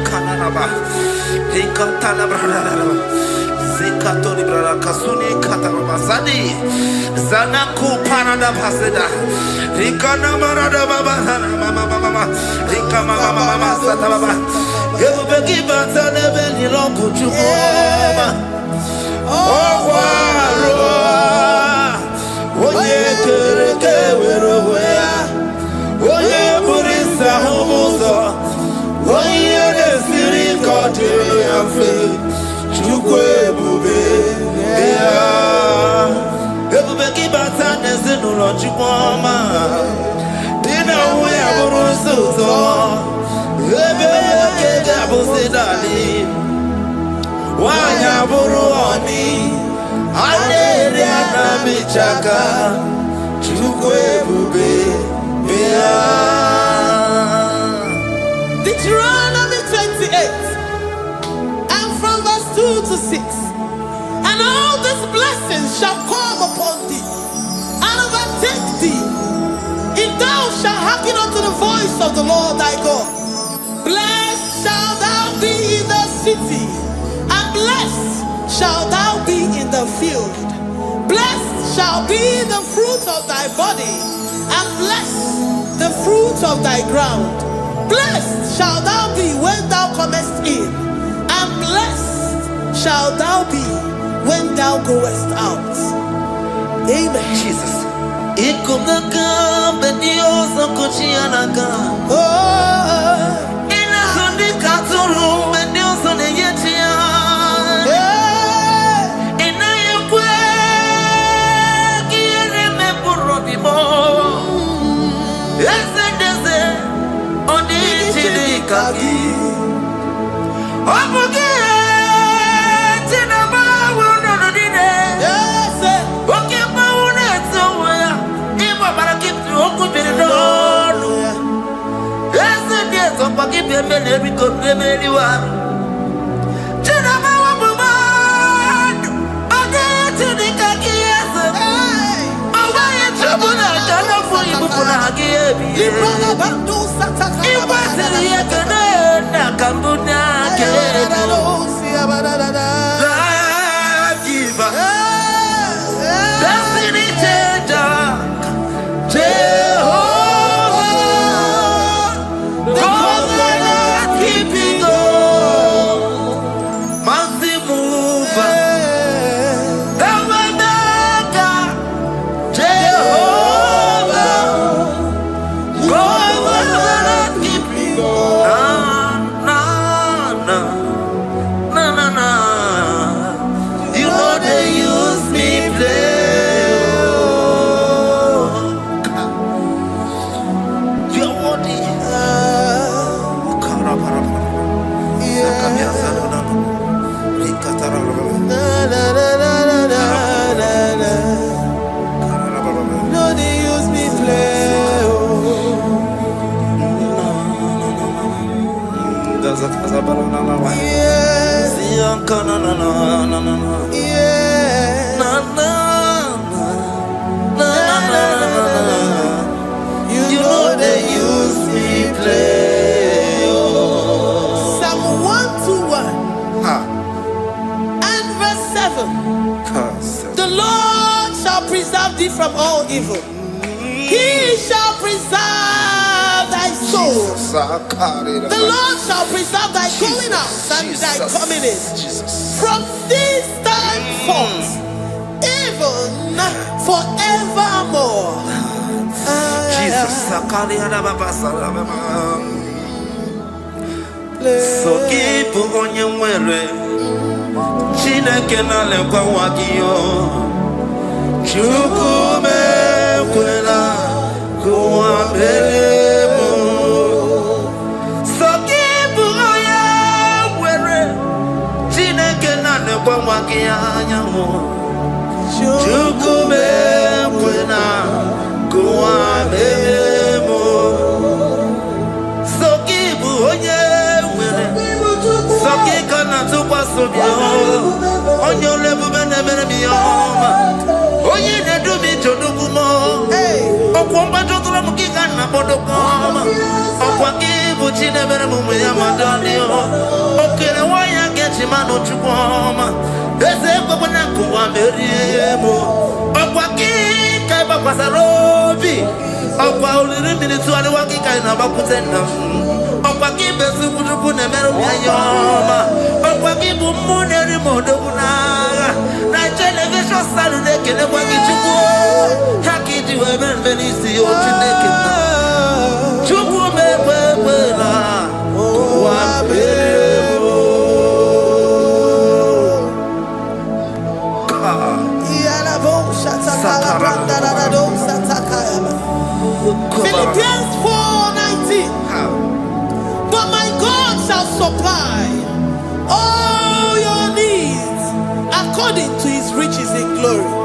Kananaba, Hikatana Brada, Zikato Libra Kasuni Katarabasadi, Zanaku Panada Paseda, Rikana Marada Baba, Mama, Rikama Mama Satababa, Yubeki Batana Benilo Puchuma, Oh, Oye Kereke Weroya, Oye Burisa Homosa. Oye Siri Kote Afe, Chukwe Bube, Ebubeki Batane Zinuro Chukoma, Dina Wea Burusuto, Ebeke Gabusidali, Wanya Buruoni, Aderiana Bichaka, Chukwe Bube, Deuteronomy 28 and from verse 2 to 6. And all these blessings shall come upon thee and overtake thee if thou shalt hearken unto the voice of the Lord thy God. Blessed shalt thou be in the city, and blessed shalt thou be in the field. Blessed shall be the fruit of thy body, and blessed the fruit of thy ground. Blessed shall thou be when thou comest in, and blessed shall thou be when thou goest out. Amen. Jesus. You know they use me play. Psalm 121 and verse 7. The Lord shall preserve thee from all evil. He shall preserve thy soul. The Lord shall preserve thy going out and thy coming in from this time forth, even forevermore. Jesus. So keep on your way. Chineke na lekwa wagiyo. Chukume kwela kuambelemo. So keep on your way. Chineke na lekwa wagiyo. Chukume kwela kuambelemo. So keep on your Sakikana tupa sobio onyo lebu bene bene miyoma onye ne dumi chodukumo okwomba jotula mukikana bodogoma. Okwagibu chine bere mumu ya madanio. Okere waya gechi mano chukoma. Eze kwa na kuwa meriemo. Okwagi kai bakwa sarobi. Okwa uliri militu ali waki kai na bakutenda. Okwagi besu kujuku ne meru ya yoma. Okwagi bumune rimodo kunaga. Na television salude kele kwagi chuku. Haki diwe benisi ochineke na. Chuku mepepe na. Kuwa meriemo. Philippians 4:19. But my God shall supply all your needs according to his riches in glory.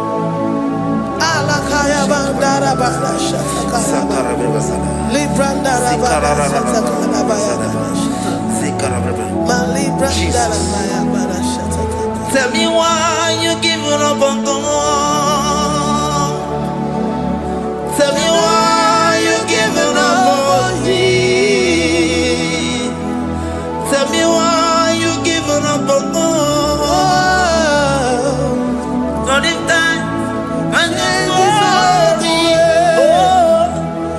Tell me why you giving up on God. Tell me why you giving up on me. Tell me why you giving up on God. Not in time and then glory. Oh,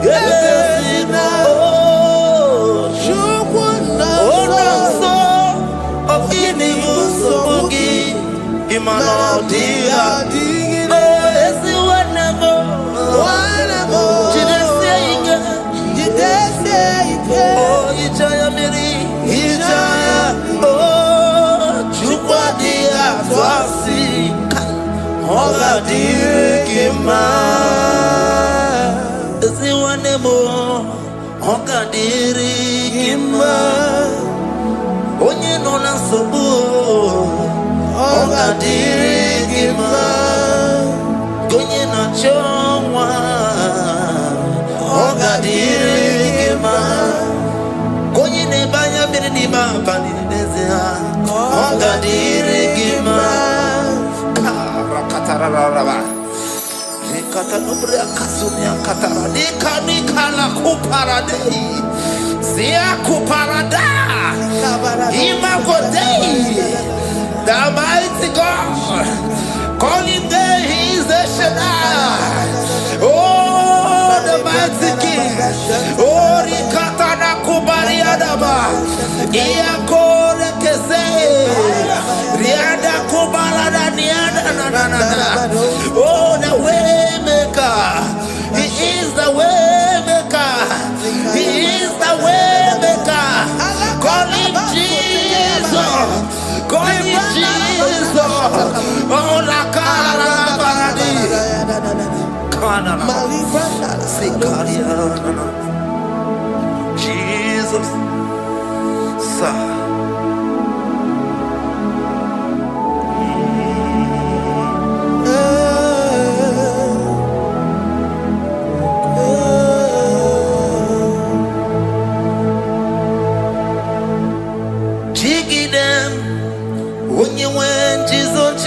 yes, oh, oh, Imano dia, oh, esi wanemo, oh, Ijaya miri, Ijaya, oh, chukwa dia, twasi, hoga dirikima, esi wanemo, hoga dirikima, onye nona sobu. Oga dirigima, gonye na chongwa. Oga dirigima, gonye ne banya biri ni bani nezea. Oga dirigima, rakatararaba. Nikata nubre akasunya katara. Nikala kuparadei, siya kuparada. Imagodei. The mighty God, calling there, he is the Shaddai. Oh, the mighty King. Oh, Rikatana Kubariadaba. Iakore Kese. Riada Kubalada Niada. Oh, the way maker. He is the way maker. He is the way maker. Calling Jesus. God is Jesus. Oh, la cara baradi. Kana. Sikaria. Jesus. Sa. When you went, Jesus,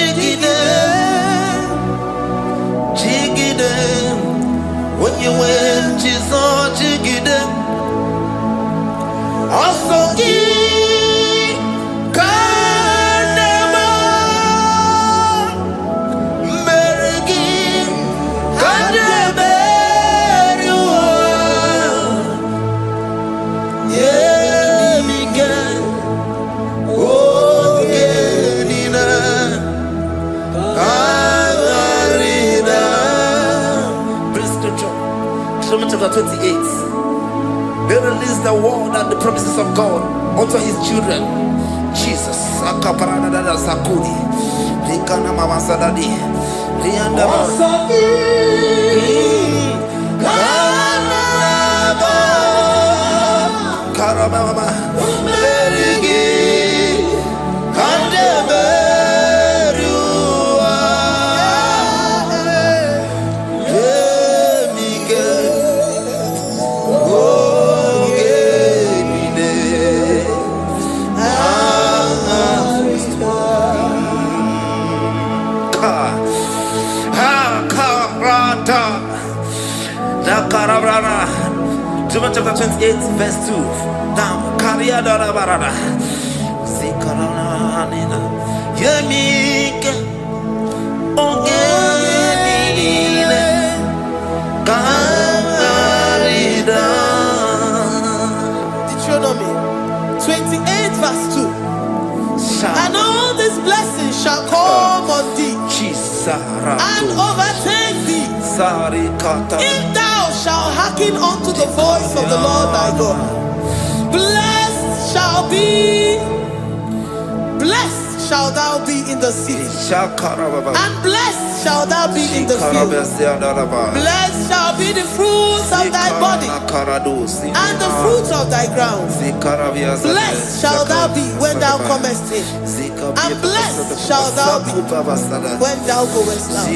chigidem. When you went, Jesus, chigidem. Also, Kanema, Merigi, Kanema, yeah, Miguel. Chapter 28. They release the word and the promises of God unto his children. Jesus. Akaparadada sakudi. Likana mama sadadi. Lianda Karababa. Merigi. 28 verse 2. Now, Kariada Barada. Zikaranina. Yemika. Ongenine. Karida. Deuteronomy 28 verse 2. And all these blessings shall come on thee and overtake thee if thou shalt hearken unto the voice of the Lord thy God. Blessed shall thou be in the city, and blessed shall thou be in the field. Blessed shall be the fruits of thy body and the fruits of thy ground. Blessed shall thou be when thou comest in, and blessed shall thou be when thou goest out.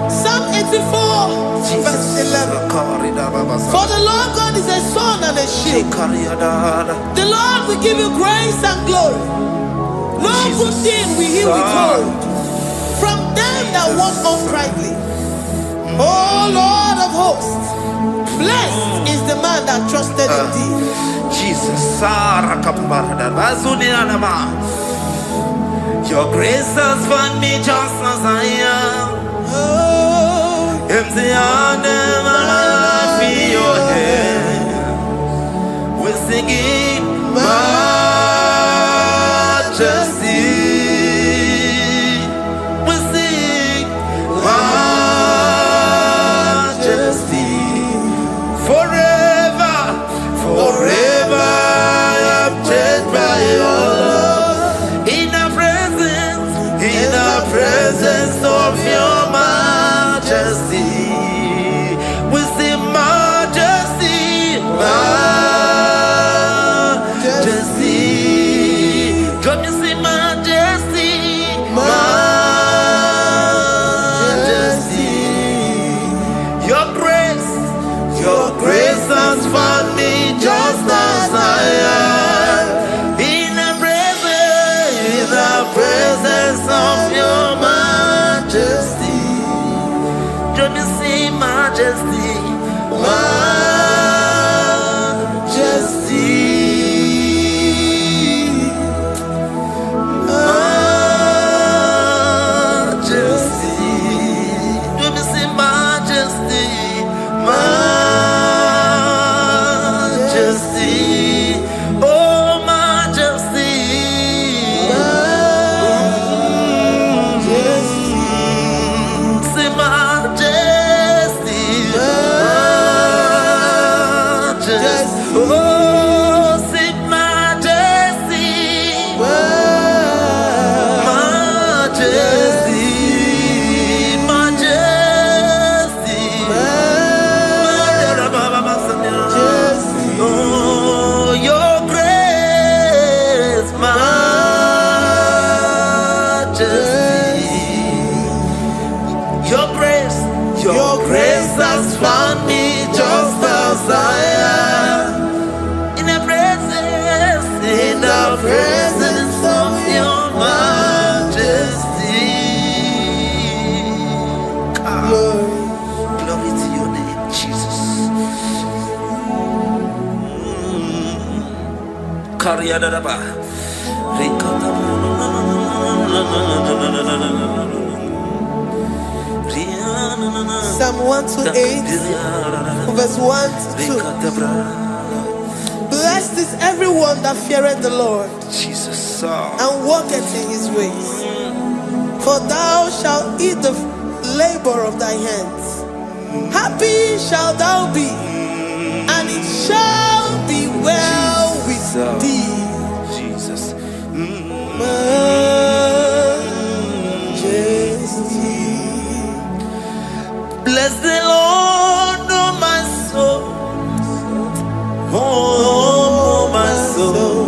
Psalm 84 verse 11. For the Lord God is a sun and a shield. The Lord will give you grace and glory. No good thing will he withhold from them that walk uprightly. O Lord of hosts, blessed is the man that trusted in thee. Jesus, your grace has found me just as I am. Empty handed, I feel your hand. We're singing majesty. We sing majesty. Forever, forever I'm changed by your love. In the presence of your majesty, we see majesty, majesty. Come you see majesty, majesty. Your grace has found me just as I am. In the presence of your majesty, don't you see majesty, majesty, majesty, don't you see majesty, majesty, oh majesty. Your grace has found me Psalm 128, verse 1 to 2. Blessed is everyone that feareth the Lord, Jesus, and walketh in his ways. For thou shalt eat the labor of thy hands. Happy shalt thou be, and it shall be well with thee. Jesus. Majesty. Bless the Lord, oh my soul. Oh, my soul.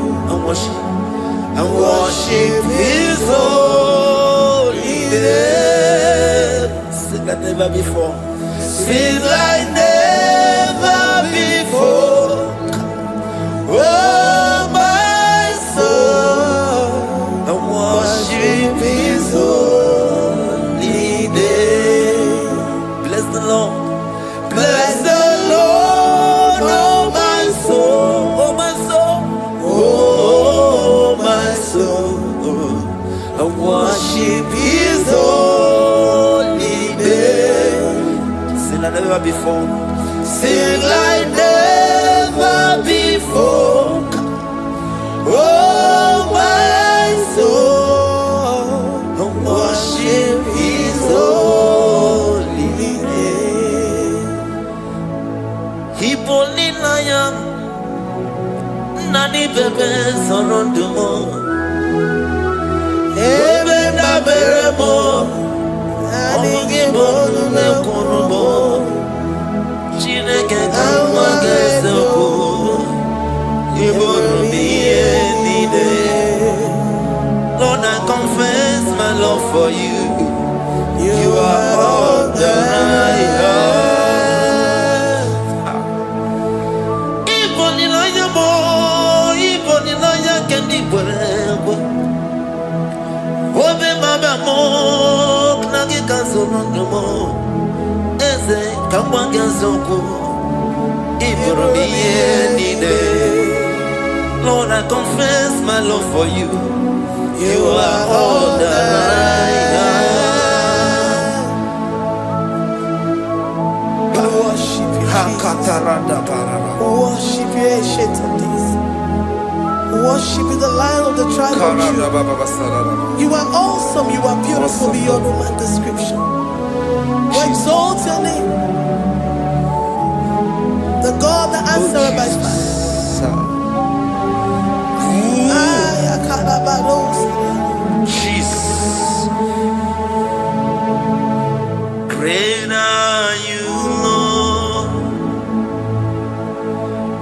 And worship his holy name. Sing like never before. Sing like never before. Oh, my soul. And worship his holy name. Bless the Lord. Bless the Lord, oh my soul, oh my soul, oh my soul, and worship his holy name. Sing like never before. Sing like never before. Oh my soul, and worship his holy name. Hipoli lion, nani bebe sorondumo, ebe na beremo, omugi bonu me kunumo, chineke kama gesoko, ibonu biye nide. Lord, I confess my love for you. You are all that I have. Obe mama mo knagi kazonomo eze kamwanga zoko ibromi yenide. Lord, I confess my love for you. You are all that I have. Worship you, Jesus. Worship you, ancient of days. Worship you, the Lion of the tribe of Judah. You are awesome, you are beautiful beyond human description. We exalt your name, the God that answered by fire. Jesus. Great are you, Lord.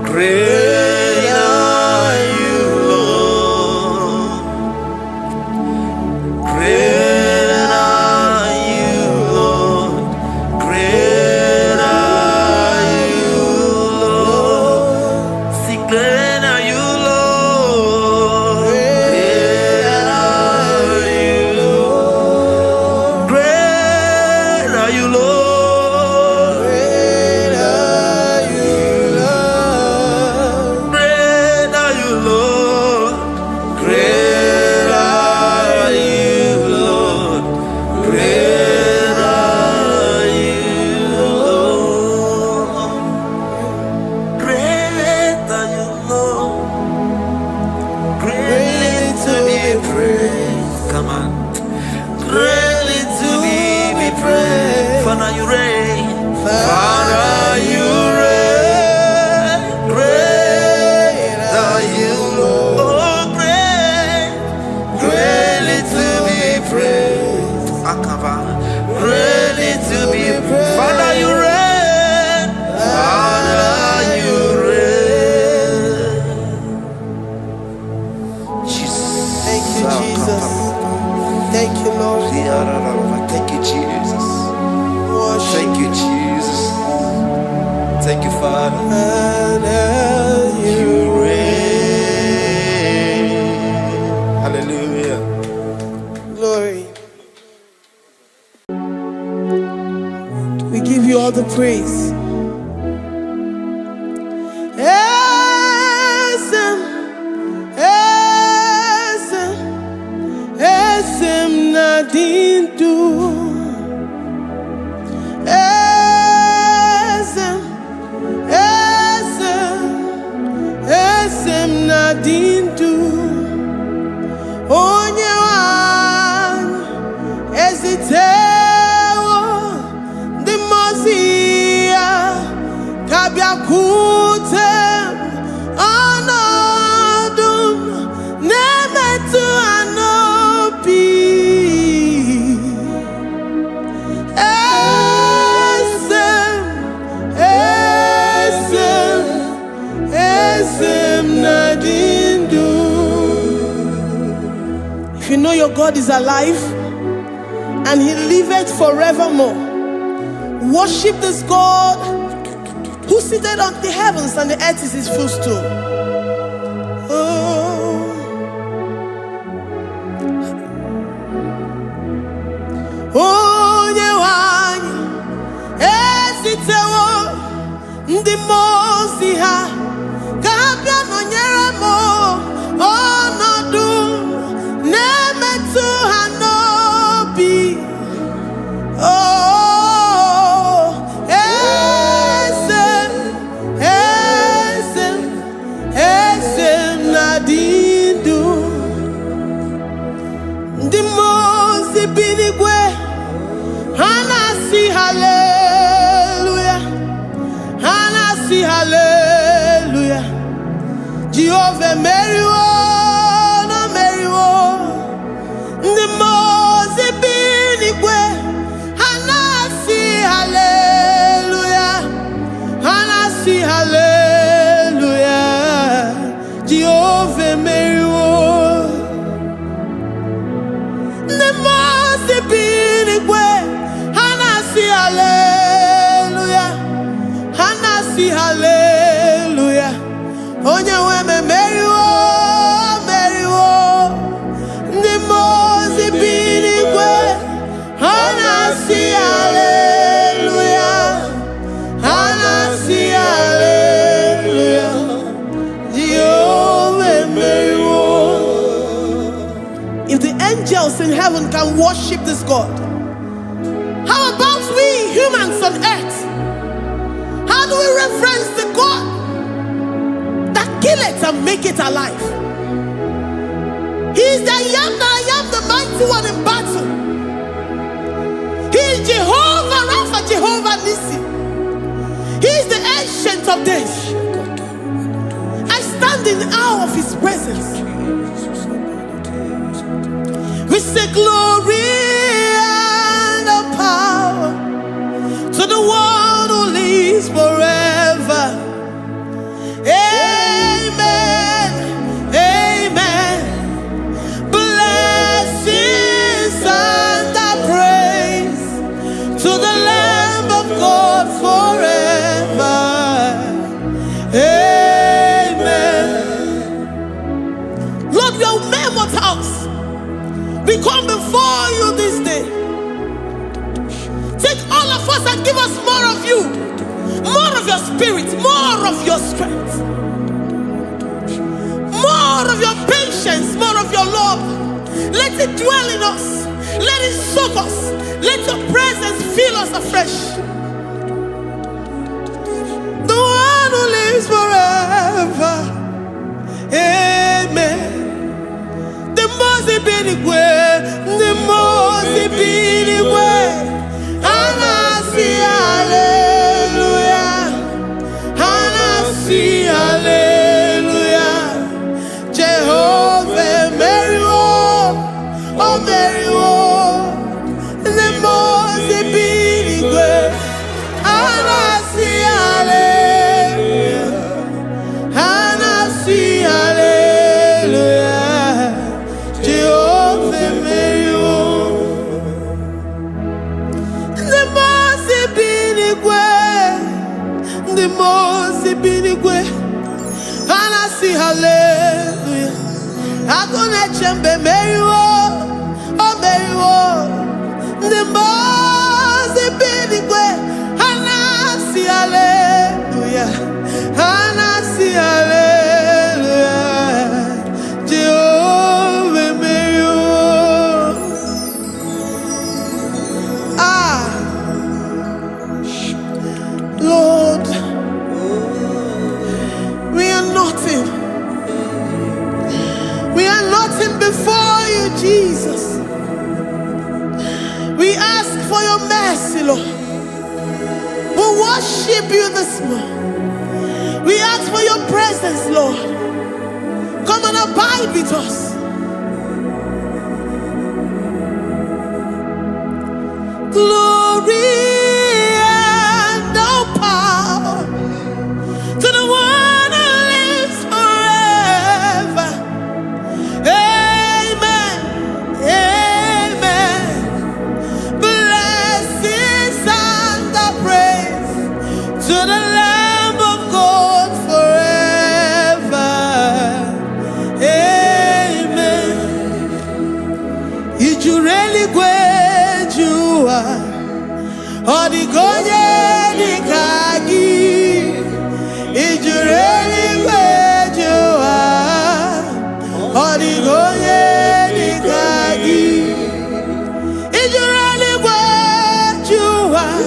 Great are you, Lord. Great are you, Lord. Great are you, Lord. See, great are you, Lord. Great are you, Lord. Great are you, Lord. Great are you, Lord. Great are you, Lord. Great are you, Lord. Great are you, Lord. Great are you, Lord. Greatly to be praised. Come on. Greatly to be praised. Father, you reign. Father, you reign. Great are you, Lord. Oh, great. Greatly to be praised. Akava. Greatly to be praised. Father, you reign. Father, you reign. Jesus. Thank you, Jesus. Thank you, Lord. Thank you, Jesus. Worship Thank you, Jesus. Thank you, Father. You reign. Hallelujah. glory. We give you all the praise. Esim na dindu onyewan ezitewo dimozia kabia kutem anadum nemetu anopi If you know your God is alive and he liveth forevermore, worship this God who seated on the heavens and the earth is his footstool. Oh, nyewani esitewo ndi mosi ha kabia no nyeremo onodu nemetu hanobi. Oh, esem nadindu ndi mosi binigwe hanasi hallelujah, hanasi hallelujah. Jehovah Meriwo, no Meriwo, the Mose binigwe, hanasi hallelujah, hanasi hallelujah. Jehovah Meriwo, the Mose binigwe, hanasi hallelujah, hanasi hallelujah. Onye weme meriwo, meriwo, ndi mozi binigwe, hanasi hallelujah, hanasi hallelujah, Jehovah meriwo. If the angels in heaven can worship this God, how about we humans on earth? How do we reference the God kill it and make it alive? He is the I am, the mighty one in battle. He is Jehovah Rapha, Jehovah Nissi. He is the ancient of days. I stand in awe of his presence. We say glory and power to the one who lives forever. Amen, amen. Blessings and praise to the Lamb of God forever. Amen. Lord, we are immortals. We come before you this day. Take all of us and give us more of you, more of your spirit, more of your strength, more of your patience, more of your love. Let it dwell in us. Let it soak us. Let your presence fill us afresh. The one who lives forever. Amen. The most binigwe, the most binigwe, hanasi hallelujah, hanasi hallelujah. Jehovah Meriwo, oh Meriwo, the most binigwe, hanasi hallelujah, hanasi hallelujah. Jehovah Meriwo, the most binigwe, hanasi hallelujah. Agone chembe Meriwo, oh Meriwo, the most binigwe, hanasi hallelujah, hanasi hallelujah. Jehovah Meriwo. Lord, we are nothing before you, Jesus. We ask for your mercy, Lord. We worship you this morning. We ask for your presence, Lord. Come and abide with us. Glory and all power to the one who lives forever. Amen. Amen. Blessings and the praise to the Lamb of God forever. Amen. Did you really great you are? Or the Goye Kagi? Did you really great you are? Or the Goye Kagi? Did you really great you are?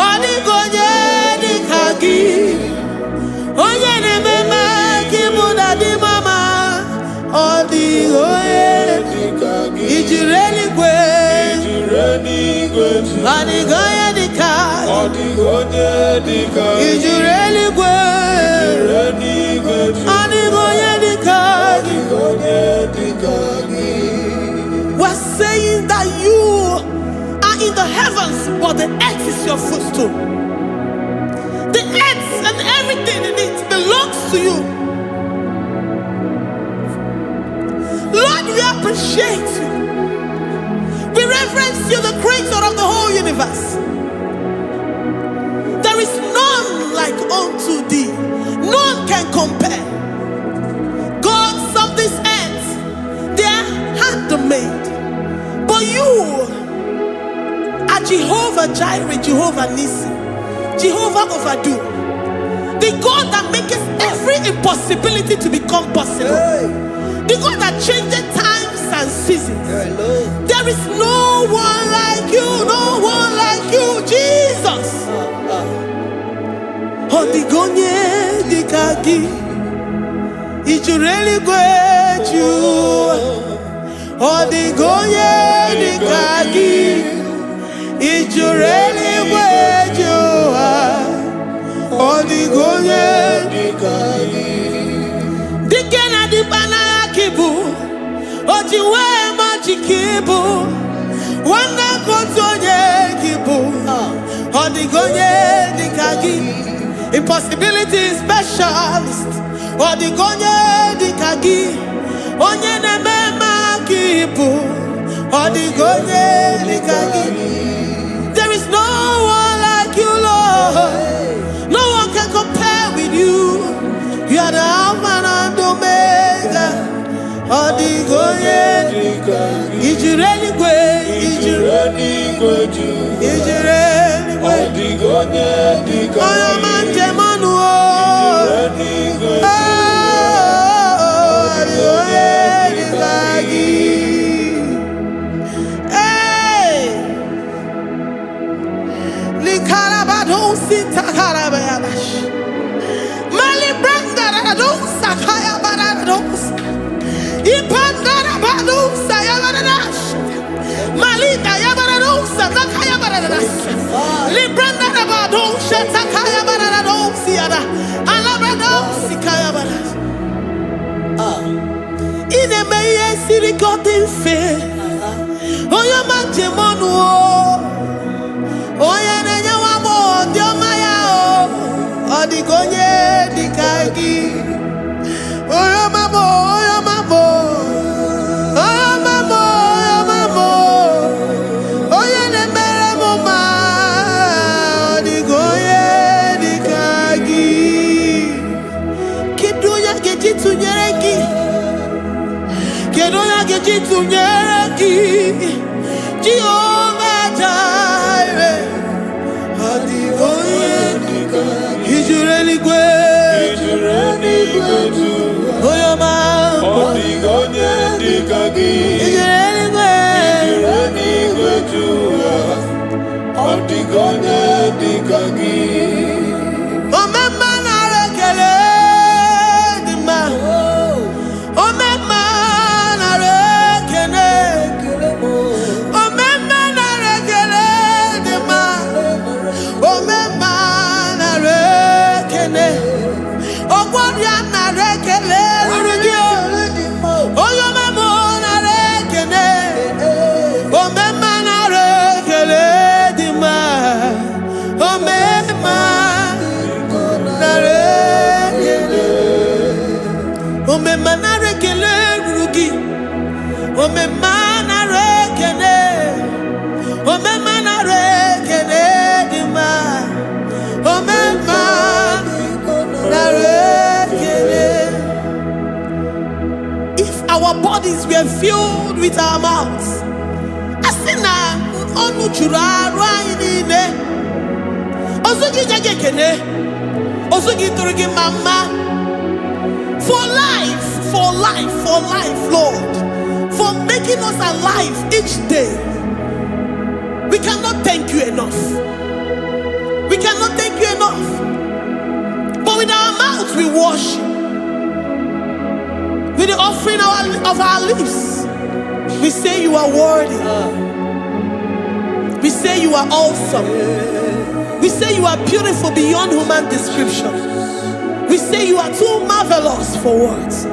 Or the Goye Kagi? Oye ne mama kimuda di mama. Or the Goye Kagi? Did you really great? Anigoye dika, is you really good? Anigoye dika. We're saying that you are in the heavens, but the earth is your footstool. The earth and everything in it belongs to you. Lord, we appreciate you. We reverence you, the creator of the whole universe. There is none like unto thee. None can compare. Gods of this earth, they are handmade. But you are Jehovah Jireh, Jehovah Nissi, Jehovah Overdo. The God that makes every impossibility to become possible. The God that changes times and seasons. There is no one like you, no one like you, Jesus. Odigonye dikagi, is you really great you? Odigonye dikagi, is you really great you? Odigonye dikagi, dikena dipana kibu. Ojiwe majikibu, wana kotoye kibu. Odigonye dikagi, impossibility specialist. Odigonye dikagi, onye nemema kibu. Odigonye dikagi. There is no one like you, Lord. No one can compare with you. You are the Alpha and Omega. Odigonye, is you really great? Is you really great? Is you really great? Odigonye, I am Antemanu. Hey, Likarabado Sitakarabadash. Mali Branda Rados Sakaya Barados. Ipandara balusa yabarash, malita yabaradosa takaya baradas, libranda badosa takaya baradosi yada, alabradosi kaya baradas. Ine meye sirikotin fe, oya mantemonu, oya nenya wamo diomaya o, odigonye dikagi, oya mamo. Jehovah Jireh, is you really great? Is you really great? Oh, your man, is you really great? Is you really great? Oh, my man, I reckon. Oh, my man, I reckon. warrior narekele rugio. Oh yo memo narekele. Oh mema narekele dima. Oh mema narekele. Oh mema narekele rugi. Oh mema narekele. Oh mema narekele dima. Oh mema narekele. If our bodies were filled with our mouths, asina onu churaru ayine. Osugi jagekene. Osugi turugi mama. For life, for life, for life, Lord. For making us alive each day. We cannot thank you enough. We cannot thank you enough. But with our mouths we worship. With the offering of our lips, we say you are worthy. We say you are awesome. We say you are beautiful beyond human description. We say you are too marvelous for words.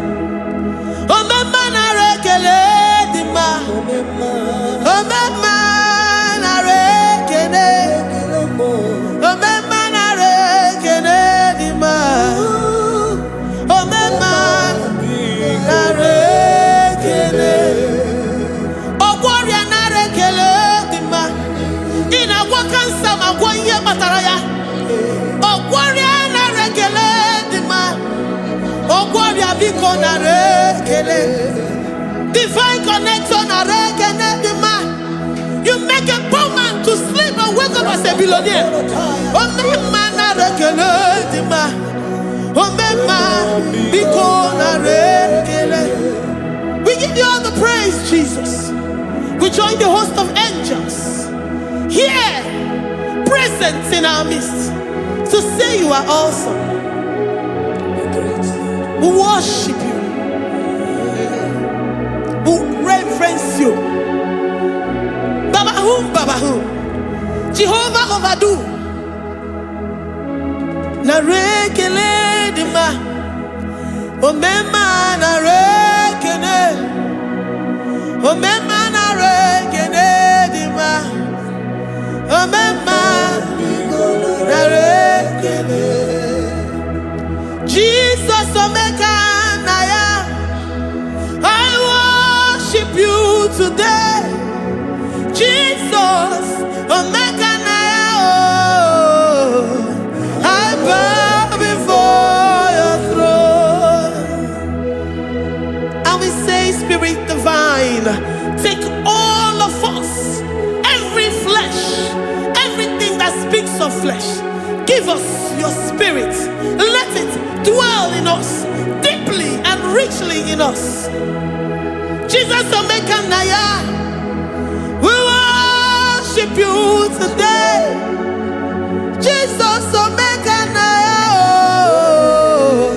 Divine connection. You make a poor man to sleep and wake up as a billionaire. We give you all the praise, Jesus. We join the host of angels here, present in our midst, to say you are awesome. We worship you. We reverence you. Babahum. Jehovah overdo. Narekele dima. Omema narekele. Omema narekele dima. Omema narekele. Jesus omeka naya. I worship you today. Jesus, omeka naya, oh, I bow before your throne. And we say, Spirit divine, take all of us, every flesh, everything that speaks of flesh. Give us your spirit. Let it dwell in us, deeply and richly in us. Jesus, omeka naya. Worship you today, Jesus, omeka naya, oh,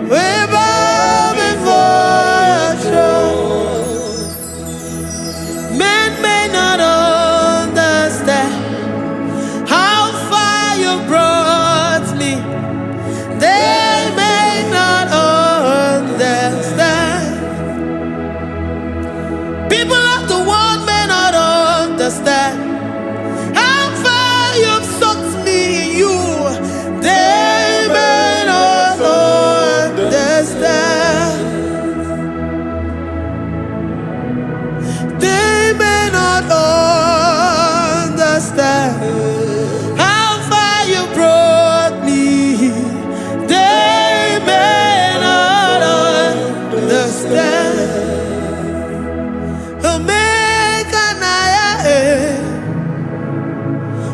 we bow before your throne. Men may not understand how far you brought me. They may not understand. People of the world may not understand how far you've sucked me in you. They may not understand. They may not understand how far you brought me. They may not understand.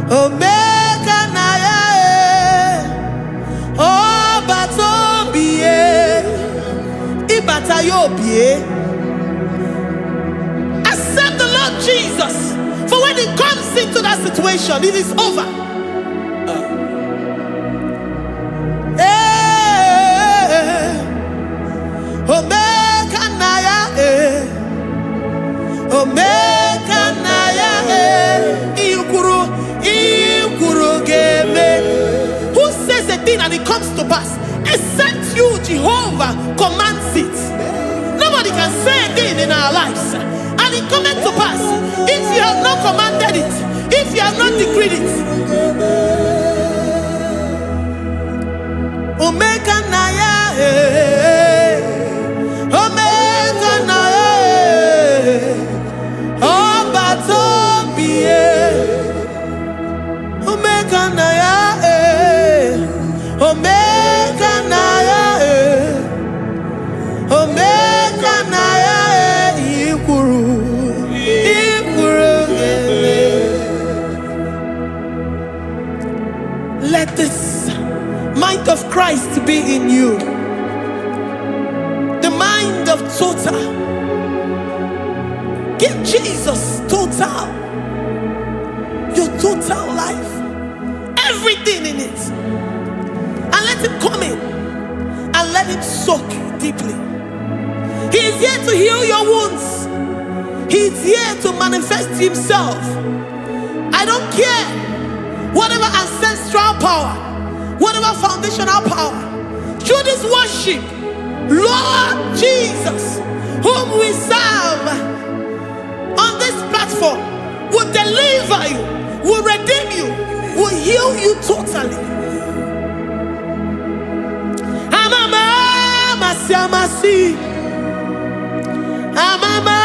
Omeka naya, oh batobie, ibatayobie. Accept the Lord Jesus, for when He comes into that situation, it is over. Omeka naya, omeka naya, who says a thing and it comes to pass? Except you, Jehovah, commands it. Nobody can say a thing in our lives, and it cometh to pass. If you have not commanded it, if you have not decreed it. Omega Naya, Omega Naya, Obatobie, Omega Naya, Omega Naya, Omega Naya, Ikuru, Ikuru. Let this mind of Christ be in you. The mind of total. Give Jesus total. Your total life. Everything in it. And let him come in. And let him soak deeply. He is here to heal your wounds. He is here to manifest himself. I don't care. Whatever ancestral power, whatever foundational power, through this worship, Lord Jesus, whom we serve on this platform, will deliver you, will redeem you, will heal you totally. Amama masiamasi, amama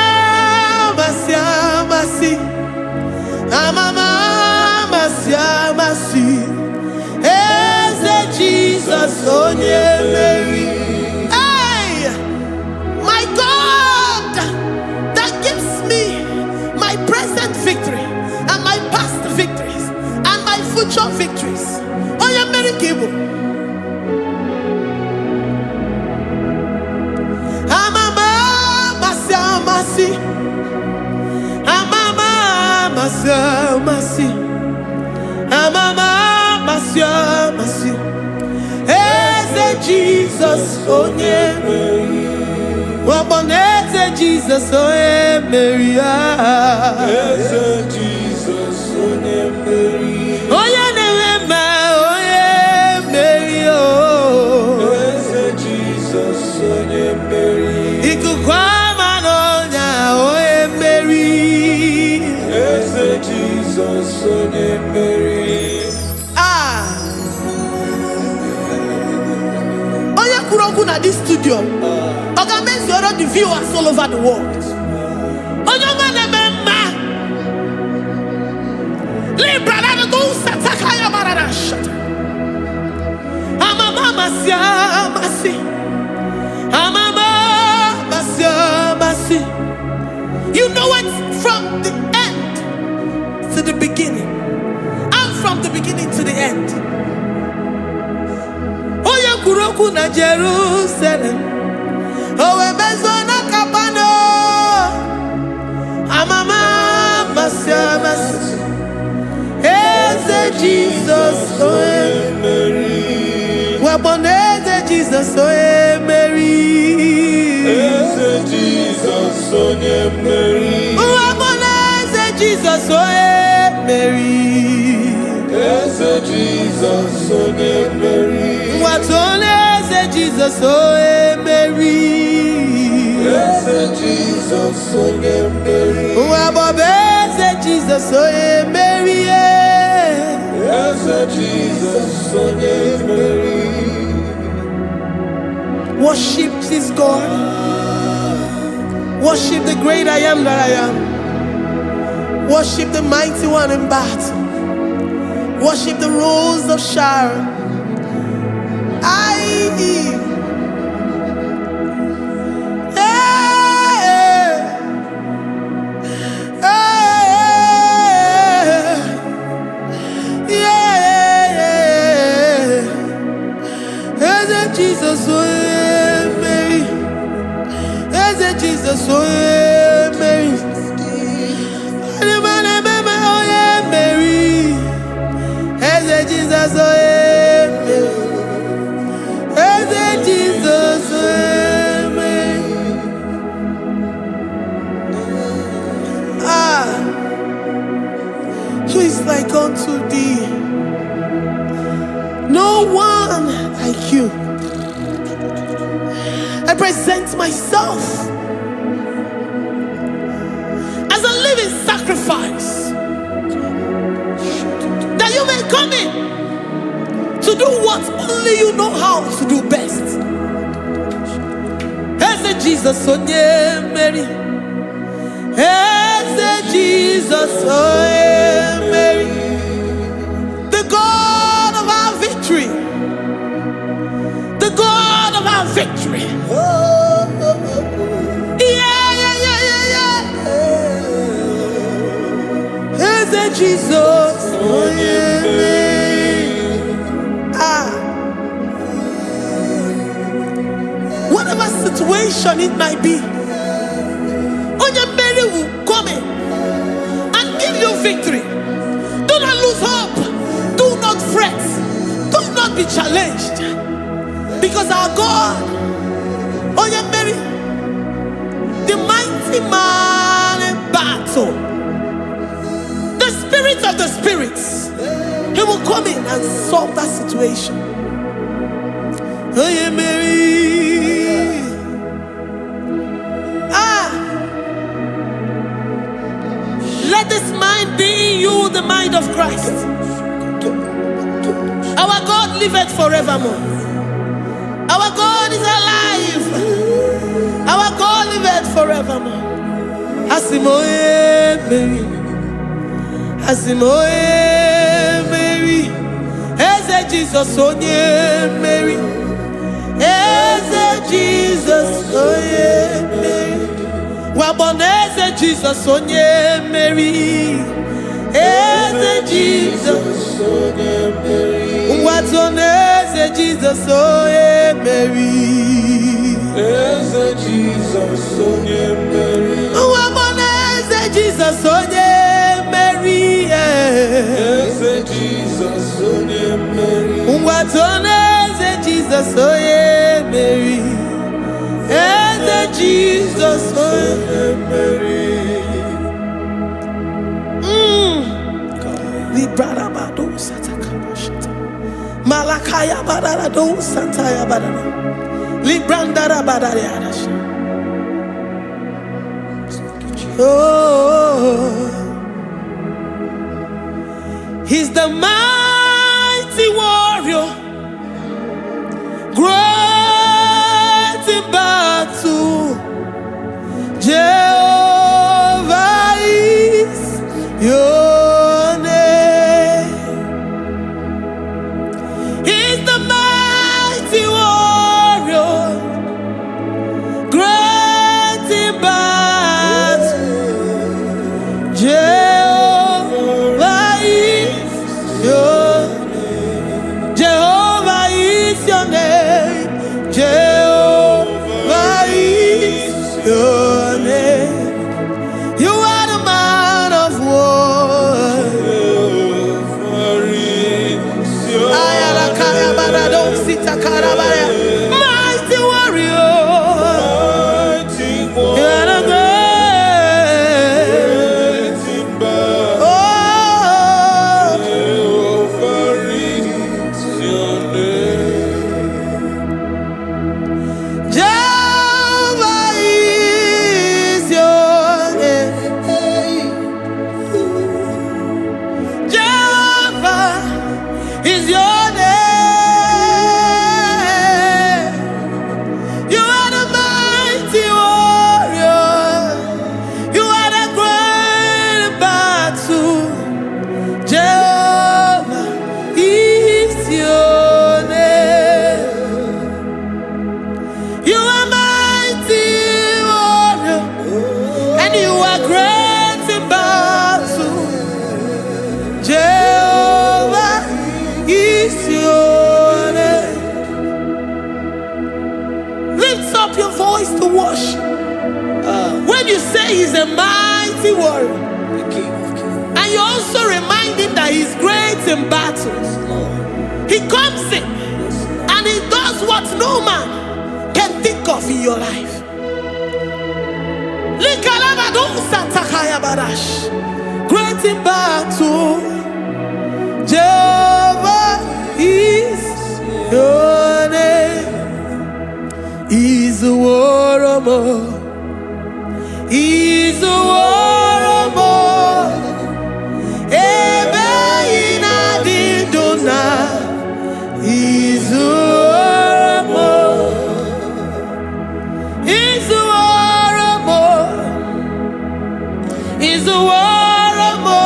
masiamasi, amama masiamasi. Jesus, oh yeah, Mary. Hey, my God, that gives me my present victory and my past victories and my future victories. Oh yeah, Mary Kibo. Amama masiamasi, amama masiamasi, amama masiamasi. Jesus, oh yeah, Mary. Waboneze Jesus, oh yeah, Mary. Jesus, oh yeah, Mary. Oh yeah, Mary. Oh Jesus, oh yeah, Mary. Ikukwama no nya, oh yeah, Mary. Jesus, oh yeah, Mary. At this studio, organize the viewers all over the world. You know it from the end to the beginning, and from the beginning to the end. Kuroku na Jerusalem, oh Bezona Kapano, Amama Masiamas, Eze Jesus, oh Mary, Waboneze Jesus, oh Mary, Eze Jesus, oh Mary, Waboneze Jesus, oh Mary, Eze Jesus, oh Mary. What on is Jesus, oh Mary? Yes, Jesus, oh Mary. What is Jesus, oh Mary? Yes, Jesus, oh Mary. Worship this God. Worship the great I am that I am. Worship the mighty one in battle. Worship the rose of Sharon. Jesus, oh Mary, Jesus, oh Mary, Mary, Jesus, oh Jesus, Mary. Who is like unto thee? No one like you. present myself as a living sacrifice, that you may come in to do what only you know how to do best. Eze Jesus, oh yeah, Mary. Eze Jesus, oh yeah, Mary. The God of our victory. The God of our victory. Eze Jesus, oh yeah, whatever situation it might be, Onya Mary will come in and give you victory. Do not lose hope. Do not fret. Do not be challenged, because our God, Onya Mary, the mighty man in battle, the spirit of the spirits, he will come in and solve that situation. Oh yeah, Mary. Let this mind be in you, the mind of Christ. Our God liveth forevermore. Our God is alive. Our God liveth forevermore. Asimoye Mary. Asimoye Mary. Eze Jesus, onye Mary. Eze Jesus, onye Mary. Waboneze Jesus, onye Mary. Eze Jesus, onye Mary. Watoneze Jesus, onye Mary. Eze Jesus, onye Mary. Waboneze Jesus, onye Mary. Eze Jesus, onye Mary. Watoneze Jesus, onye Mary. Eze Jesus, onye Mary. Librada bado sataka shita. Malakaya badara do santaya badara. Libranda badara yadasha. Oh, he's the mighty warrior, great in battle. Jehovah is your name. He's the mighty warrior, great in battle. Jehovah is your name. Jehovah is your name. Jehovah is your name. You are the man of war. Mighty warrior. You are the great. Oh, Jehovah is your name. Jehovah is your name. You are the mighty warrior. You are the great battle. Jehovah is your name. You are mighty warrior, and you are great in battle. Jehovah is your name. Lift up your voice to worship. When you say he's a mighty warrior, and you also remind him that he's great in battles, he comes in and he does what no man can think of in your life. Great in battle, Jehovah is your name. Izuoromo, Izuoromo, ebe inadidona, Izuoromo, Izuoromo, Izuoromo,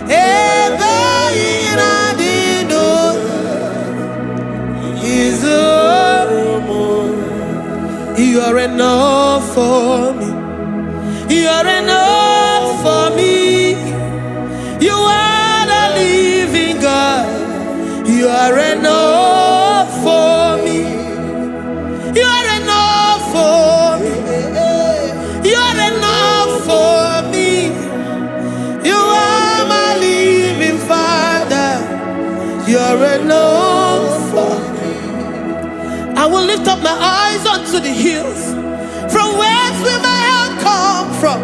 ebe inadidona, Izuoromo. You are enough for me. You are enough for me. You are the living God. You are enough for me. You are enough for me. You are enough for me. You are my living Father. You are enough for me. I will lift up my eyes unto the hills. From whence will my help come from?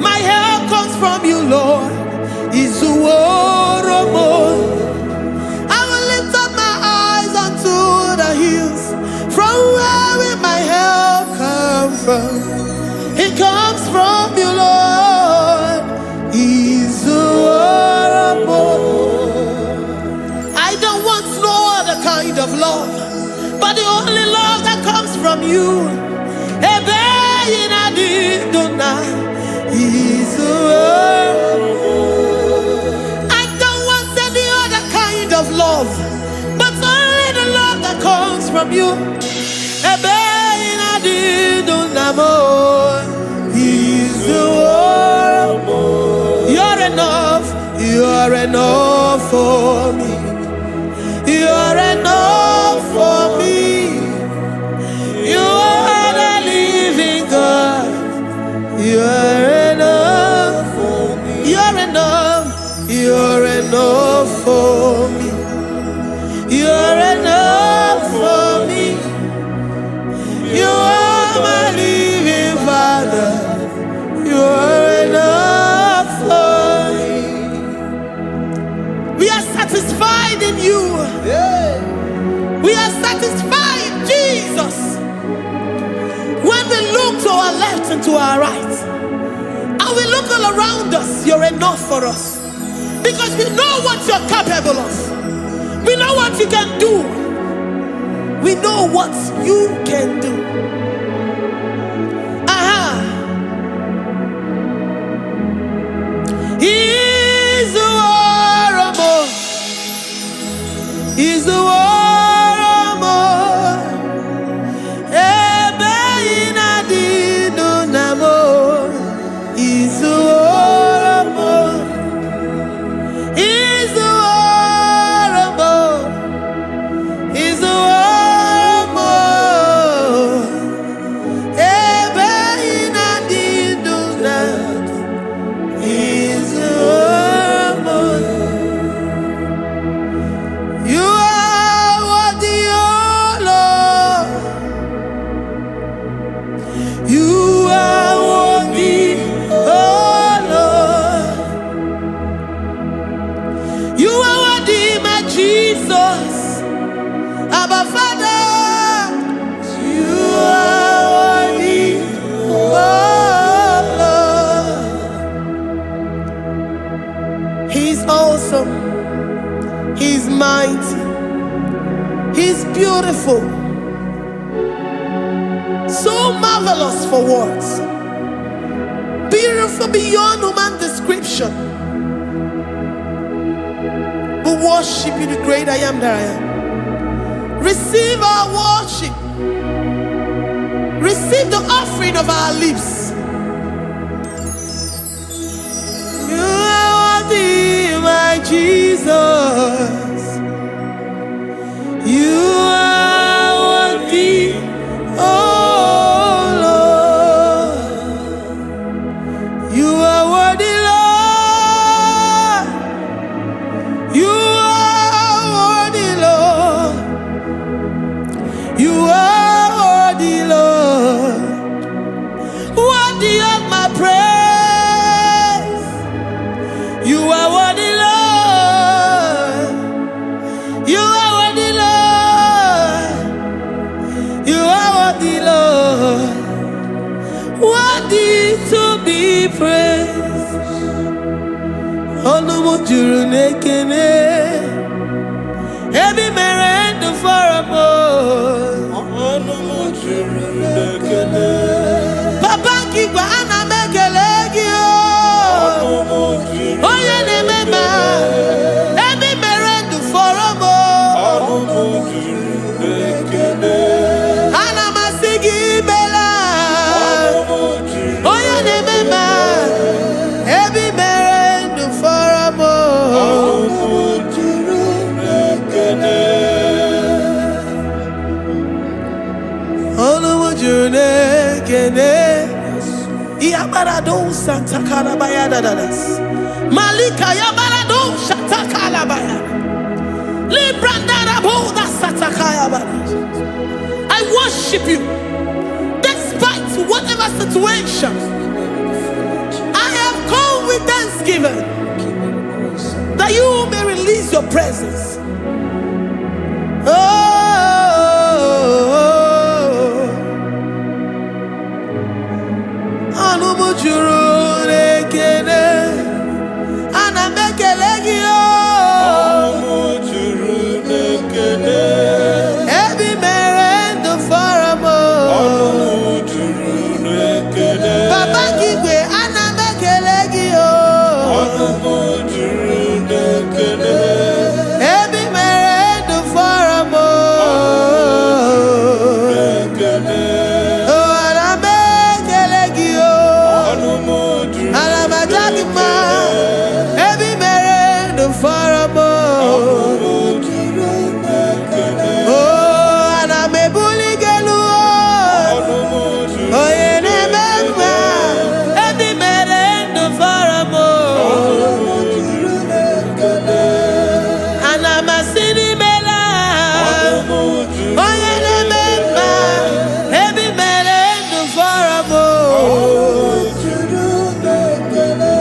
My help comes from you, Lord. Izuoromo. I will lift up my eyes unto the hills. From where will my help come from? It comes from you, Lord. Izuoromo. I don't want no other kind of love, but the only love that comes from you. I don't want any other kind of love, but only the love that comes from you. You're enough, you're enough for me. You're enough for me. You are the living God. You are enough for me. You're enough. You're enough for me. You're enough for me. You are my living Father. You are enough for me. We are satisfied in you. We are satisfied in Jesus. When we look to our left and to our right, and we look all around us, you're enough for us. Because we know what you're capable of. We know what you can do. We know what you can do. Izuoromo, Izuoromo, ebe inadidunamo, Izuoromo, Izuoromo, Izuoromo, ebe inadidunamo, Izuoromo. You are worthy, oh Lord. You are worthy, oh Lord. You are worthy, my Jesus. Abba Father, you are worthy, oh Lord. He's awesome. He's mighty. He's beautiful. So marvelous for words. Beautiful beyond human description. We worship you, the great I am that I am. Receive our worship. Receive the offering of our lips. You are worthy, my Jesus. You are worthy, oh Lord. You are worthy, Lord. You are worthy, Lord. You are worthy, Lord. Worthy of my praise. You are worthy, Lord. worthy to be praised. Onu mujuru nekene, ebi merendo faramo. Onu mujuru nekene, Papa kigwa ana mekelegi o. onu mujuru Oye ne mema, ebi merendo faramo. Onu mujuru nekene, Ana masigi bela. onu mujuru Oye ne mema, ebi merendo faramo. Onu mujuru nekene, Onu mujuru nekene. Iyabarado Santa Kalabaya dadas. Malika yabarado Santa Kalabaya. Librandara boda Santa Kalabaya. I worship you despite whatever situation. I have come with thanksgiving that you may release your presence. Oh. Anu mujuru nekene, ana mekelegi o. onu mujuru nekene, Ebi merendo faramo. onu mujuru nekene, Baba kigwe ana mekelegi o. onu mujuru nekene, Ebi merendo faramo. nekene, Oh, ana mekelegi o. onu mujuru Ana majagima. Ebi merendo faramo. mujuru nekene, Oh, ana mebuligelu o. onu mujuru Oye ne mema, ebi merendo faramo. mujuru nekene, Ana masini mela. mujuru Oye ne mema, ebi merendo faramo. mujuru nekene,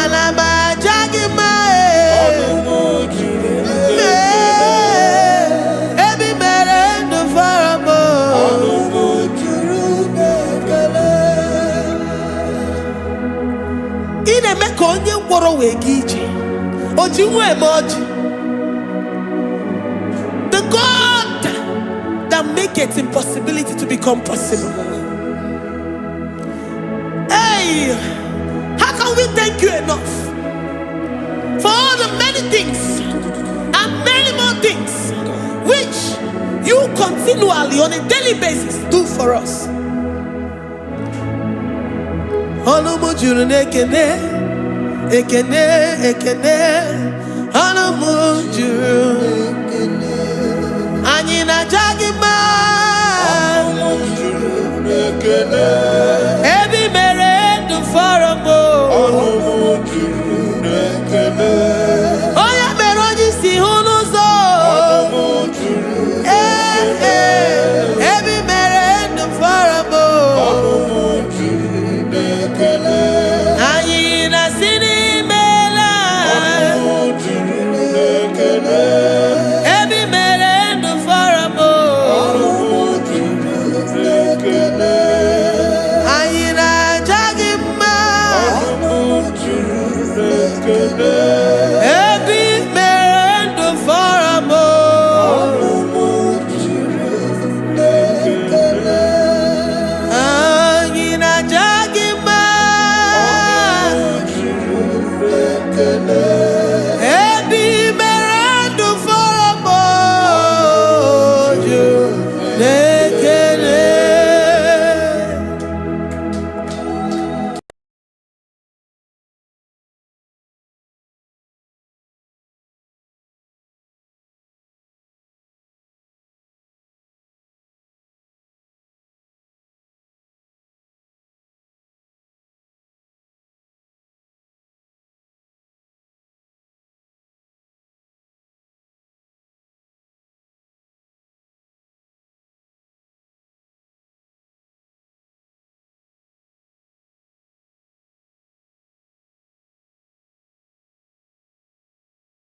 Ana majagima mujuru ebi merendo faramo. mujuru nekene. Ine me ka onye ngwọrọ wee ga ije. Oji nwa eme ọjị. The God that maketh impossibility to become possible. Hey, how can we thank you enough for all the many things and many more things which you continually on a daily basis do for us? Onu mujuru nekene, ekene, ekene. Onu mujuru. Anyị na-aja gị mma.